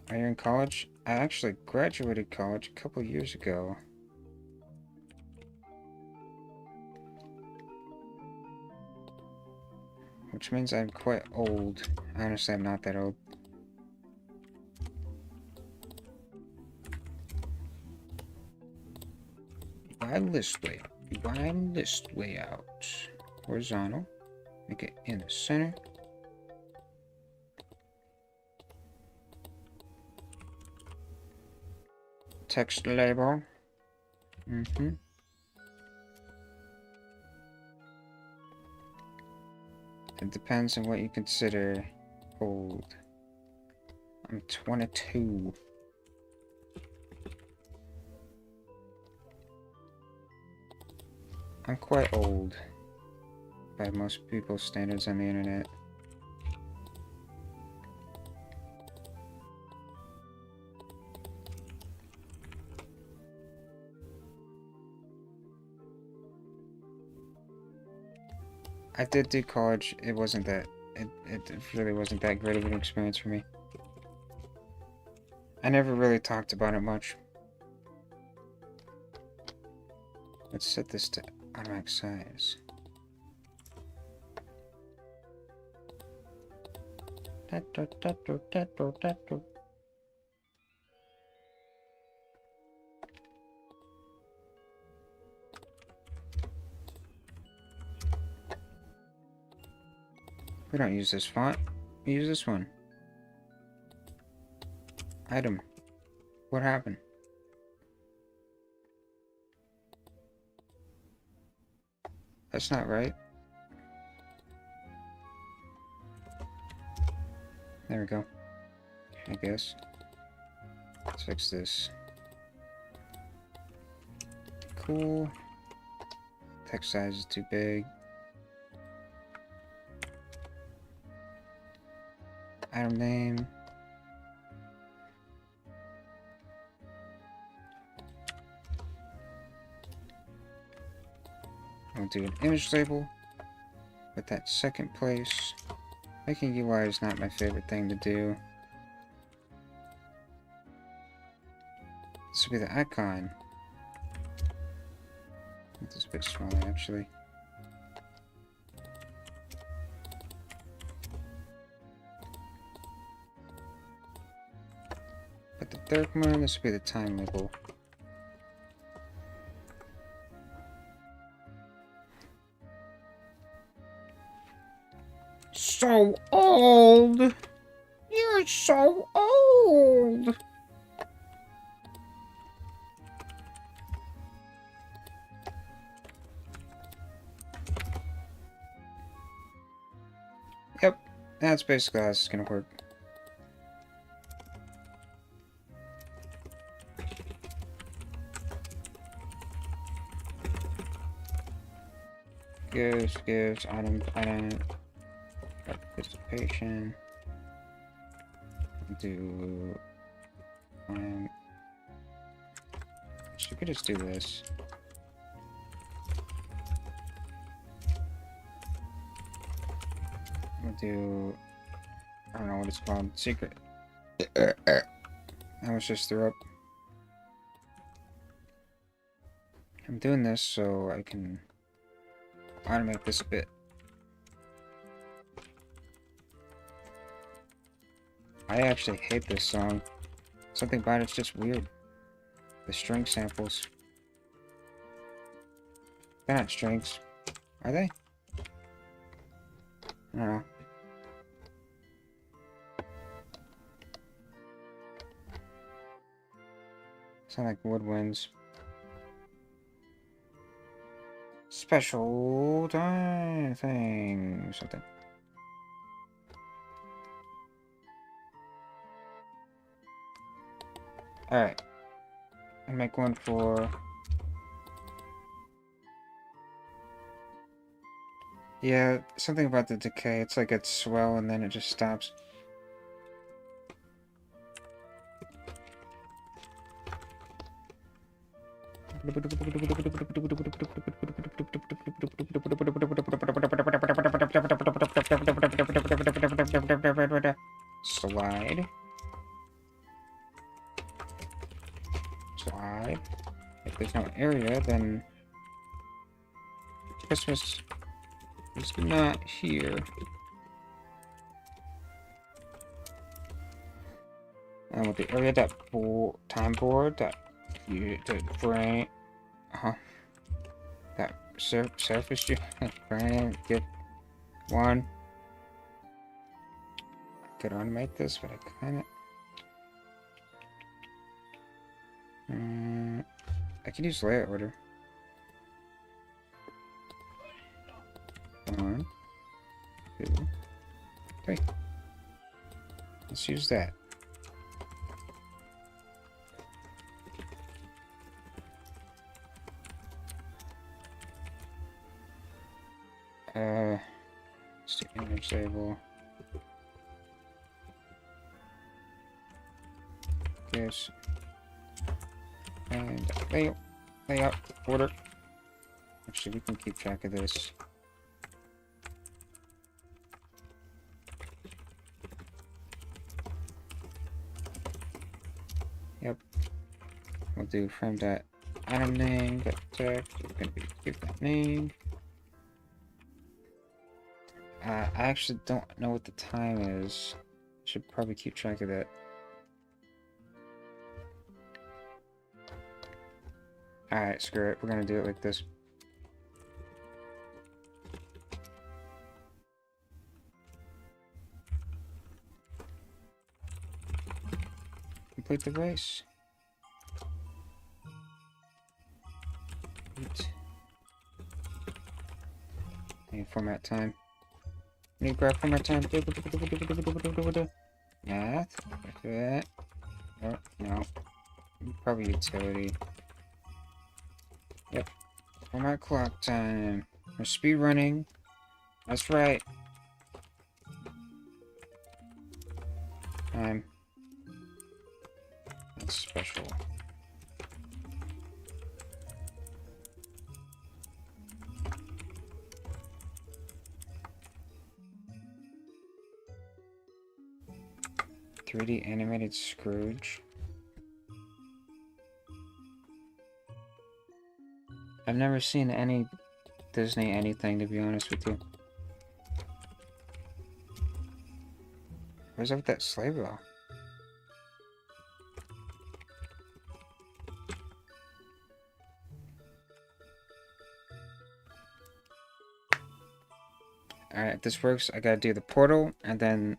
Speaker 2: Are you in college? I actually graduated college a couple years ago. Which means I'm quite old. Honestly, I'm not that old. Divide list layout. Divide list layout. Horizontal. Make it in the center. Text label. It depends on what you consider old. I'm 22. I'm quite old by most people's standards on the internet. I did do college. It wasn't that. It really wasn't that great of an experience for me. I never really talked about it much. Let's set this to automatic size. We don't use this font. We use this one. Item. What happened? That's not right. There we go. I guess. Let's fix this. Cool. Text size is too big. Item name. I'll do an image label with that second place. Making UI is not my favorite thing to do. This will be the icon. Make this a bit smaller, actually. But the third one, this will be the time label. So old! You're so old! Yep, that's basically how this is gonna work. Gives, item, participation. Do, we could just do this. We'll do, I don't know what it's called, secret. I was just threw up. I'm doing this so I can automate this a bit. I actually hate this song. Something about it's just weird. The string samples. They're not strings. Are they? I don't know. Sound like woodwinds. Special time thing. Something. Alright. I'll make one for... Yeah, something about the decay. It's like it's swell and then it just stops. Slide. Slide. If there's no area, then Christmas is not here. And with the area that time board that you frame, that surface you frame get one. I could automate this, but I kind of. I can use layout order. 1, 2, 3. Let's use that. Let's do image label. Yes. And layout order. Actually, we can keep track of this. Yep. We'll do frame that item name, that text. We're gonna give that name. I actually don't know what the time is. Should probably keep track of that. Alright, screw it. We're gonna do it like this. complete the race. Right. Need format time. Need grab format time. Math. Like that. Oh, no. Probably utility. Yep. Format clock time. We're speed running. That's right. Time. That's special. "3D animated Scrooge." I've never seen any Disney anything, to be honest with you. Where's up with that sleigh bell? Alright, if this works, I gotta do the portal, and then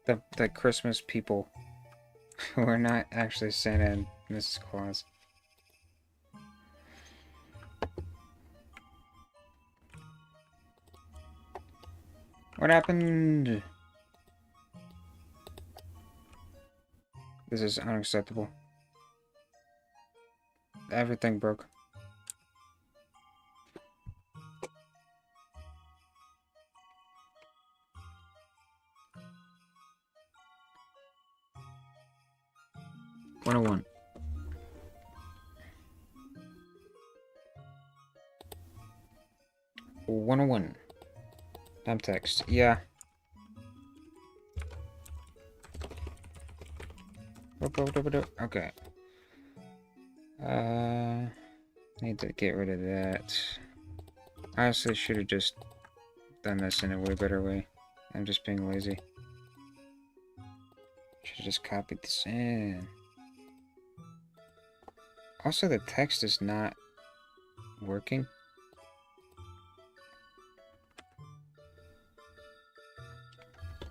Speaker 2: the Christmas people who are not actually Santa and Mrs. Claus. What happened? This is unacceptable. Everything broke. "101. "101. Time text. Yeah. Okay. Need to get rid of that. I honestly should have just done this in a way better way. I'm just being lazy. Should have just copied this in. Also, the text is not working.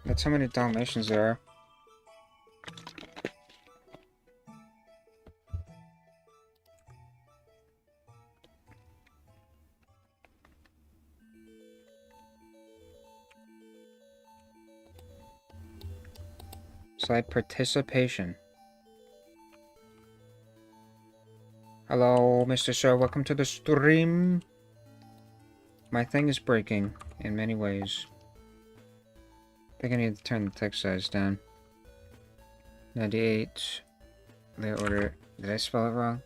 Speaker 2: That's how many Dalmatians there are. Slide participation. Hello, Mr. Sir. Welcome to the stream. My thing is breaking in many ways. I think I need to turn the text size down. 98. Layout order. Did I spell it wrong?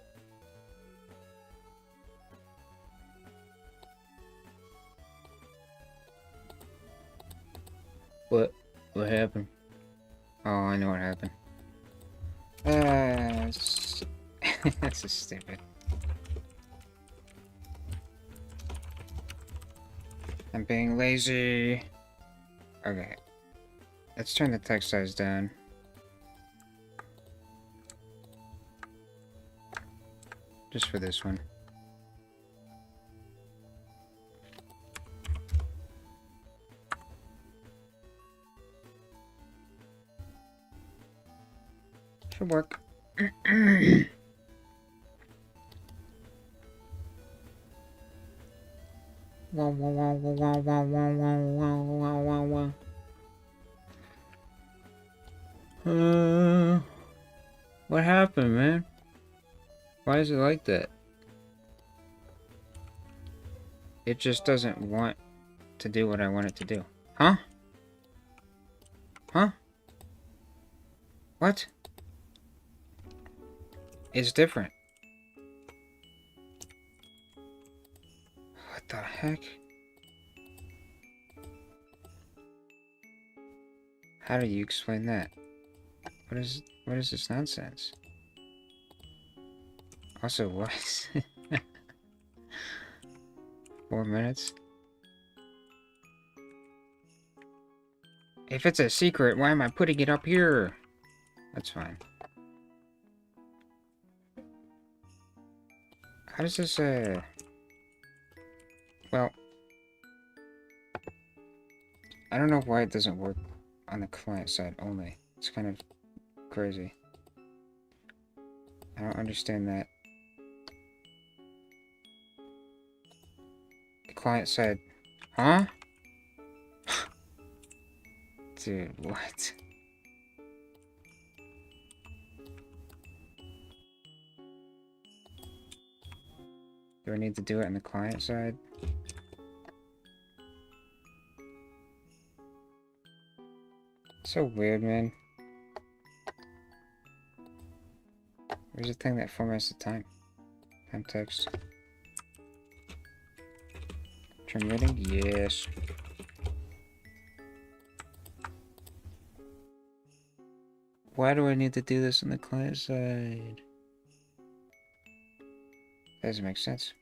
Speaker 2: What? What happened? Oh, I know what happened. That's just stupid. I'm being lazy. Okay. Let's turn the text size down. Just for this one. Should work. Wow, wow, wow, wow, wow, wow, wow, wow, wow, wow. What happened, man? Why is it like that? It just doesn't want to do what I want it to do. Huh? Huh? What? It's different. What the heck? How do you explain that? What is this nonsense? Also, what? 4 minutes? If it's a secret, why am I putting it up here? That's fine. How does this, well, I don't know why it doesn't work on the client side only. It's kind of crazy. I don't understand that. The client said, huh? Dude, what? Do I need to do it on the client side? So weird, man. Where's the thing that formats the time? Time text. Terminating? Yes. Why do I need to do this on the client side? Doesn't make sense.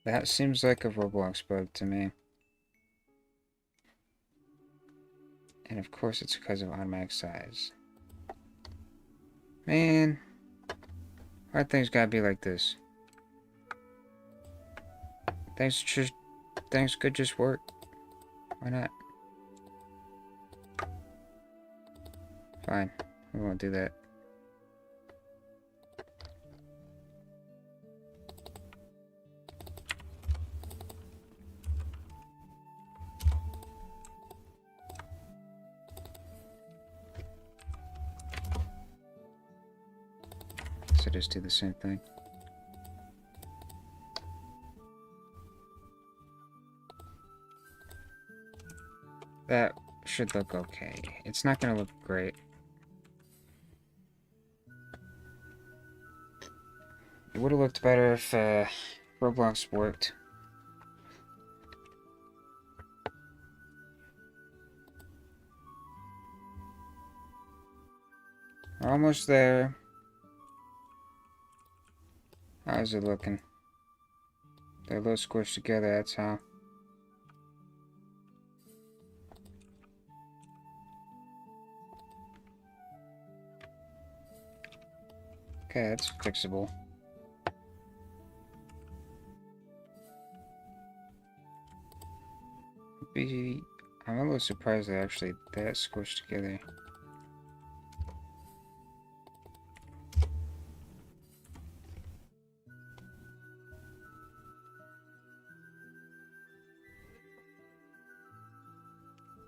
Speaker 2: That seems like a Roblox bug to me. And of course it's because of automatic size. Man, why things gotta be like this? Things could just work. Why not? Fine, we won't do that. So just do the same thing. That should look okay. It's not gonna look great. It would have looked better if Roblox worked. We're almost there. How's it looking? They're a little squished together, that's how. Okay, that's fixable. I'm a little surprised they're actually that squished together.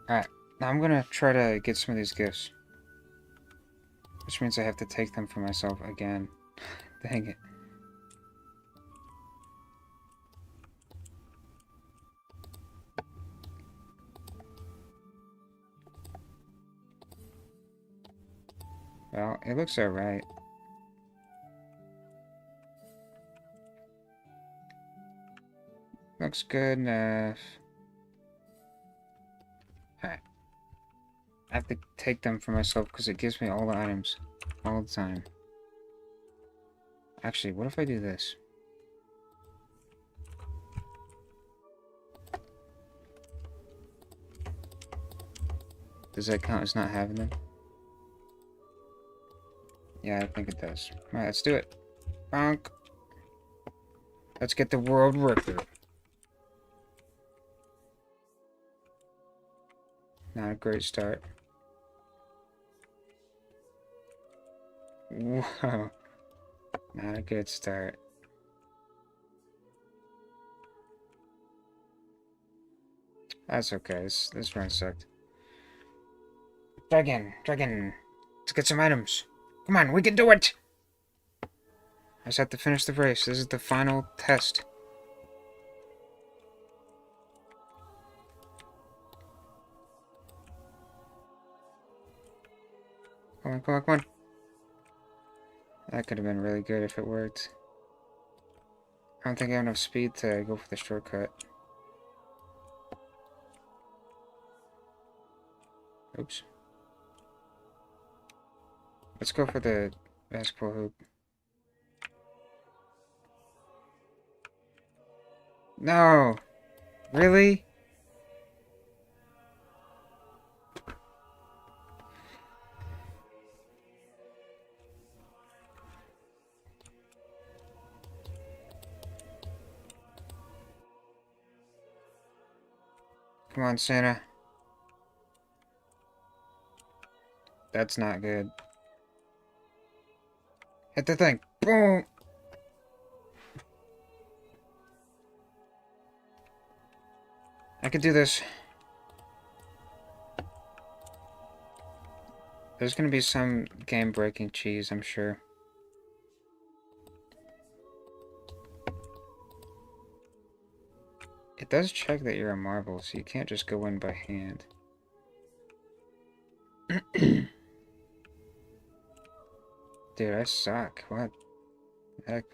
Speaker 2: Alright, now I'm gonna try to get some of these gifts. Which means I have to take them for myself again. Dang it. Well, it looks alright. Looks good enough. Alright. I have to take them for myself because it gives me all the items. All the time. Actually, what if I do this? Does that count as not having them? Yeah, I think it does. Alright, let's do it. Bonk. Let's get the world record. Not a great start. Whoa. Not a good start. That's okay. This run sucked. Try again. Try again. Let's get some items. Come on, we can do it! I just have to finish the race. This is the final test. Come on, come on, come on. That could have been really good if it worked. I don't think I have enough speed to go for the shortcut. Oops. Let's go for the basketball hoop. No! Really? Come on, Santa. That's not good. Hit the thing. Boom! I could do this. There's gonna be some game-breaking cheese, I'm sure. It does check that you're a marble, so you can't just go in by hand. Dude, I suck. What the heck?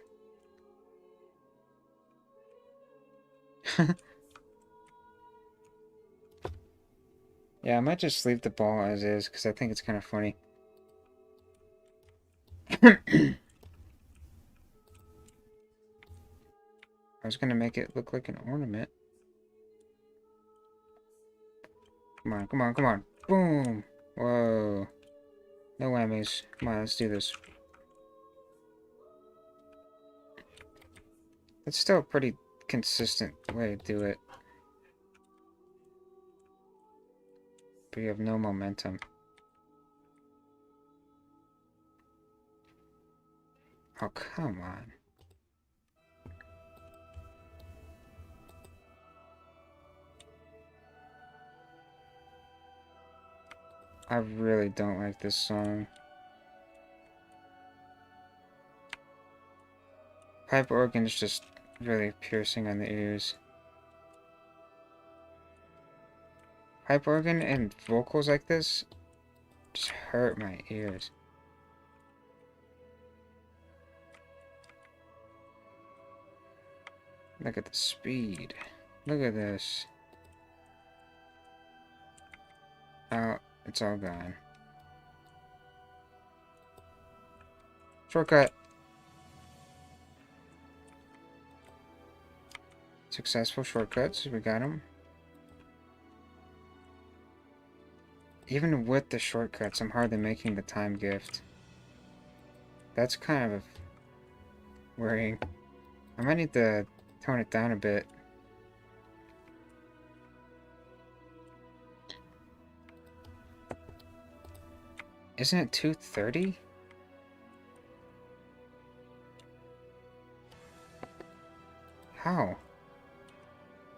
Speaker 2: Yeah, I might just leave the ball as is, because I think it's kind of funny. I was gonna make it look like an ornament. Come on, come on, come on. Boom! Whoa. No whammies. Come on, let's do this. It's still a pretty consistent way to do it. But you have no momentum. Oh, come on. I really don't like this song. Pipe organ is just really piercing on the ears. Pipe organ and vocals like this just hurt my ears. Look at the speed. Look at this. Oh, it's all gone. Shortcut. Successful shortcuts. We got them. Even with the shortcuts, I'm hardly making the time gift. That's kind of worrying. I might need to tone it down a bit. Isn't it 2:30? How?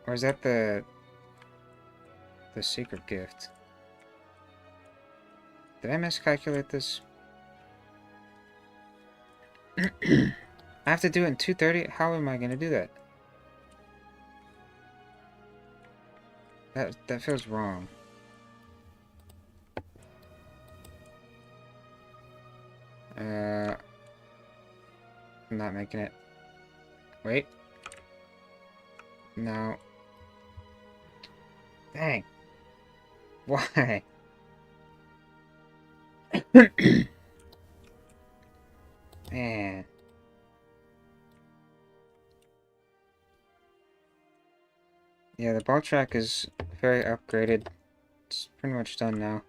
Speaker 2: Or is that the secret gift? Did I miscalculate this? I have to do it in 2:30? How am I gonna do that? That feels wrong. I'm not making it. Wait. No. Dang. Why? Man. Yeah, the ball track is very upgraded. It's pretty much done now.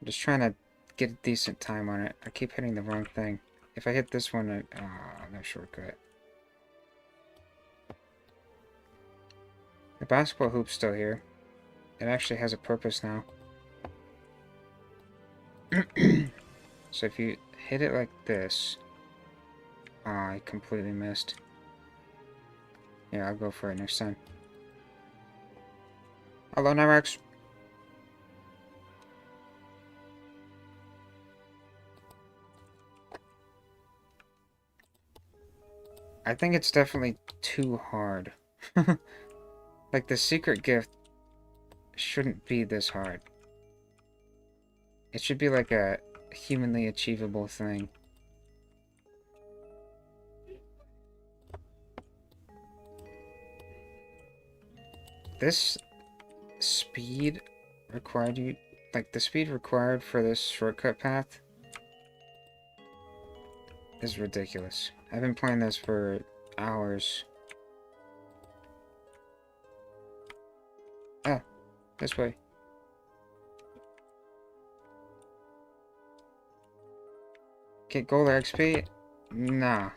Speaker 2: I'm just trying to get a decent time on it. I keep hitting the wrong thing. If I hit this one, no shortcut. The basketball hoop's still here. It actually has a purpose now. So if you hit it like this... Oh, I completely missed. Yeah, I'll go for it next time. Hello, Nyrex. I think it's definitely too hard. Like, the secret gift shouldn't be this hard. It should be like a humanly achievable thing. This speed required you... Like, the speed required for this shortcut path is ridiculous. I've been playing this for hours. Ah, this way. Get gold XP? Nah.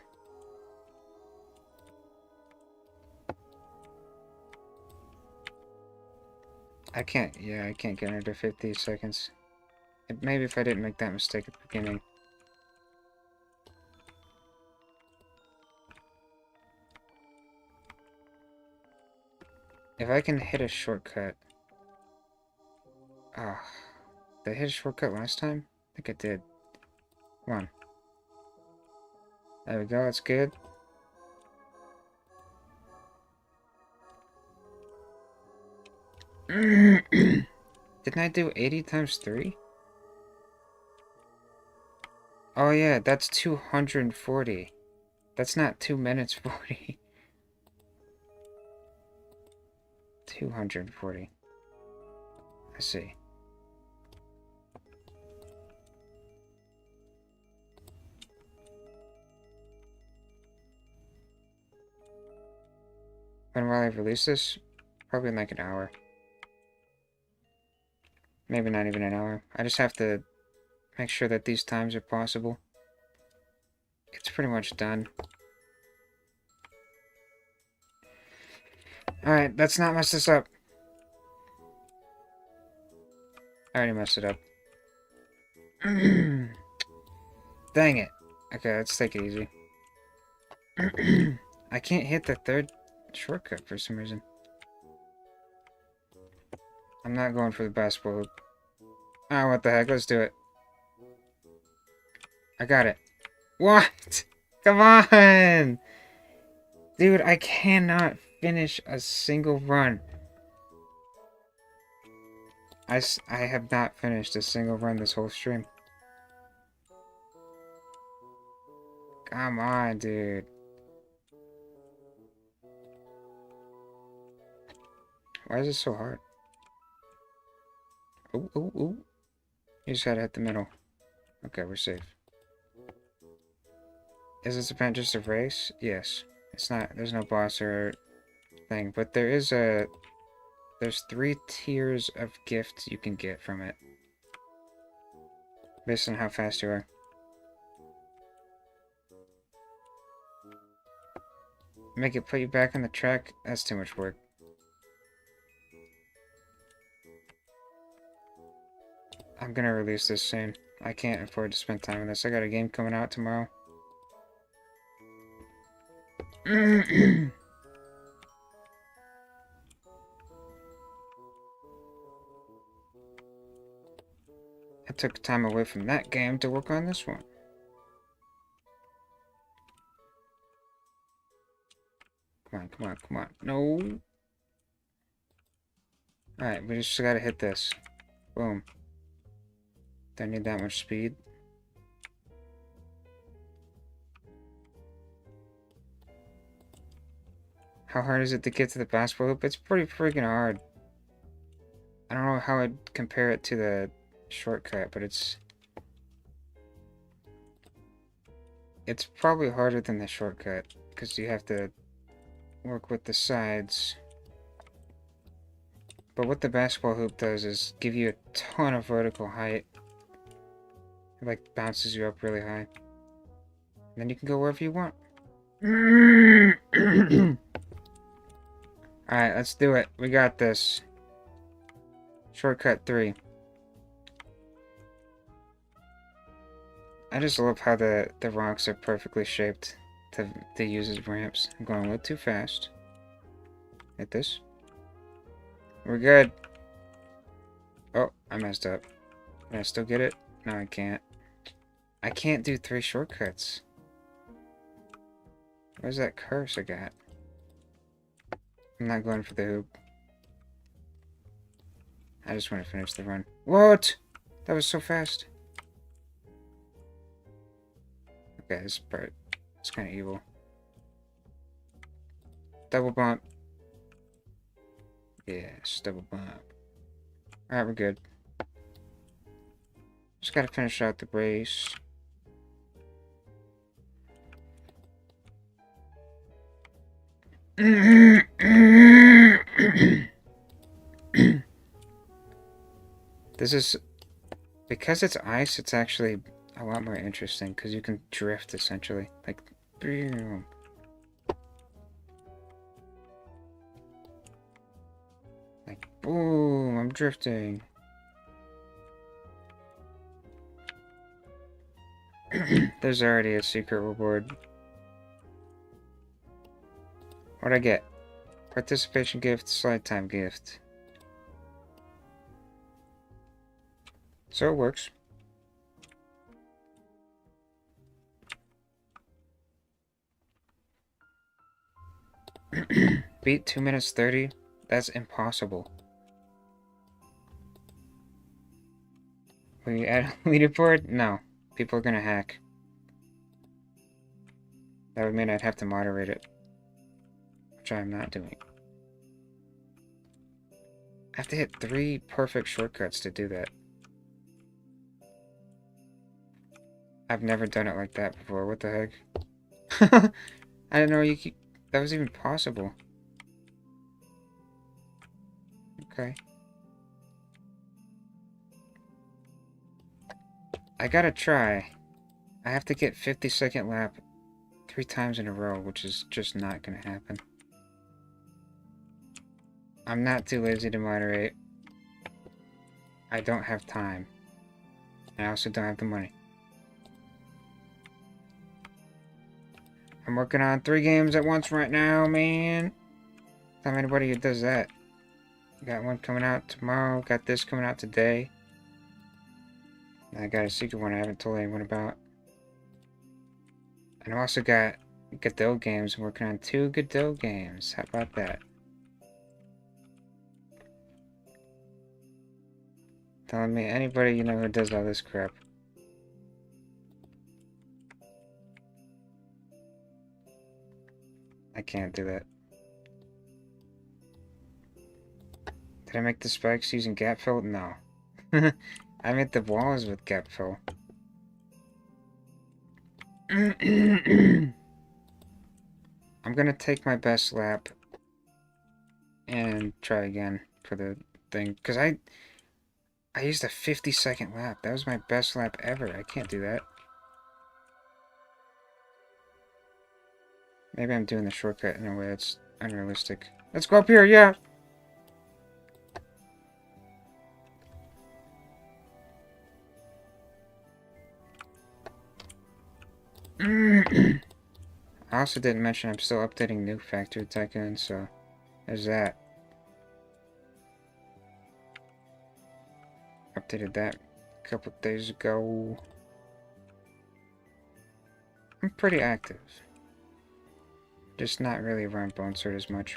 Speaker 2: I can't get under 50 seconds. Maybe if I didn't make that mistake at the beginning. If I can hit a shortcut... Ah, did I hit a shortcut last time? I think I did. Come on. There we go, that's good. Didn't I do 80 times 3? Oh yeah, that's 240. That's not 2 minutes 40. 240. I see. When will I release this? Probably in like an hour. Maybe not even an hour. I just have to make sure that these times are possible. It's pretty much done. Alright, let's not mess this up. I already messed it up. Dang it. Okay, let's take it easy. I can't hit the third shortcut for some reason. I'm not going for the basketball hoop. Oh, what the heck? Let's do it. I got it. What? Come on! Dude, I cannot finish a single run. I have not finished a single run this whole stream. Come on, dude. Why is it so hard? Ooh, ooh, ooh. You just gotta hit the middle. Okay, we're safe. Is this event just a race? Yes. It's not, there's no boss or thing, but there is there's 3 tiers of gifts you can get from it. Based on how fast you are. Make it put you back on the track? That's too much work. I'm gonna release this soon. I can't afford to spend time on this. I got a game coming out tomorrow. I took time away from that game to work on this one. Come on, come on, come on. No! Alright, we just gotta hit this. Boom. Don't need that much speed. How hard is it to get to the basketball hoop? It's pretty freaking hard. I don't know how I'd compare it to the shortcut, but it's probably harder than the shortcut, because you have to work with the sides. But what the basketball hoop does is give you a ton of vertical height. It like bounces you up really high. And then you can go wherever you want. Alright, let's do it. We got this. Shortcut 3. I just love how the rocks are perfectly shaped to use as ramps. I'm going a little too fast. Hit this. We're good. Oh, I messed up. Can I still get it? No, I can't. I can't do 3 shortcuts. Where's that curse I got? I'm not going for the hoop. I just want to finish the run. What? That was so fast. Okay, this part is kind of evil. Double bump. Yes, double bump. Alright, we're good. Just gotta finish out the race. This is... Because it's ice, it's actually a lot more interesting, because you can drift, essentially. Like, boom. Like, boom, I'm drifting. There's already a secret reward. What'd I get? Participation gift, slide time gift. So it works. Beat 2 minutes 30? That's impossible. Will you add a leaderboard? No. People are gonna hack. That would mean I'd have to moderate it. Which I'm not doing. I have to hit 3 perfect shortcuts to do that. I've never done it like that before. What the heck? I didn't know that was even possible. Okay. I gotta try. I have to get 50-second lap 3 times in a row, which is just not gonna happen. I'm not too lazy to moderate. I don't have time. I also don't have the money. I'm working on 3 games at once right now, man. Tell me anybody who does that. Got one coming out tomorrow. Got this coming out today. And I got a secret one I haven't told anyone about. And I also got Godot games. I'm working on 2 Godot games. How about that? Telling me anybody you know who does all this crap. I can't do that. Did I make the spikes using gap fill? No. I made the walls with gap fill. I'm gonna take my best lap and try again for the thing. Because I used a 50-second lap. That was my best lap ever. I can't do that. Maybe I'm doing the shortcut in a way that's unrealistic. Let's go up here, yeah! I also didn't mention I'm still updating New Factory Tycoon, so there's that. Updated that a couple days ago. I'm pretty active. Just not really around Bone Sword as much.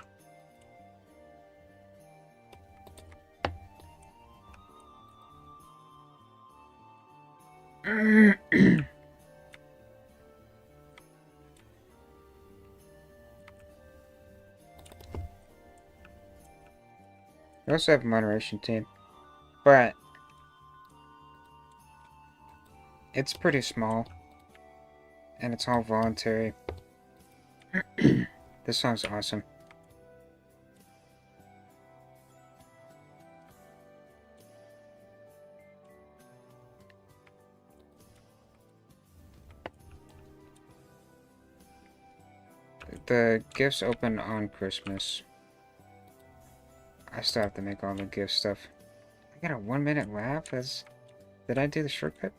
Speaker 2: I also have a moderation team, but it's pretty small, and it's all voluntary. This song's awesome. The gifts open on Christmas. I still have to make all the gift stuff. I got a 1-minute lap? Did I do the shortcut?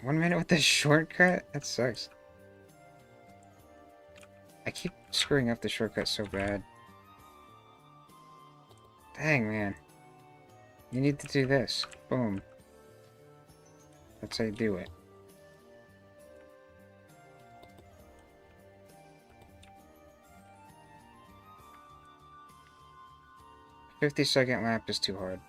Speaker 2: 1 minute with the shortcut? That sucks. I keep screwing up the shortcut so bad. Dang, man. You need to do this. Boom. That's how you do it. A 50-second lap is too hard.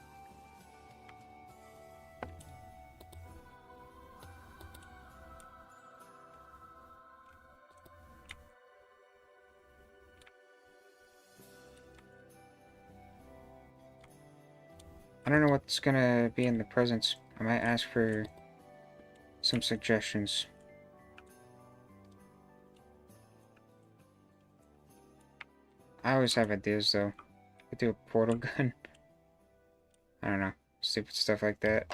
Speaker 2: I don't know what's gonna be in the presents. I might ask for some suggestions. I always have ideas though. Could do a portal gun. I don't know. Stupid stuff like that.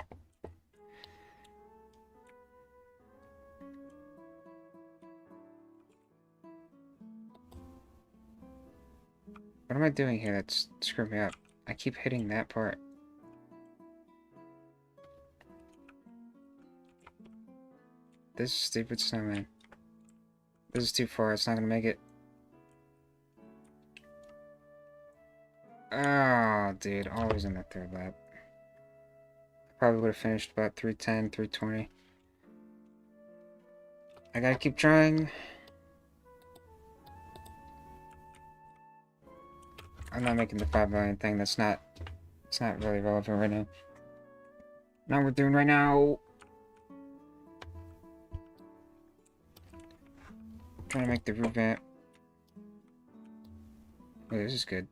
Speaker 2: What am I doing here that's screwing me up? I keep hitting that part. This stupid snowman. This is too far, it's not gonna make it. Oh, dude, always in the third lap. Probably would have finished about 310, 320. I gotta keep trying. I'm not making the 5 million thing. It's not really relevant right now. Now we're doing right now. Trying to make the revamp. Oh, this is good.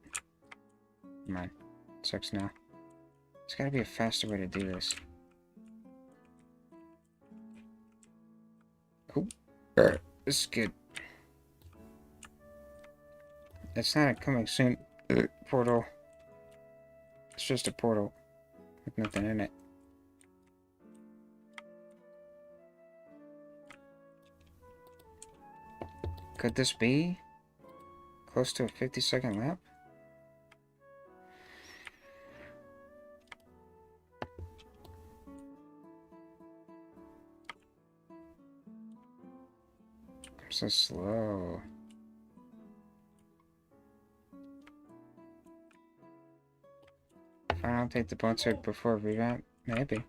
Speaker 2: Come on. Sucks now. There's gotta be a faster way to do this. Oh. This is good. It's not a coming soon portal. It's just a portal with nothing in it. Could this be close to a 50-second lap? I'm so slow. If I don't take the bonus before revamp, maybe.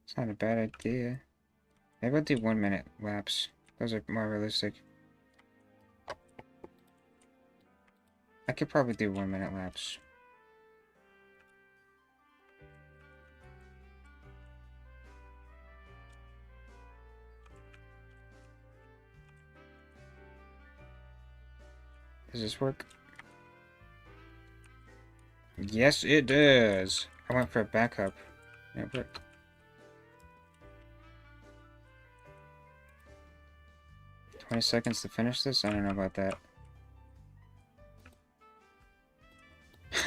Speaker 2: It's not a bad idea. Maybe I'll do 1 minute laps. Those are more realistic. I could probably do 1 minute laps. Does this work? Yes, it does. I went for a backup. It worked. $20 seconds to finish this? I don't know about that.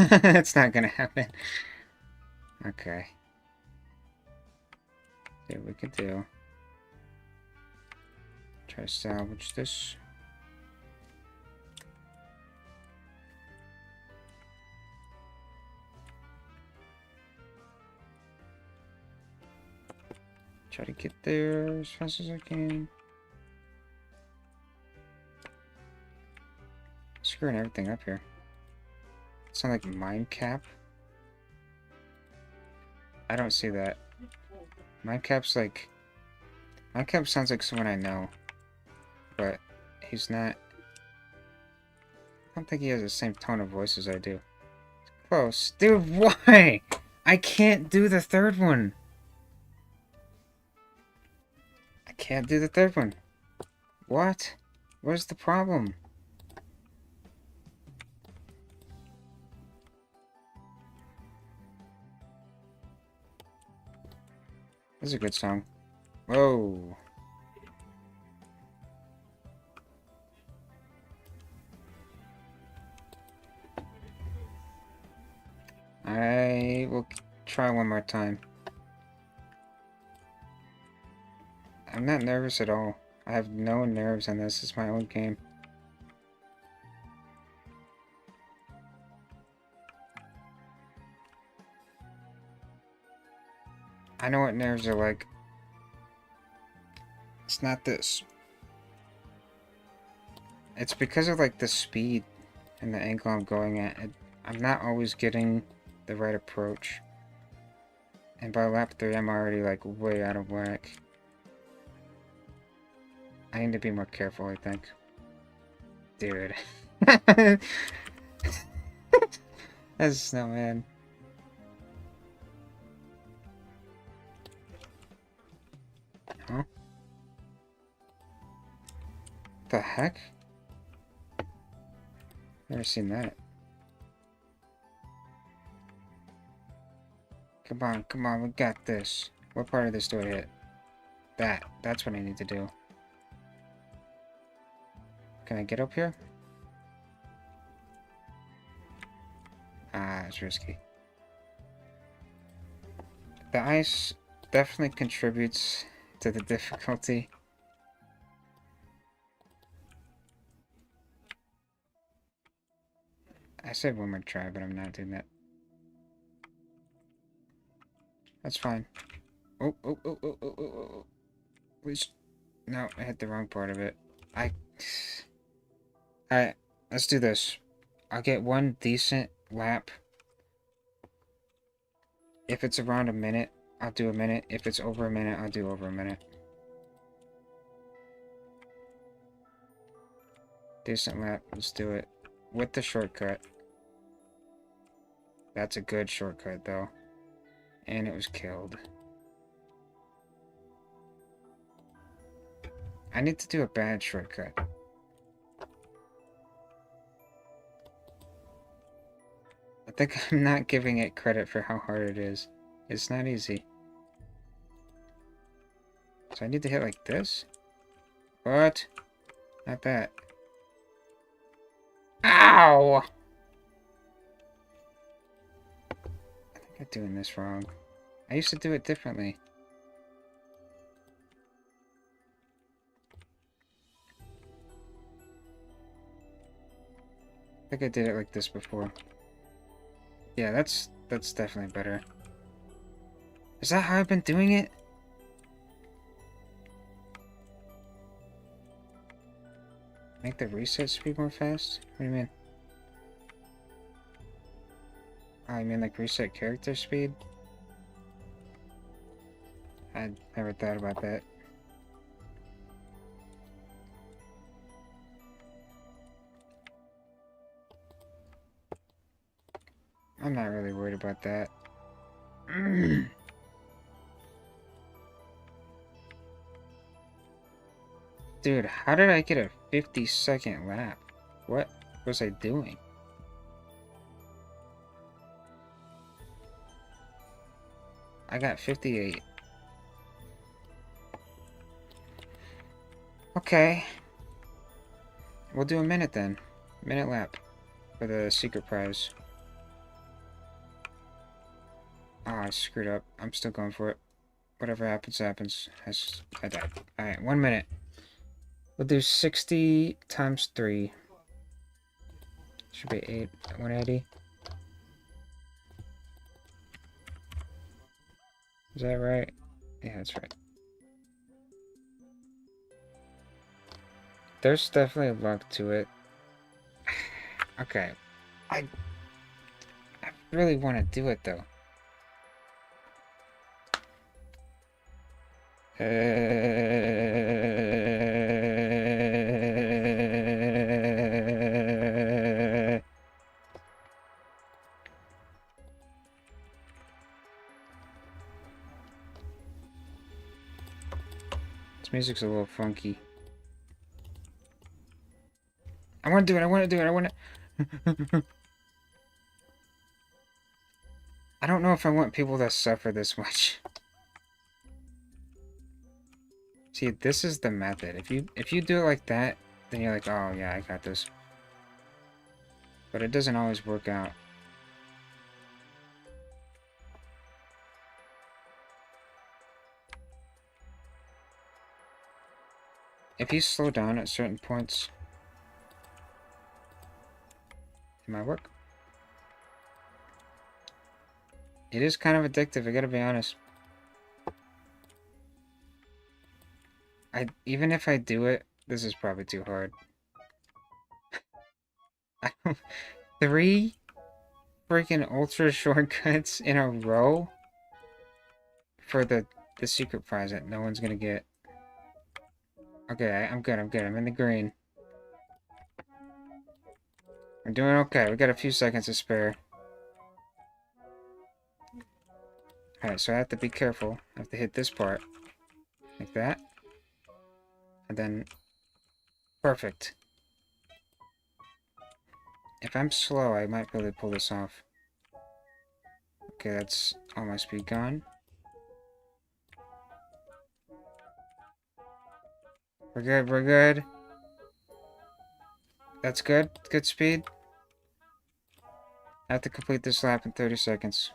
Speaker 2: It's not gonna happen. Okay. See what we can do. Try to salvage this. Try to get there as fast as I can. Screwing everything up here. Sound like Mind Cap? I don't see that. Mind Cap's like... Mind Cap sounds like someone I know. But he's not... I don't think he has the same tone of voice as I do. Close. Dude, why? I can't do the third one. I can't do the third one. What? Where's the problem? This is a good song. Whoa. I will try one more time. I'm not nervous at all. I have no nerves on this. It's my own game. I know what nerves are like. It's not this. It's because of like the speed and the angle I'm going at. I'm not always getting the right approach. And by lap 3, I'm already like way out of whack. I need to be more careful, I think. Dude. That's snowman. Huh? The heck? Never seen that. Come on, we got this. What part of this do I hit? That's what I need to do. Can I get up here? Ah, it's risky. The ice definitely contributes to the difficulty. I said one more try, but I'm not doing that. That's fine. Oh. Please. No, I hit the wrong part of it. Alright, let's do this. I'll get one decent lap. If it's around a minute, I'll do a minute. If it's over a minute, I'll do over a minute. Decent lap. Let's do it. With the shortcut. That's a good shortcut, though. And it was killed. I need to do a bad shortcut. I think I'm not giving it credit for how hard it is. It's not easy. So I need to hit like this? What? Not that. Ow! I think I'm doing this wrong. I used to do it differently. I think I did it like this before. Yeah, that's definitely better. Is that how I've been doing it? Make the reset speed more fast? What do you mean? Oh, you mean like reset character speed? I never thought about that. I'm not really worried about that. Dude, how did I get a 50-second lap? What was I doing? I got 58. Okay. We'll do a minute then. Minute lap for the secret prize. Oh, I screwed up. I'm still going for it. Whatever happens, happens. I died. Alright, 1 minute. We'll do 60 times 3. Should be 180. Is that right? Yeah, that's right. There's definitely luck to it. Okay. I really want to do it, though. This music's a little funky. I want to do it, I want to do it, I want to... I don't know if I want people to suffer this much. See, this is the method. If you do it like that, then you're like, oh yeah, I got this. But it doesn't always work out. If you slow down at certain points, it might work. It is kind of addictive, I gotta be honest. Even if I do it, this is probably too hard. 3 freaking ultra shortcuts in a row for the secret prize that no one's gonna get. Okay, I'm good, I'm in the green. We're doing okay, we got a few seconds to spare. Alright, so I have to be careful. I have to hit this part. Like that. And then... Perfect. If I'm slow, I might be able to pull this off. Okay, that's all my speed gone. We're good, we're good. That's good. Good speed. I have to complete this lap in 30 seconds.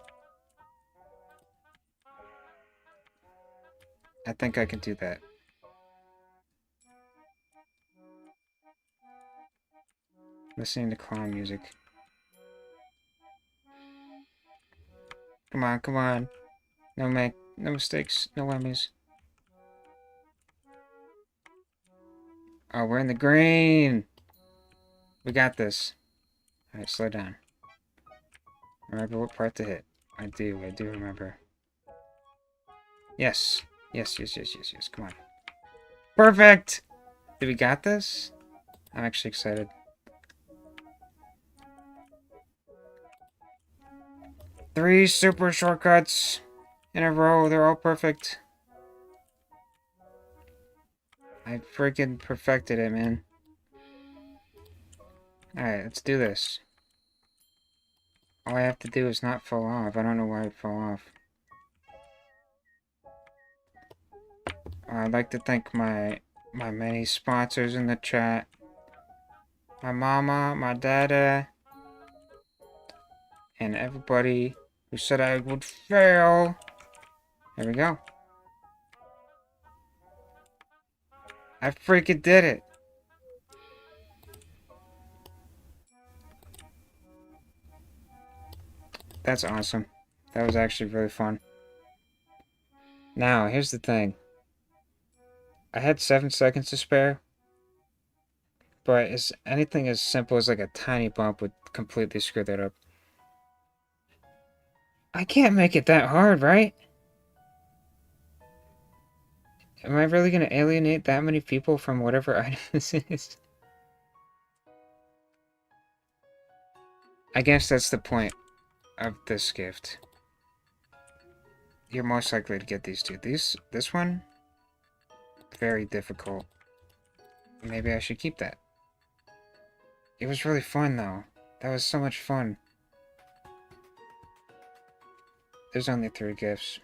Speaker 2: I think I can do that. Listening to clown music. Come on, come on. No mistakes, no whammies. Oh, we're in the green! We got this. Alright, slow down. Remember what part to hit. I do remember. Yes. Yes. Come on. Perfect! Did we got this? I'm actually excited. 3 super shortcuts in a row. They're all perfect. I freaking perfected it, man. Alright, let's do this. All I have to do is not fall off. I don't know why I fall off. I'd like to thank my many sponsors in the chat. My mama, my dada, and everybody who said I would fail. There we go. I freaking did it. That's awesome. That was actually really fun. Now, here's the thing. I had 7 seconds to spare, but anything as simple as like a tiny bump would completely screw that up. I can't make it that hard, right? Am I really gonna alienate that many people from whatever item this is? I guess that's the point of this gift. You're most likely to get these two. This one, very difficult. Maybe I should keep that. It was really fun, though. That was so much fun. There's only 3 gifts.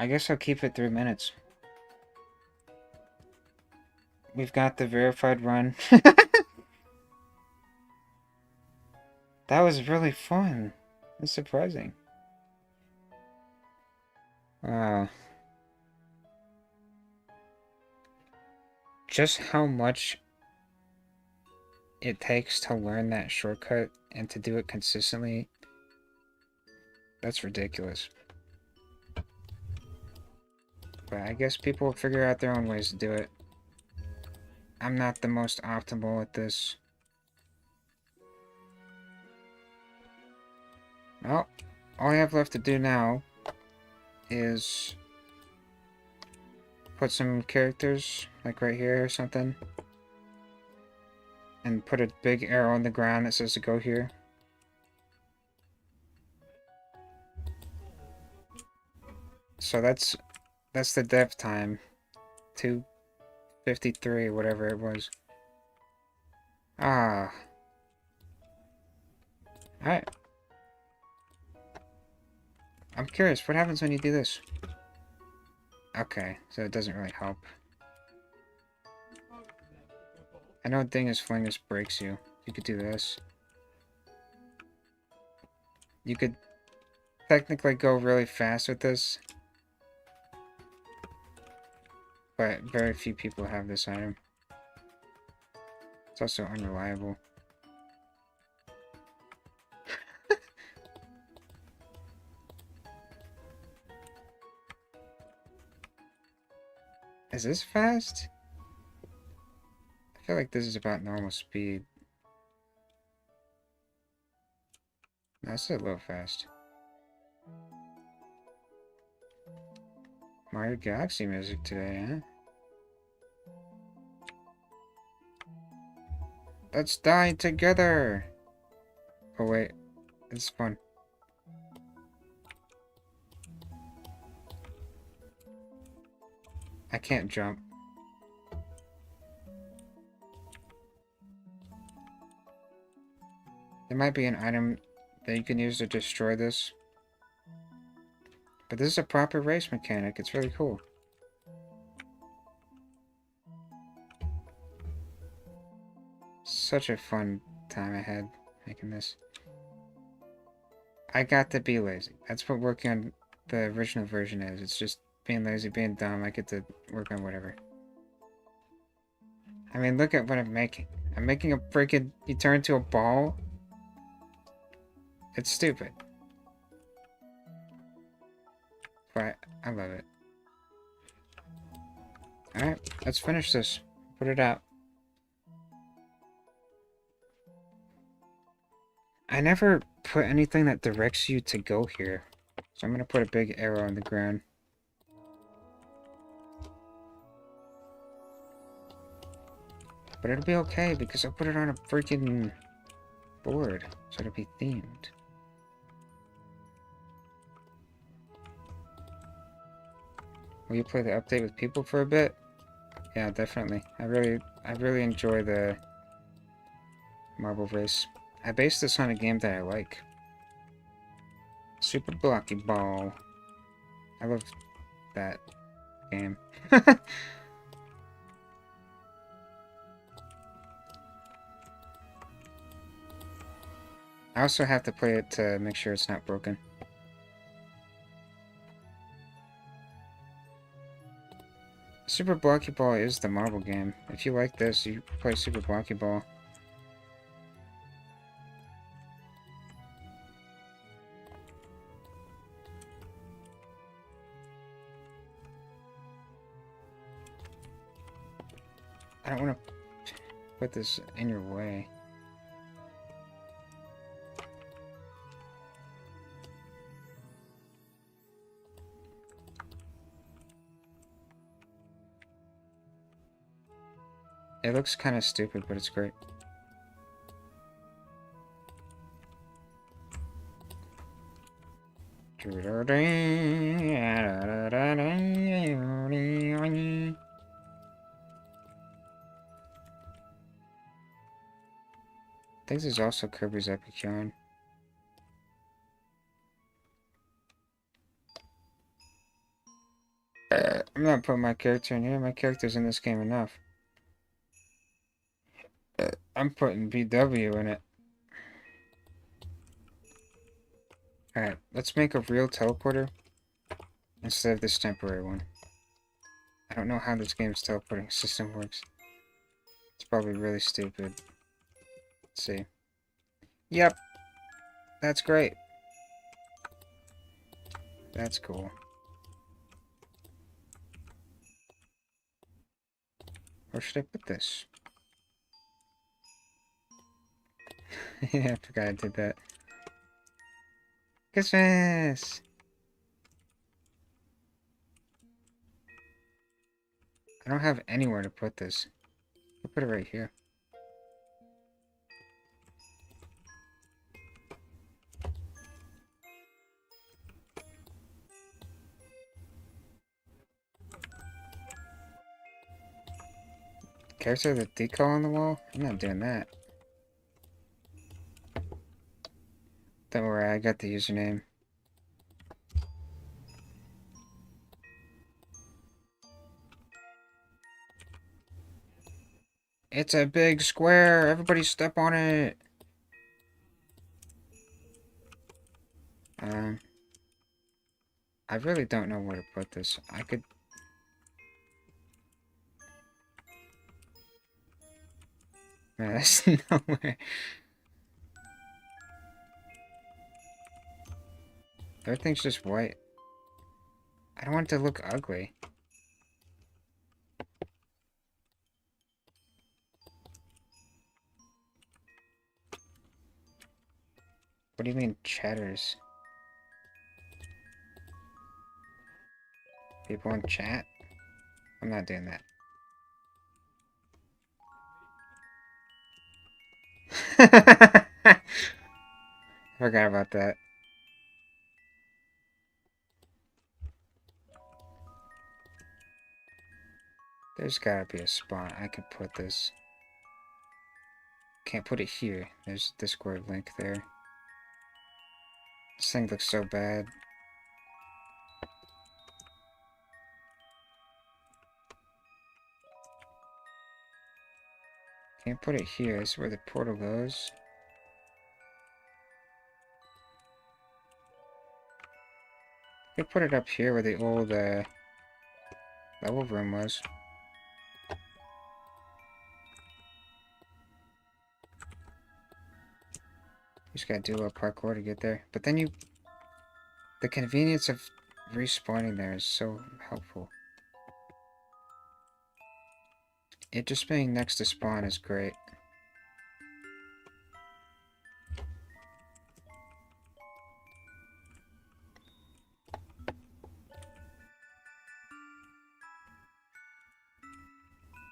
Speaker 2: I guess I'll keep it 3 minutes. We've got the verified run. That was really fun. It's surprising. Wow. Just how much it takes to learn that shortcut and to do it consistently. That's ridiculous. But I guess people will figure out their own ways to do it. I'm not the most optimal at this. Well, all I have left to do now is put some characters, like right here or something, and put a big arrow on the ground that says to go here. So that's the dev time. 2:53, whatever it was. Ah. Alright. I'm curious, what happens when you do this? Okay, so it doesn't really help. I know Dingus Flingus breaks you. You could do this. You could technically go really fast with this. But very few people have this item. It's also unreliable. Is this fast? I feel like this is about normal speed. No, this is a little fast. Mario Galaxy music today, huh? Let's die together! Oh wait, it's fun. I can't jump. There might be an item that you can use to destroy this. But this is a proper race mechanic. It's really cool. Such a fun time I had making this. I got to be lazy. That's what working on the original version is. It's just being lazy, being dumb. I get to work on whatever. I mean, look at what I'm making. I'm making a freaking... You turn into a ball? It's stupid. But I love it. Alright, let's finish this. Put it out. I never put anything that directs you to go here. So I'm gonna put a big arrow on the ground. But it'll be okay because I put it on a freaking board. So it'll be themed. Will you play the update with people for a bit? Yeah, definitely. I really enjoy the Marble Race. I based this on a game that I like. Super Blocky Ball. I love that game. I also have to play it to make sure it's not broken. Super Blocky Ball is the marble game. If you like this, you play Super Blocky Ball. I don't want to put this in your way. It looks kind of stupid, but it's great. I think this is also Kirby's Epic Yarn. I'm not putting my character in here. My character's in this game enough. I'm putting BW in it. Alright, let's make a real teleporter instead of this temporary one. I don't know how this game's teleporting system works. It's probably really stupid. Let's see. Yep. That's great. That's cool. Where should I put this? Yeah, I forgot I did that. Christmas! I don't have anywhere to put this. I'll put it right here. Character with a decal on the wall? I'm not doing that. Don't worry, I got the username. It's a big square! Everybody step on it! I really don't know where to put this. I could... Man, that's nowhere. Everything's just white. I don't want it to look ugly. What do you mean, chatters? People in chat? I'm not doing that. I forgot about that. There's gotta be a spot I could put this. Can't put it here. There's a Discord link there. This thing looks so bad. Can't put it here. This is where the portal goes. I could put it up here where the old level room was. You just gotta do a little parkour to get there. But then the convenience of respawning there is so helpful. It just being next to spawn is great.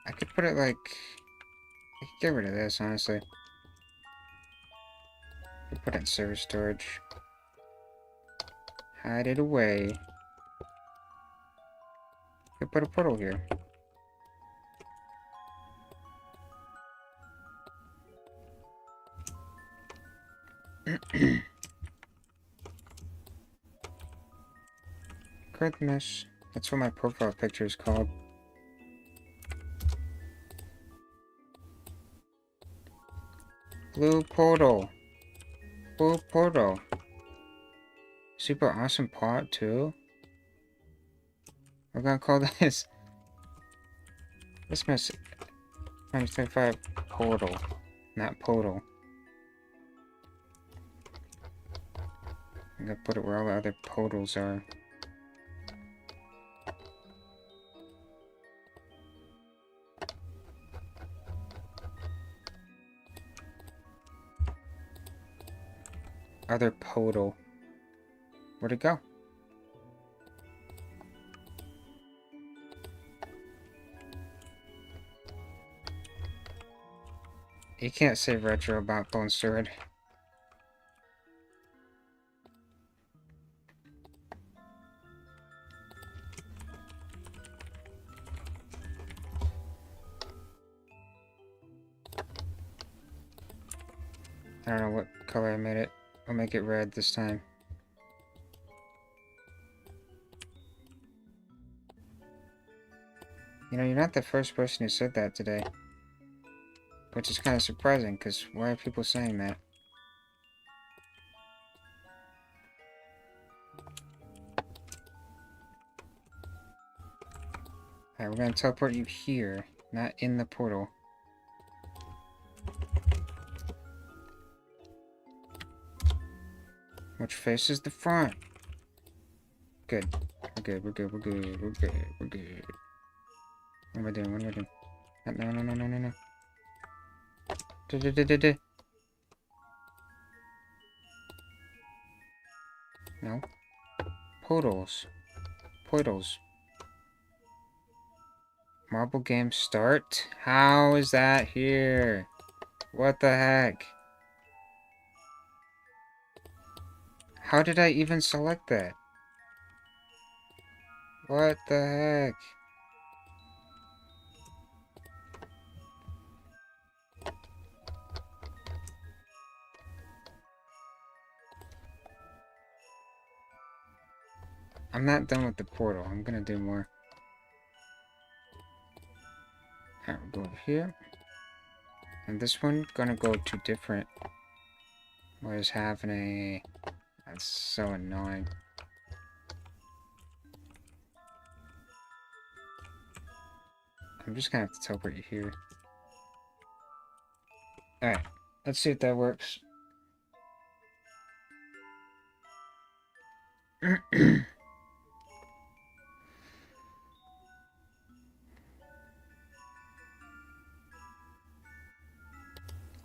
Speaker 2: I could put it like... I could get rid of this, honestly. I could put it in server storage. Hide it away. I could put a portal here. Christmas. That's what my profile picture is called. Blue portal. Blue portal. Super awesome pot too. We're gonna call this Christmas times 35 portal, not portal. I'm gonna put it where all the other portals are. Other portal. Where'd it go? You can't say retro about Bone Sword. I don't know what color I made it. I'll make it red this time. You know, you're not the first person who said that today. Which is kind of surprising, because why are people saying that? Alright, we're gonna teleport you here, not in the portal. Which faces the front? Good. We're good, we're good, we're good, we're good, we're good. What am I doing? What am I doing? No, no, no, no, no, no. No. Portals. Portals. Marble game start? How is that here? What the heck? How did I even select that? What the heck? I'm not done with the portal. I'm gonna do more. Alright, we'll go over here. And this one gonna go to different. What is happening? That's so annoying. I'm just gonna have to teleport you here. Alright, let's see if that works.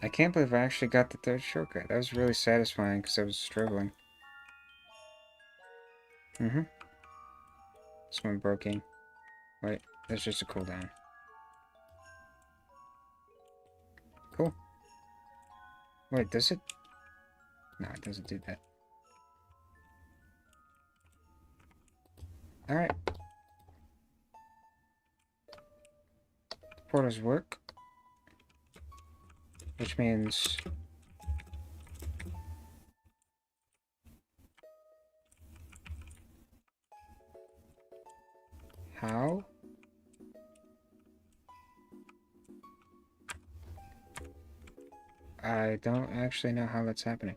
Speaker 2: I can't believe I actually got the third shortcut. That was really satisfying because I was struggling. This one broken. Wait, that's just a cooldown. Cool. Wait, does it? No, it doesn't do that. Alright. Portals work. Which means... How? I don't actually know how that's happening.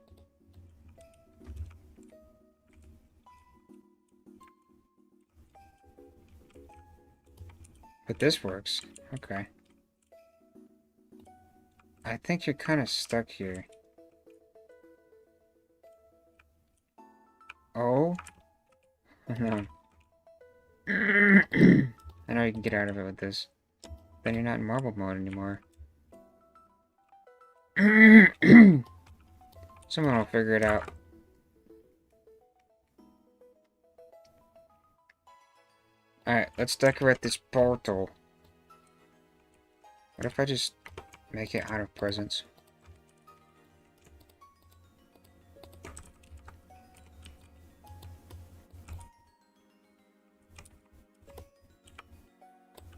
Speaker 2: But this works. Okay. I think you're kind of stuck here. Oh? No. I know you can get out of it with this. then you're not in marble mode anymore. Someone will figure it out. Alright, let's decorate this portal. What if I just make it out of presents?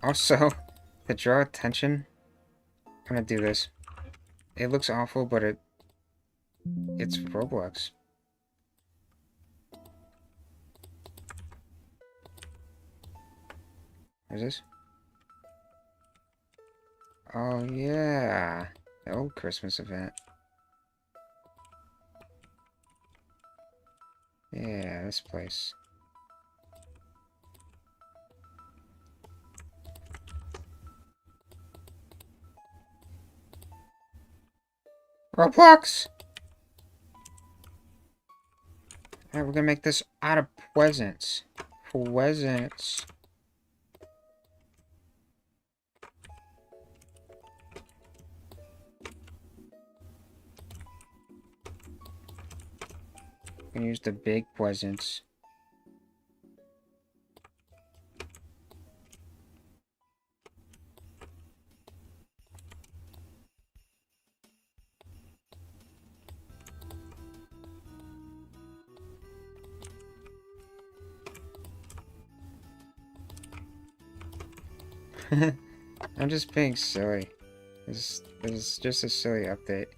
Speaker 2: Also, to draw attention, I'm gonna do this. It looks awful, but it's Roblox. What is this? Oh yeah, the old Christmas event. Yeah, this place. Roblox! Alright, we're gonna make this out of presents. Presents. I'm gonna use the big presents. I'm just being silly. This is just a silly update.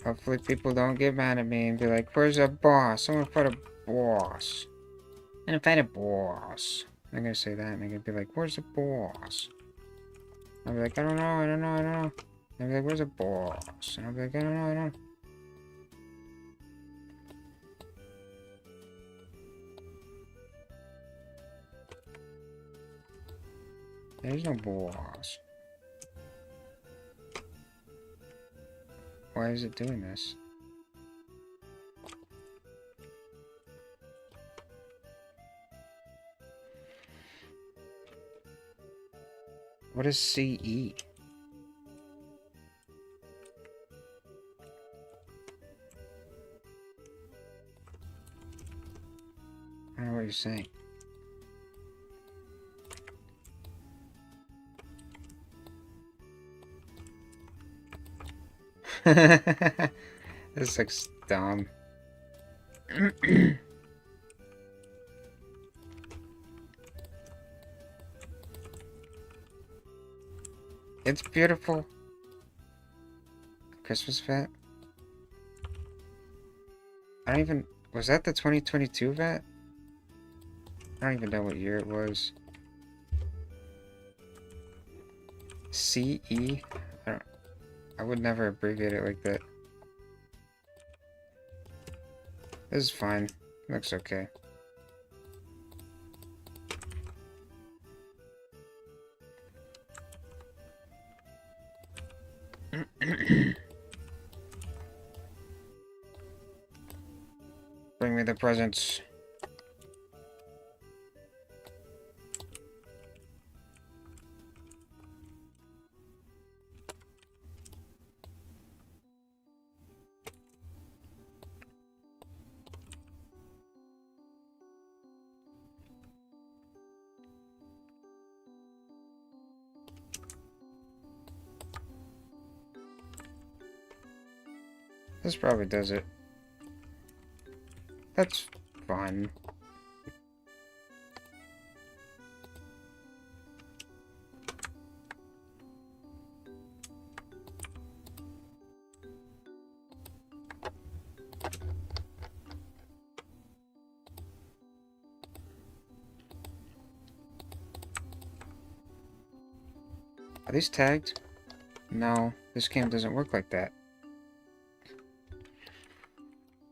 Speaker 2: Hopefully people don't get mad at me and be like, where's the boss? Someone fight a boss. And fight a boss. I'm gonna say that and they're gonna be like, where's the boss? I'll be like, I don't know. And they'll be like, where's the boss? And I'll be like, I don't know. There's no boss. Why is it doing this? What is CE? I don't know what you're saying. This looks dumb. It's beautiful. Christmas vet. I don't even... Was that the 2022 vet? I don't even know what year it was. CE? I would never abbreviate it like that. This is fine. Looks okay. Bring me the presents. This probably does it. That's fun. Are these tagged? No, this game doesn't work like that.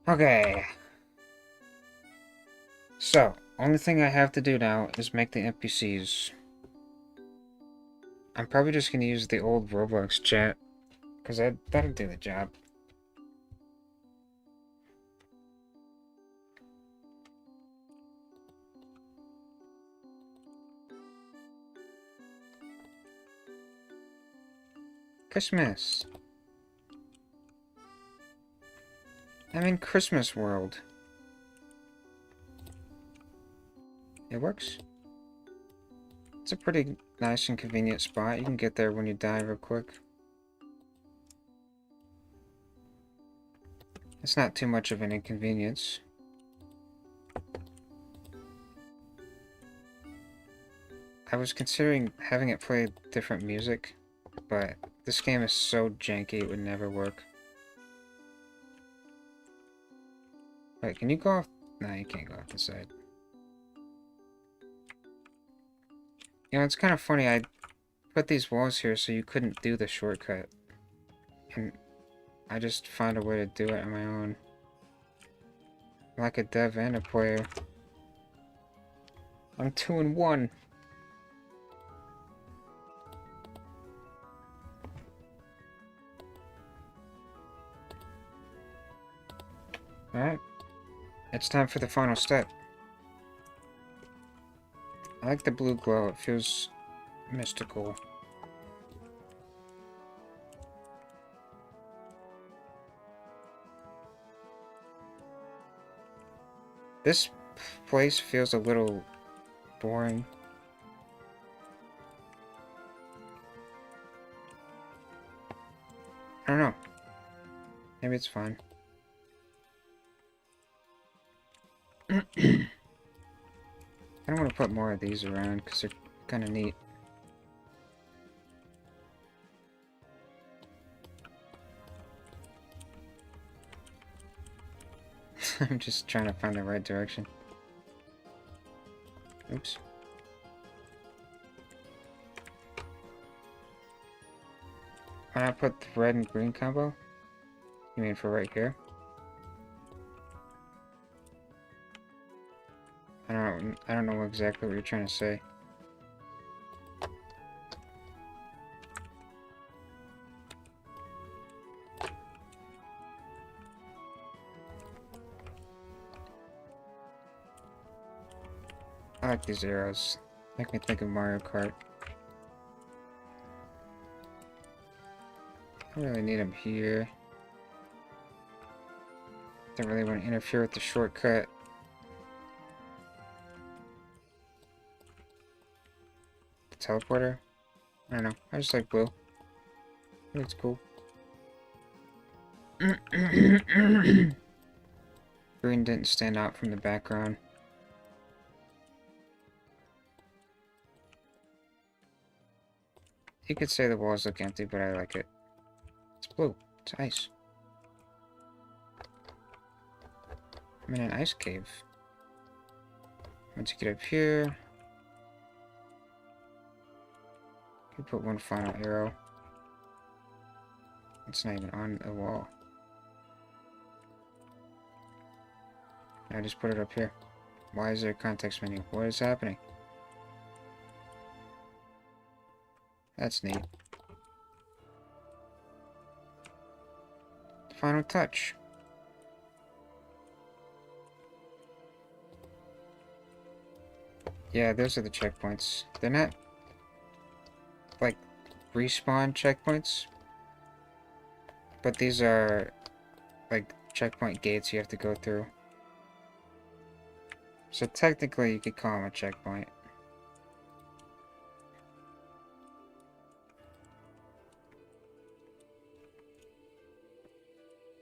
Speaker 2: Okay. So, only thing I have to do now is make the NPCs. I'm probably just gonna use the old Roblox chat, because that'll do the job. Christmas. I'm in Christmas world. It works. It's a pretty nice and convenient spot. You can get there when you die real quick. It's not too much of an inconvenience. I was considering having it play different music, but this game is so janky it would never work. Wait, can you go off? No, you can't go off the side. You know, it's kind of funny. I put these walls here so you couldn't do the shortcut. And I just found a way to do it on my own. Like a dev and a player. I'm 2-1. Alright. It's time for the final step. I like the blue glow. It feels mystical. This place feels a little boring. I don't know. Maybe it's fine. I don't want to put more of these around because they're kind of neat. I'm just trying to find the right direction. Oops. Why not put the red and green combo? You mean for right here? I don't know exactly what you're trying to say. I like these arrows. Make me think of Mario Kart. I don't really need them here. Don't really want to interfere with the shortcut. The teleporter? I don't know. I just like blue. I think it's cool. Green didn't stand out from the background. You could say the walls look empty, but I like it. It's blue. It's ice. I'm in an ice cave. Once you get up here, you put one final arrow. It's not even on the wall. I just put it up here. Why is there a context menu? What is happening? That's neat. Final touch. Yeah, those are the checkpoints. They're not like respawn checkpoints, but these are like checkpoint gates you have to go through. So technically you could call them a checkpoint.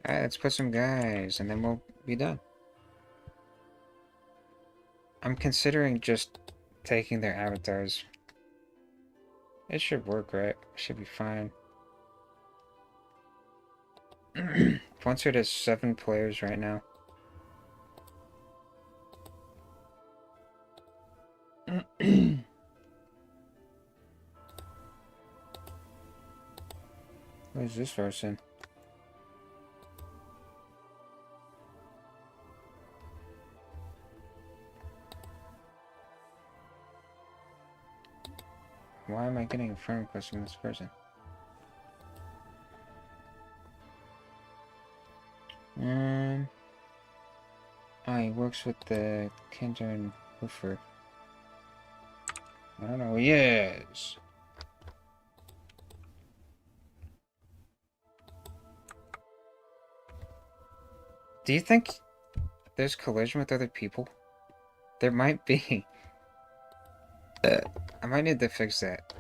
Speaker 2: Alright, let's put some guys and then we'll be done. I'm considering just taking their avatars. It should work, right? Should be fine. Fluencer has 7 players right now. Where's this person? Why am I getting a friend request from this person? Oh, he works with the Kinder and Hoofer. I don't know who he is. Do you think there's collision with other people? There might be. I might need to fix that.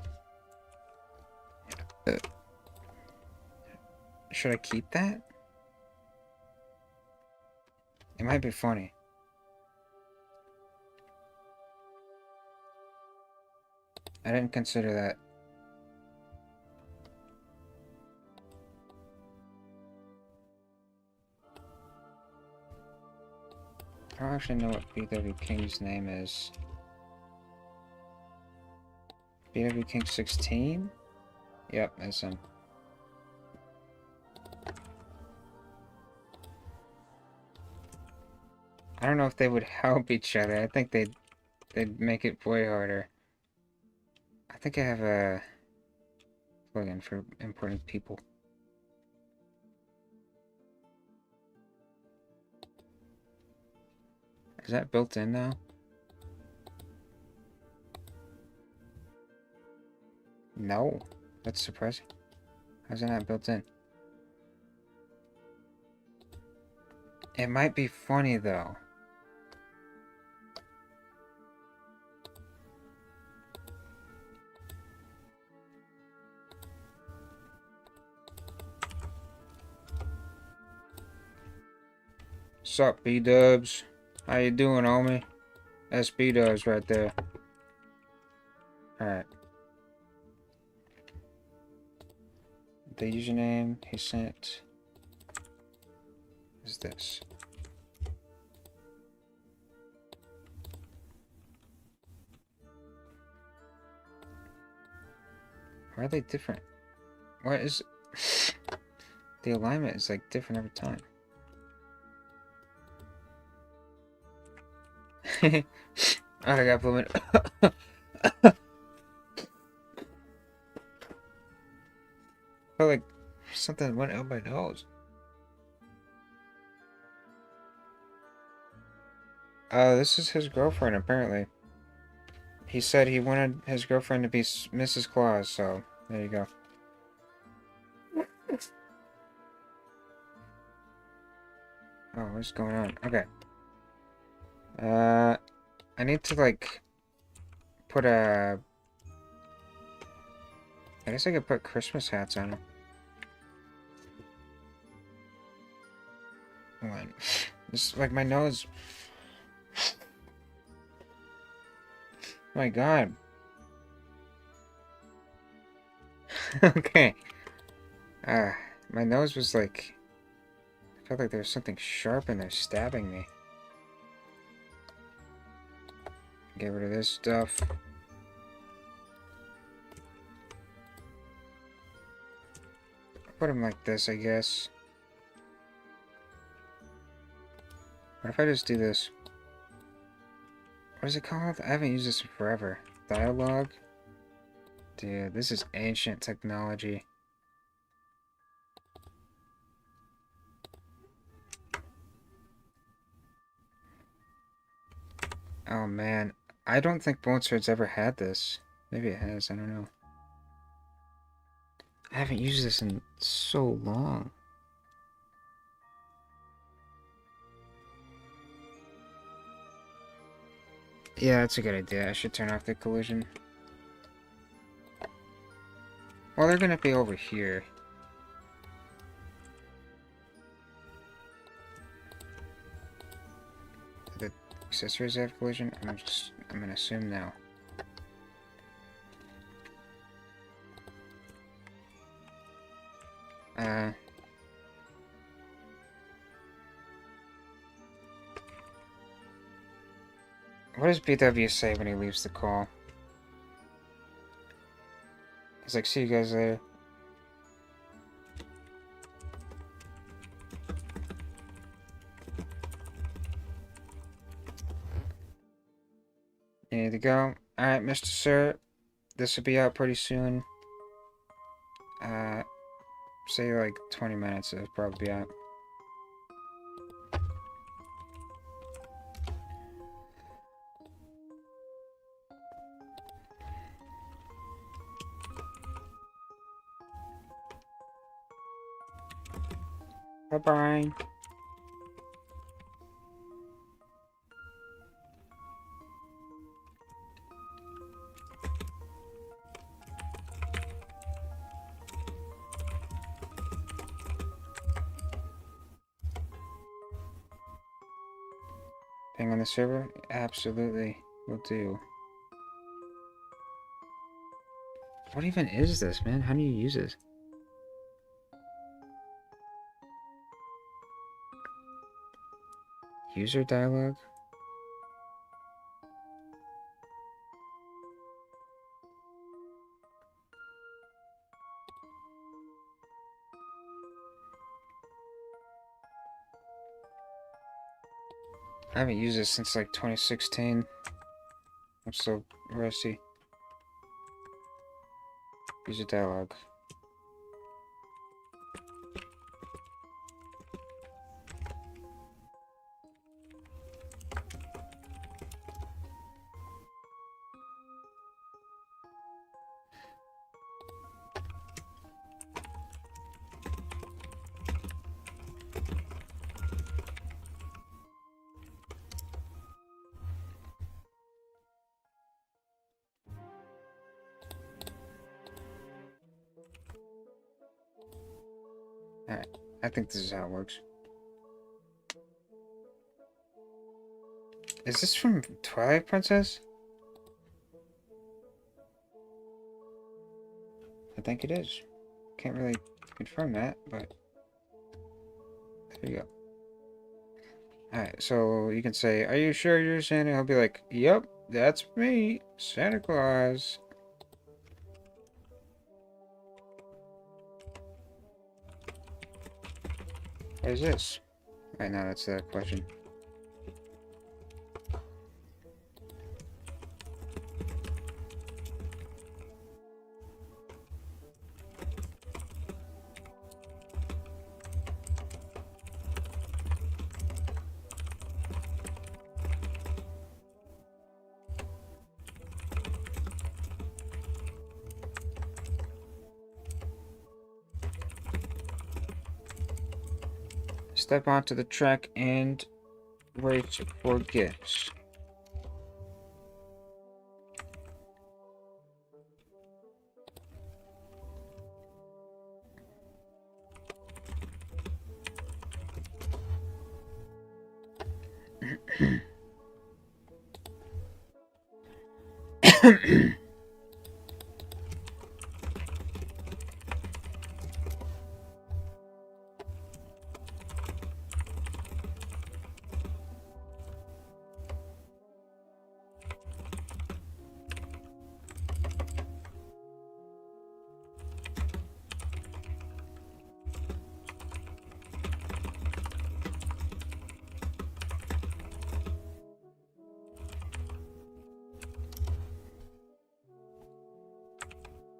Speaker 2: Should I keep that? It might be funny. I didn't consider that. I don't actually know what BW King's name is. BW King 16? Yep, that's him. I don't know if they would help each other. I think they'd make it way harder. I think I have a plugin for important people. Is that built in now? No. That's surprising. How's that not built in? It might be funny though. Sup, B-dubs? How you doing, homie? That's B-dubs right there. Alright. The username he sent is this. Why are they different? What is... The alignment is like different every time. I got blooming. Felt like something went out my nose. This is his girlfriend, apparently. He said he wanted his girlfriend to be Mrs. Claus, so there you go. Oh, what's going on? Okay. I need to, like, put a... I guess I could put Christmas hats on him. What? This, like, my nose... My god. Okay. My nose was like... I felt like there was something sharp in there stabbing me. Get rid of this stuff. Put him like this, I guess. What if I just do this? What is it called? I haven't used this in forever. Dialogue? Dude, this is ancient technology. Oh man, I don't think Bone Sword's ever had this. Maybe it has, I don't know. I haven't used this in so long. Yeah, that's a good idea. I should turn off the collision. Well, they're gonna be over here. The accessories have collision? I'm gonna assume now. What does BW say when he leaves the call? He's like, see you guys later. There to go. Alright, Mr. Sir. This will be out pretty soon. Say like 20 minutes, it'll probably be out. Bye-bye. Ping on the server? Absolutely. Will do. What even is this, man? How do you use it? User dialogue? I haven't used this since like 2016. I'm so rusty. User dialogue. Alright, I think this is how it works. Is this from Twilight Princess? I think it is. Can't really confirm that, but there you go. Alright, so you can say, "Are you sure you're Santa?" He'll be like, "Yep, that's me, Santa Claus." What is this? Right now, that's the question. Step onto the track and wait for gifts.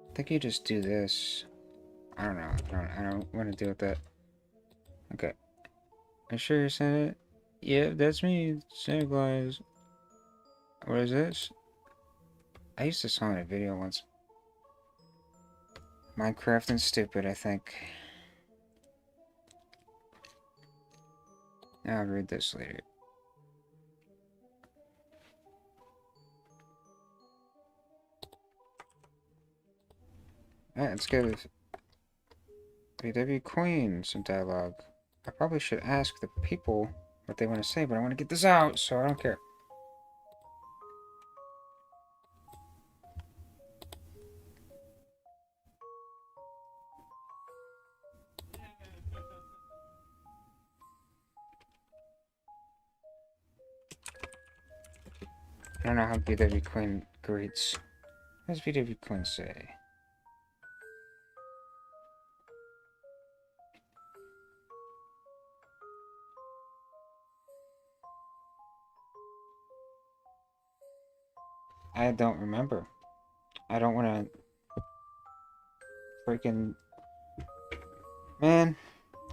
Speaker 2: I think you just do this. I don't know. I don't want to deal with that. Okay. Are you sure you sent it? Yeah, that's me, Santa Claus. What is this? I used to saw in a video once. Minecraft and stupid, I think. I'll read this later. Alright, let's give VW Queen some dialogue. I probably should ask the people what they want to say, but I want to get this out, so I don't care. I don't know how VW Queen greets. What does VW Queen say? I don't remember. I don't want to freaking... Man,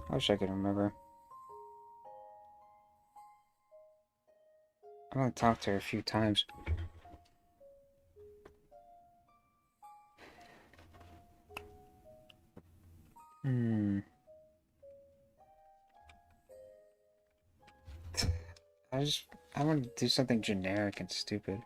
Speaker 2: I wish I could remember. I've only talked to her a few times. I want to do something generic and stupid.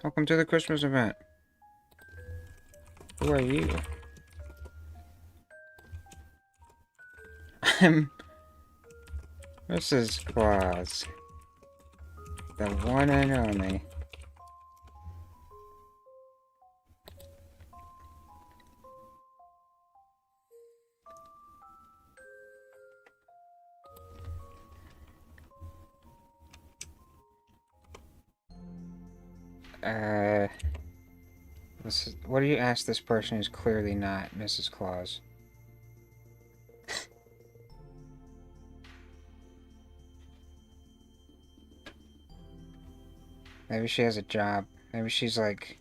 Speaker 2: Welcome to the Christmas event. Who are you? I'm Mrs. Claus. The one and only. What do you ask this person who's clearly not Mrs. Claus? Maybe she has a job. Maybe she's like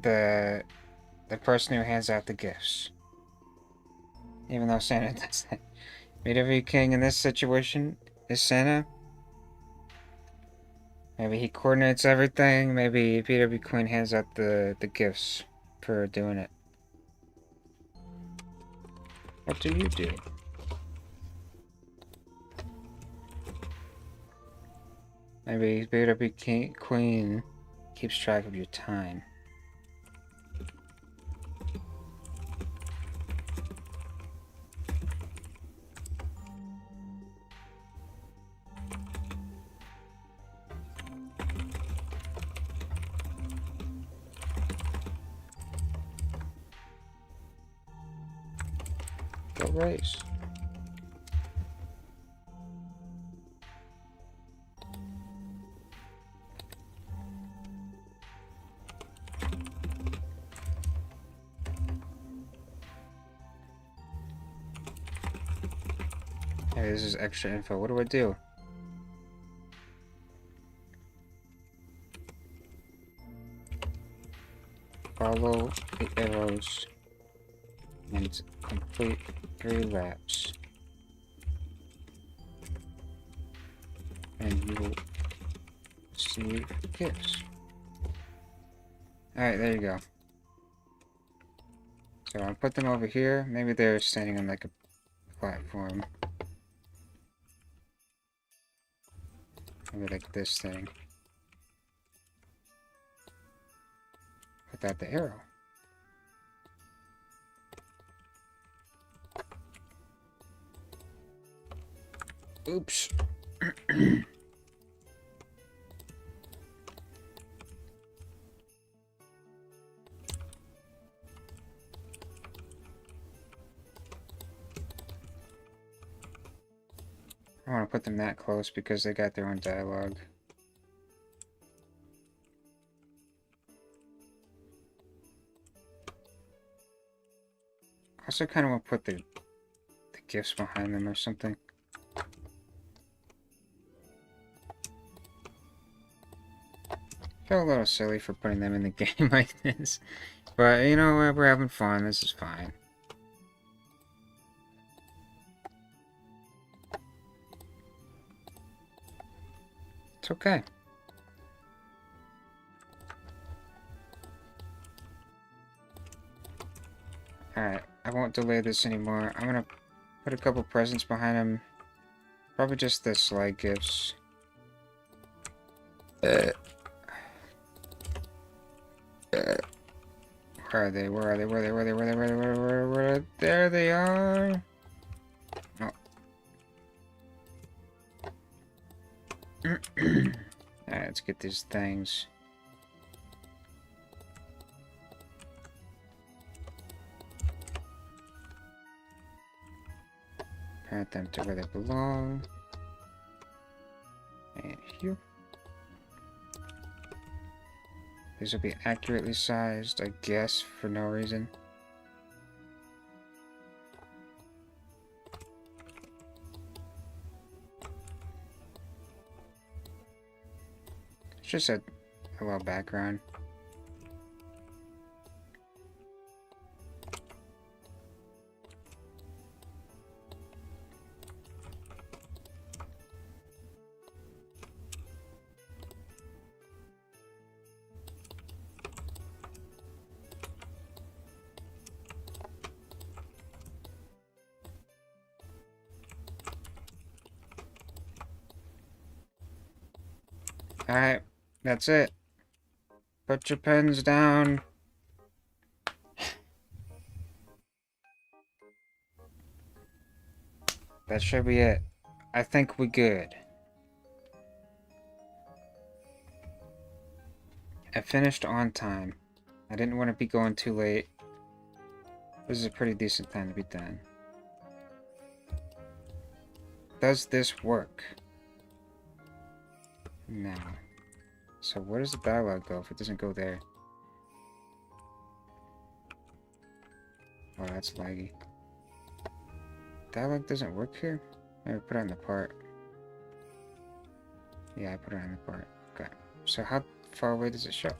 Speaker 2: the person who hands out the gifts. Even though Santa does that. BW King in this situation is Santa. Maybe he coordinates everything. Maybe BW Queen hands out the gifts for doing it. What do you do? Maybe BW Queen keeps track of your time. Go race. Hey, this is extra info. What do I do? Follow the arrows and complete 3 laps. And you will receive gifts. Alright, there you go. So I'll put them over here. Maybe they're standing on like a platform. Maybe like this thing. Without the arrow. Oops. I want to put them that close because they got their own dialogue. I also kind of want to put the gifts behind them or something. Feel a little silly for putting them in the game like this. But, you know what, we're having fun, this is fine. It's okay. Alright, I won't delay this anymore. I'm gonna put a couple presents behind him. Probably just the slide gifts. Where are they? Where are they? Where are they? Where are they? Where are they? Where are they? Where are they? There they are! Oh. Alright, let's get these things. Parent them to where they belong. And here. These will be accurately sized, I guess, for no reason. It's just a little background. Alright, That's it. Put your pens down. That should be it. I think we good. I finished on time. I didn't want to be going too late. This is a pretty decent time to be done. Does this work? No. So where does the dialogue go if it doesn't go there? Oh, that's laggy. Dialogue doesn't work here? Maybe put it on the part. Yeah, I put it on the part. Okay. So how far away does it show?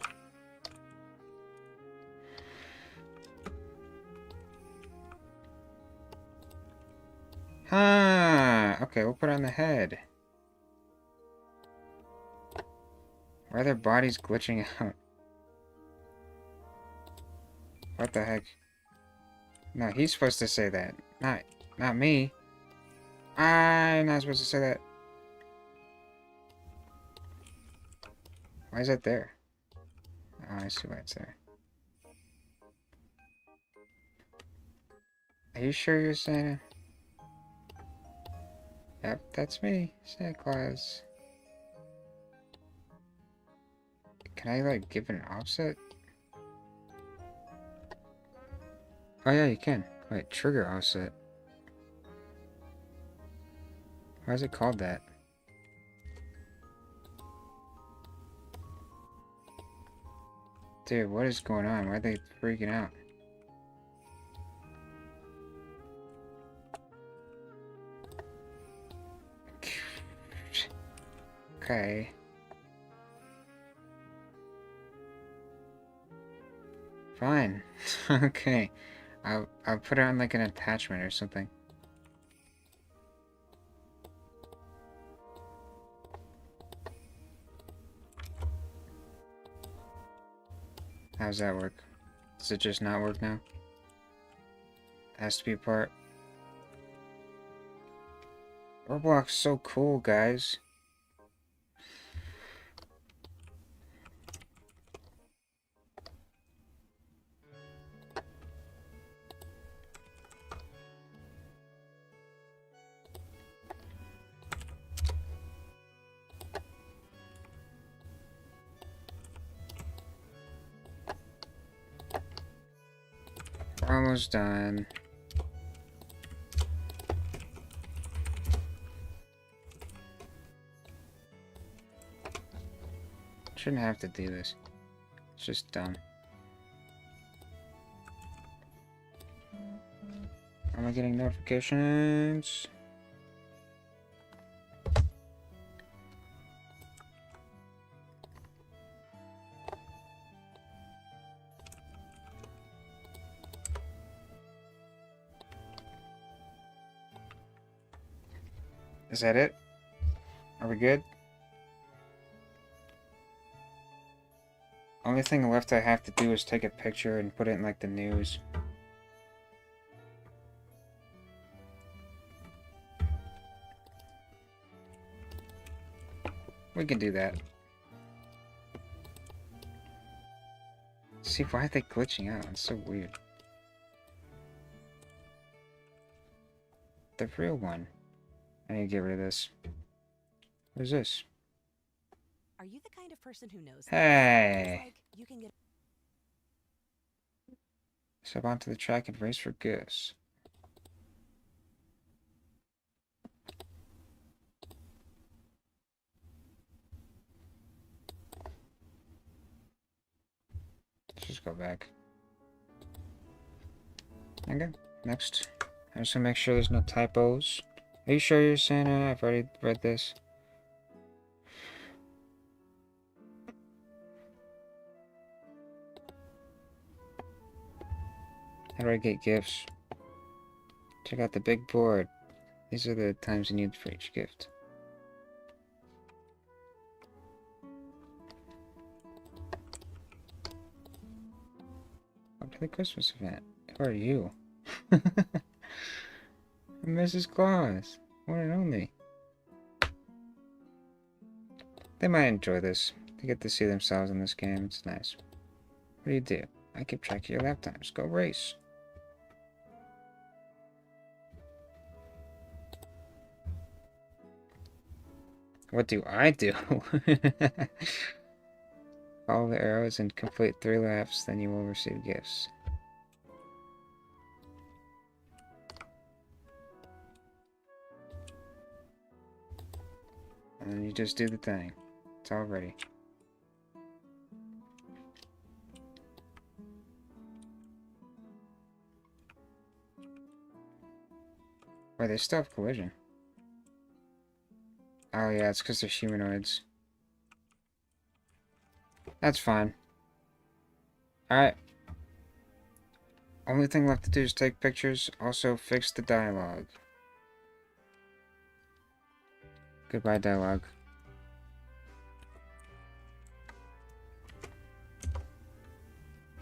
Speaker 2: Okay, we'll put it on the head. Why are their bodies glitching out? What the heck? No, he's supposed to say that. Not me. I'm not supposed to say that. Why is that there? Oh, I see why it's there. Are you sure you're Santa? Yep, that's me, Santa Claus. Can I, like, give it an offset? Oh yeah, you can. Wait, trigger offset. Why is it called that? Dude, what is going on? Why are they freaking out? Okay. Fine. Okay. I'll put it on like an attachment or something. How's that work? Does it just not work now? It has to be a part. Roblox so cool, guys. We're almost done. Shouldn't have to do this. It's just dumb. Am I getting notifications? Is that it? Are we good? Only thing left I have to do is take a picture and put it in like the news. We can do that. See, why are they glitching out? It's so weird. The real one. I need to get rid of this. What is this?
Speaker 3: Are you the kind of person who knows?
Speaker 2: Hey!
Speaker 3: Like you can get
Speaker 2: Step onto the track and race for gifts. Let's just go back. Okay, next. I'm just gonna make sure there's no typos. Are you sure you're Santa? I've already read this. How do I get gifts? Check out the big board. These are the times you need for each gift. Up to the Christmas event. Who are you? Mrs. Claus. One and only. They might enjoy this. They get to see themselves in this game. It's nice. What do you do? I keep track of your lap times. Go race. What do I do? Follow the arrows and complete 3 laps, then you will receive gifts. And then you just do the thing. It's all ready. Wait, they still have collision. Oh yeah, it's because they're humanoids. That's fine. Alright. Only thing left to do is take pictures. Also, fix the dialogue. Goodbye, dialogue.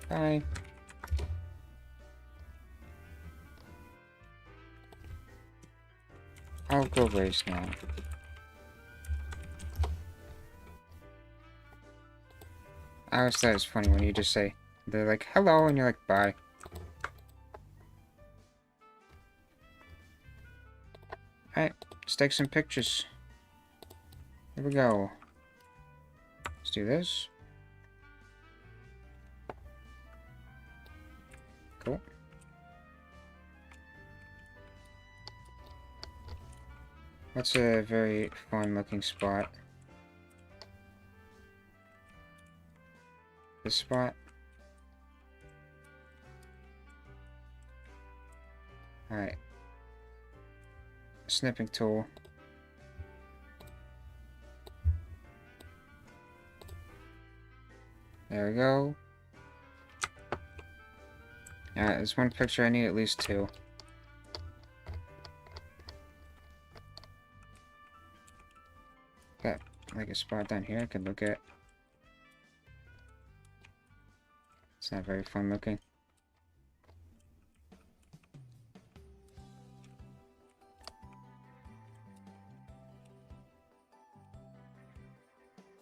Speaker 2: Bye. I'll go race now. I always thought it was funny when you just say, they're like, hello, and you're like, bye. Alright, let's take some pictures. Here we go. Let's do this. Cool. That's a very fun looking spot. This spot. Alright. Snipping tool. There we go. Alright, there's one picture, I need at least 2. Got like a spot down here I could look at. It's not very fun looking.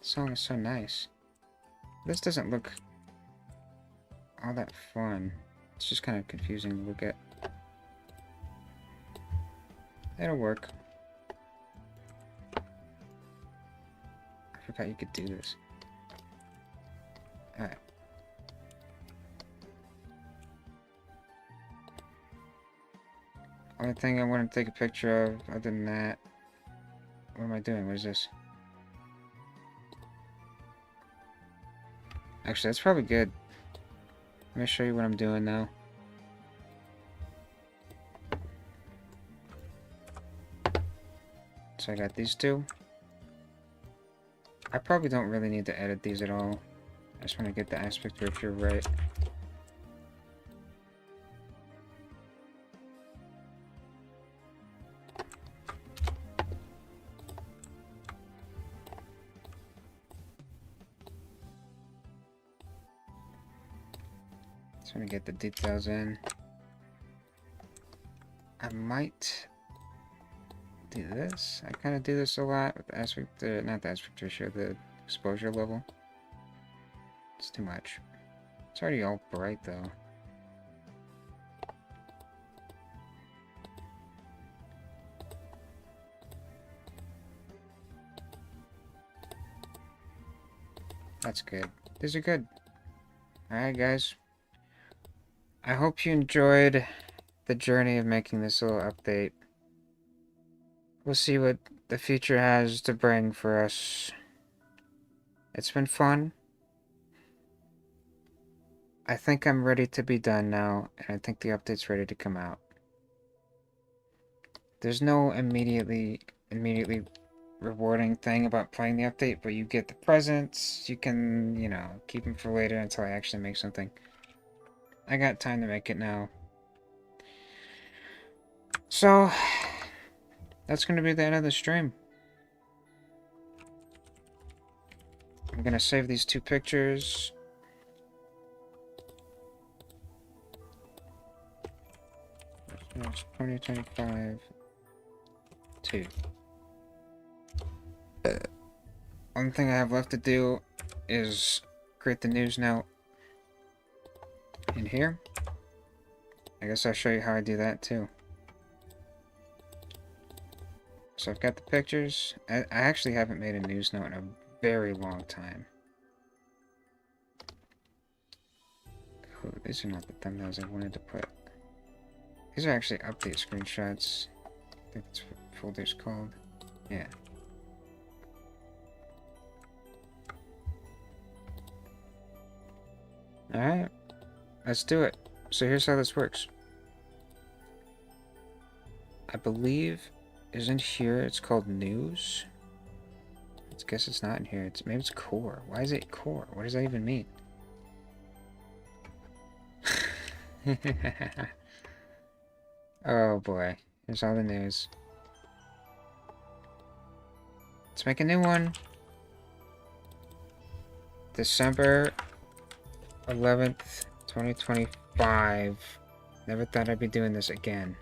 Speaker 2: The song is so nice. This doesn't look all that fun. It's just kind of confusing to look at. It'll work. I forgot you could do this. Alright. Only thing I want to take a picture of, other than that... What am I doing? What is this? Actually, that's probably good. Let me show you what I'm doing now. So I got these 2. I probably don't really need to edit these at all. I just want to get the aspect ratio right. Just want to get the details in. I might do this. I kind of do this a lot with the aspect, not the aspect ratio, the exposure level. It's too much. It's already all bright though. That's good. These are good. Alright guys. I hope you enjoyed the journey of making this little update. We'll see what the future has to bring for us. It's been fun. I think I'm ready to be done now, and I think the update's ready to come out. There's no immediately rewarding thing about playing the update, but you get the presents, you can, you know, keep them for later until I actually make something. I got time to make it now. So, that's going to be the end of the stream. I'm going to save these 2 pictures. That's 2025 2. One thing I have left to do is create the news note in here. I guess I'll show you how I do that too. So I've got the pictures. I actually haven't made a news note in a very long time. Ooh, these are not the thumbnails I wanted to put. These are actually update screenshots. I think that's what the folder's called. Yeah. Alright. Let's do it. So here's how this works. I believe isn't here. It's called news. I guess it's not in here. Maybe it's core. Why is it core? What does that even mean? Oh boy. Here's all the news. Let's make a new one. December 11th, 2025. Never thought I'd be doing this again.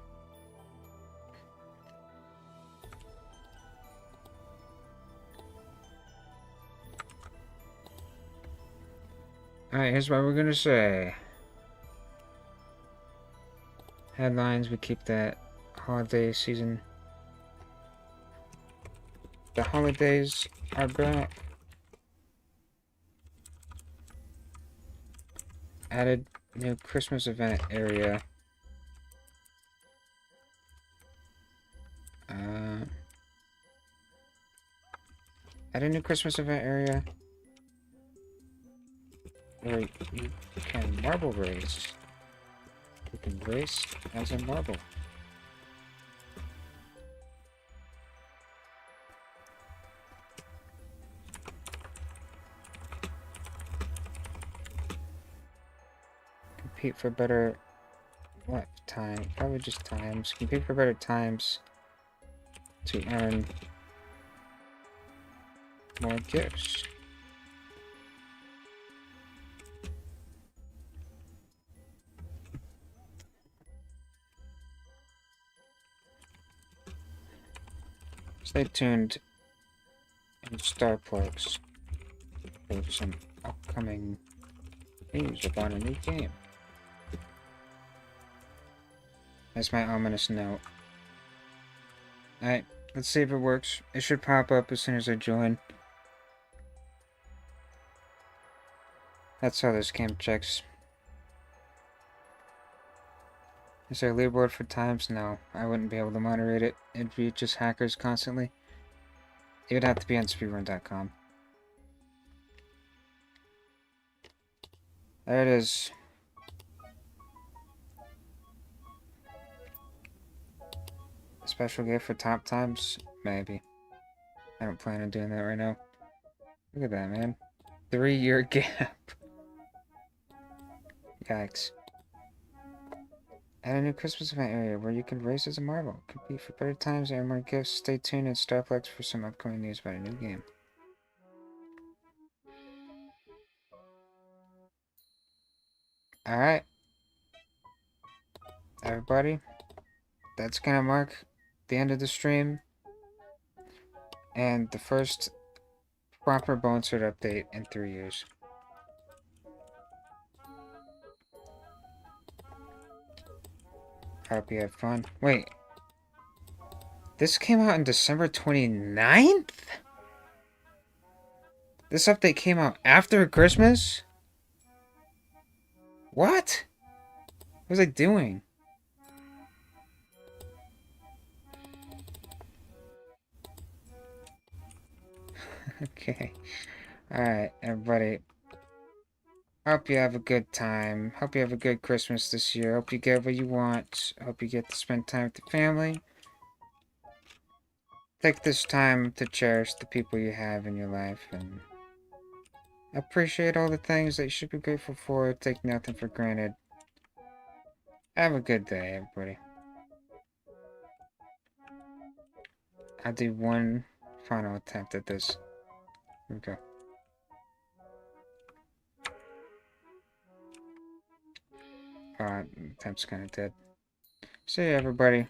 Speaker 2: Alright, here's what we're gonna say. Headlines, we keep that holiday season. The holidays are back. Added new Christmas event area. Add a new Christmas event area where you can marble race. You can race as a marble. Compete for better... what? Time. Probably just times. Compete for better times to earn more gifts. Stay tuned in Starplex for some upcoming news about a new game. That's my ominous note. Alright, let's see if it works. It should pop up as soon as I join. That's how this game checks. Is there a leaderboard for times? No, I wouldn't be able to moderate it. It'd be just hackers constantly. It would have to be on speedrun.com. There it is. A special gift for top times? Maybe. I don't plan on doing that right now. Look at that, man. 3-year gap. Yikes. Add a new Christmas event area where you can race as a marble. Compete for better times and more gifts. Stay tuned in Starplex for some upcoming news about a new game. Alright. Everybody. That's gonna mark the end of the stream. And the first proper Bonesword update in 3 years. Hope you have fun. Wait. This came out on December 29th? This update came out after Christmas? What? What was I doing? Okay. Alright, everybody. Hope you have a good time. Hope you have a good Christmas this year. Hope you get what you want. Hope you get to spend time with the family. Take this time to cherish the people you have in your life and appreciate all the things that you should be grateful for. Take nothing for granted. Have a good day, everybody. I'll do one final attempt at this. Here we go. Attempt's kind of dead. See you, everybody.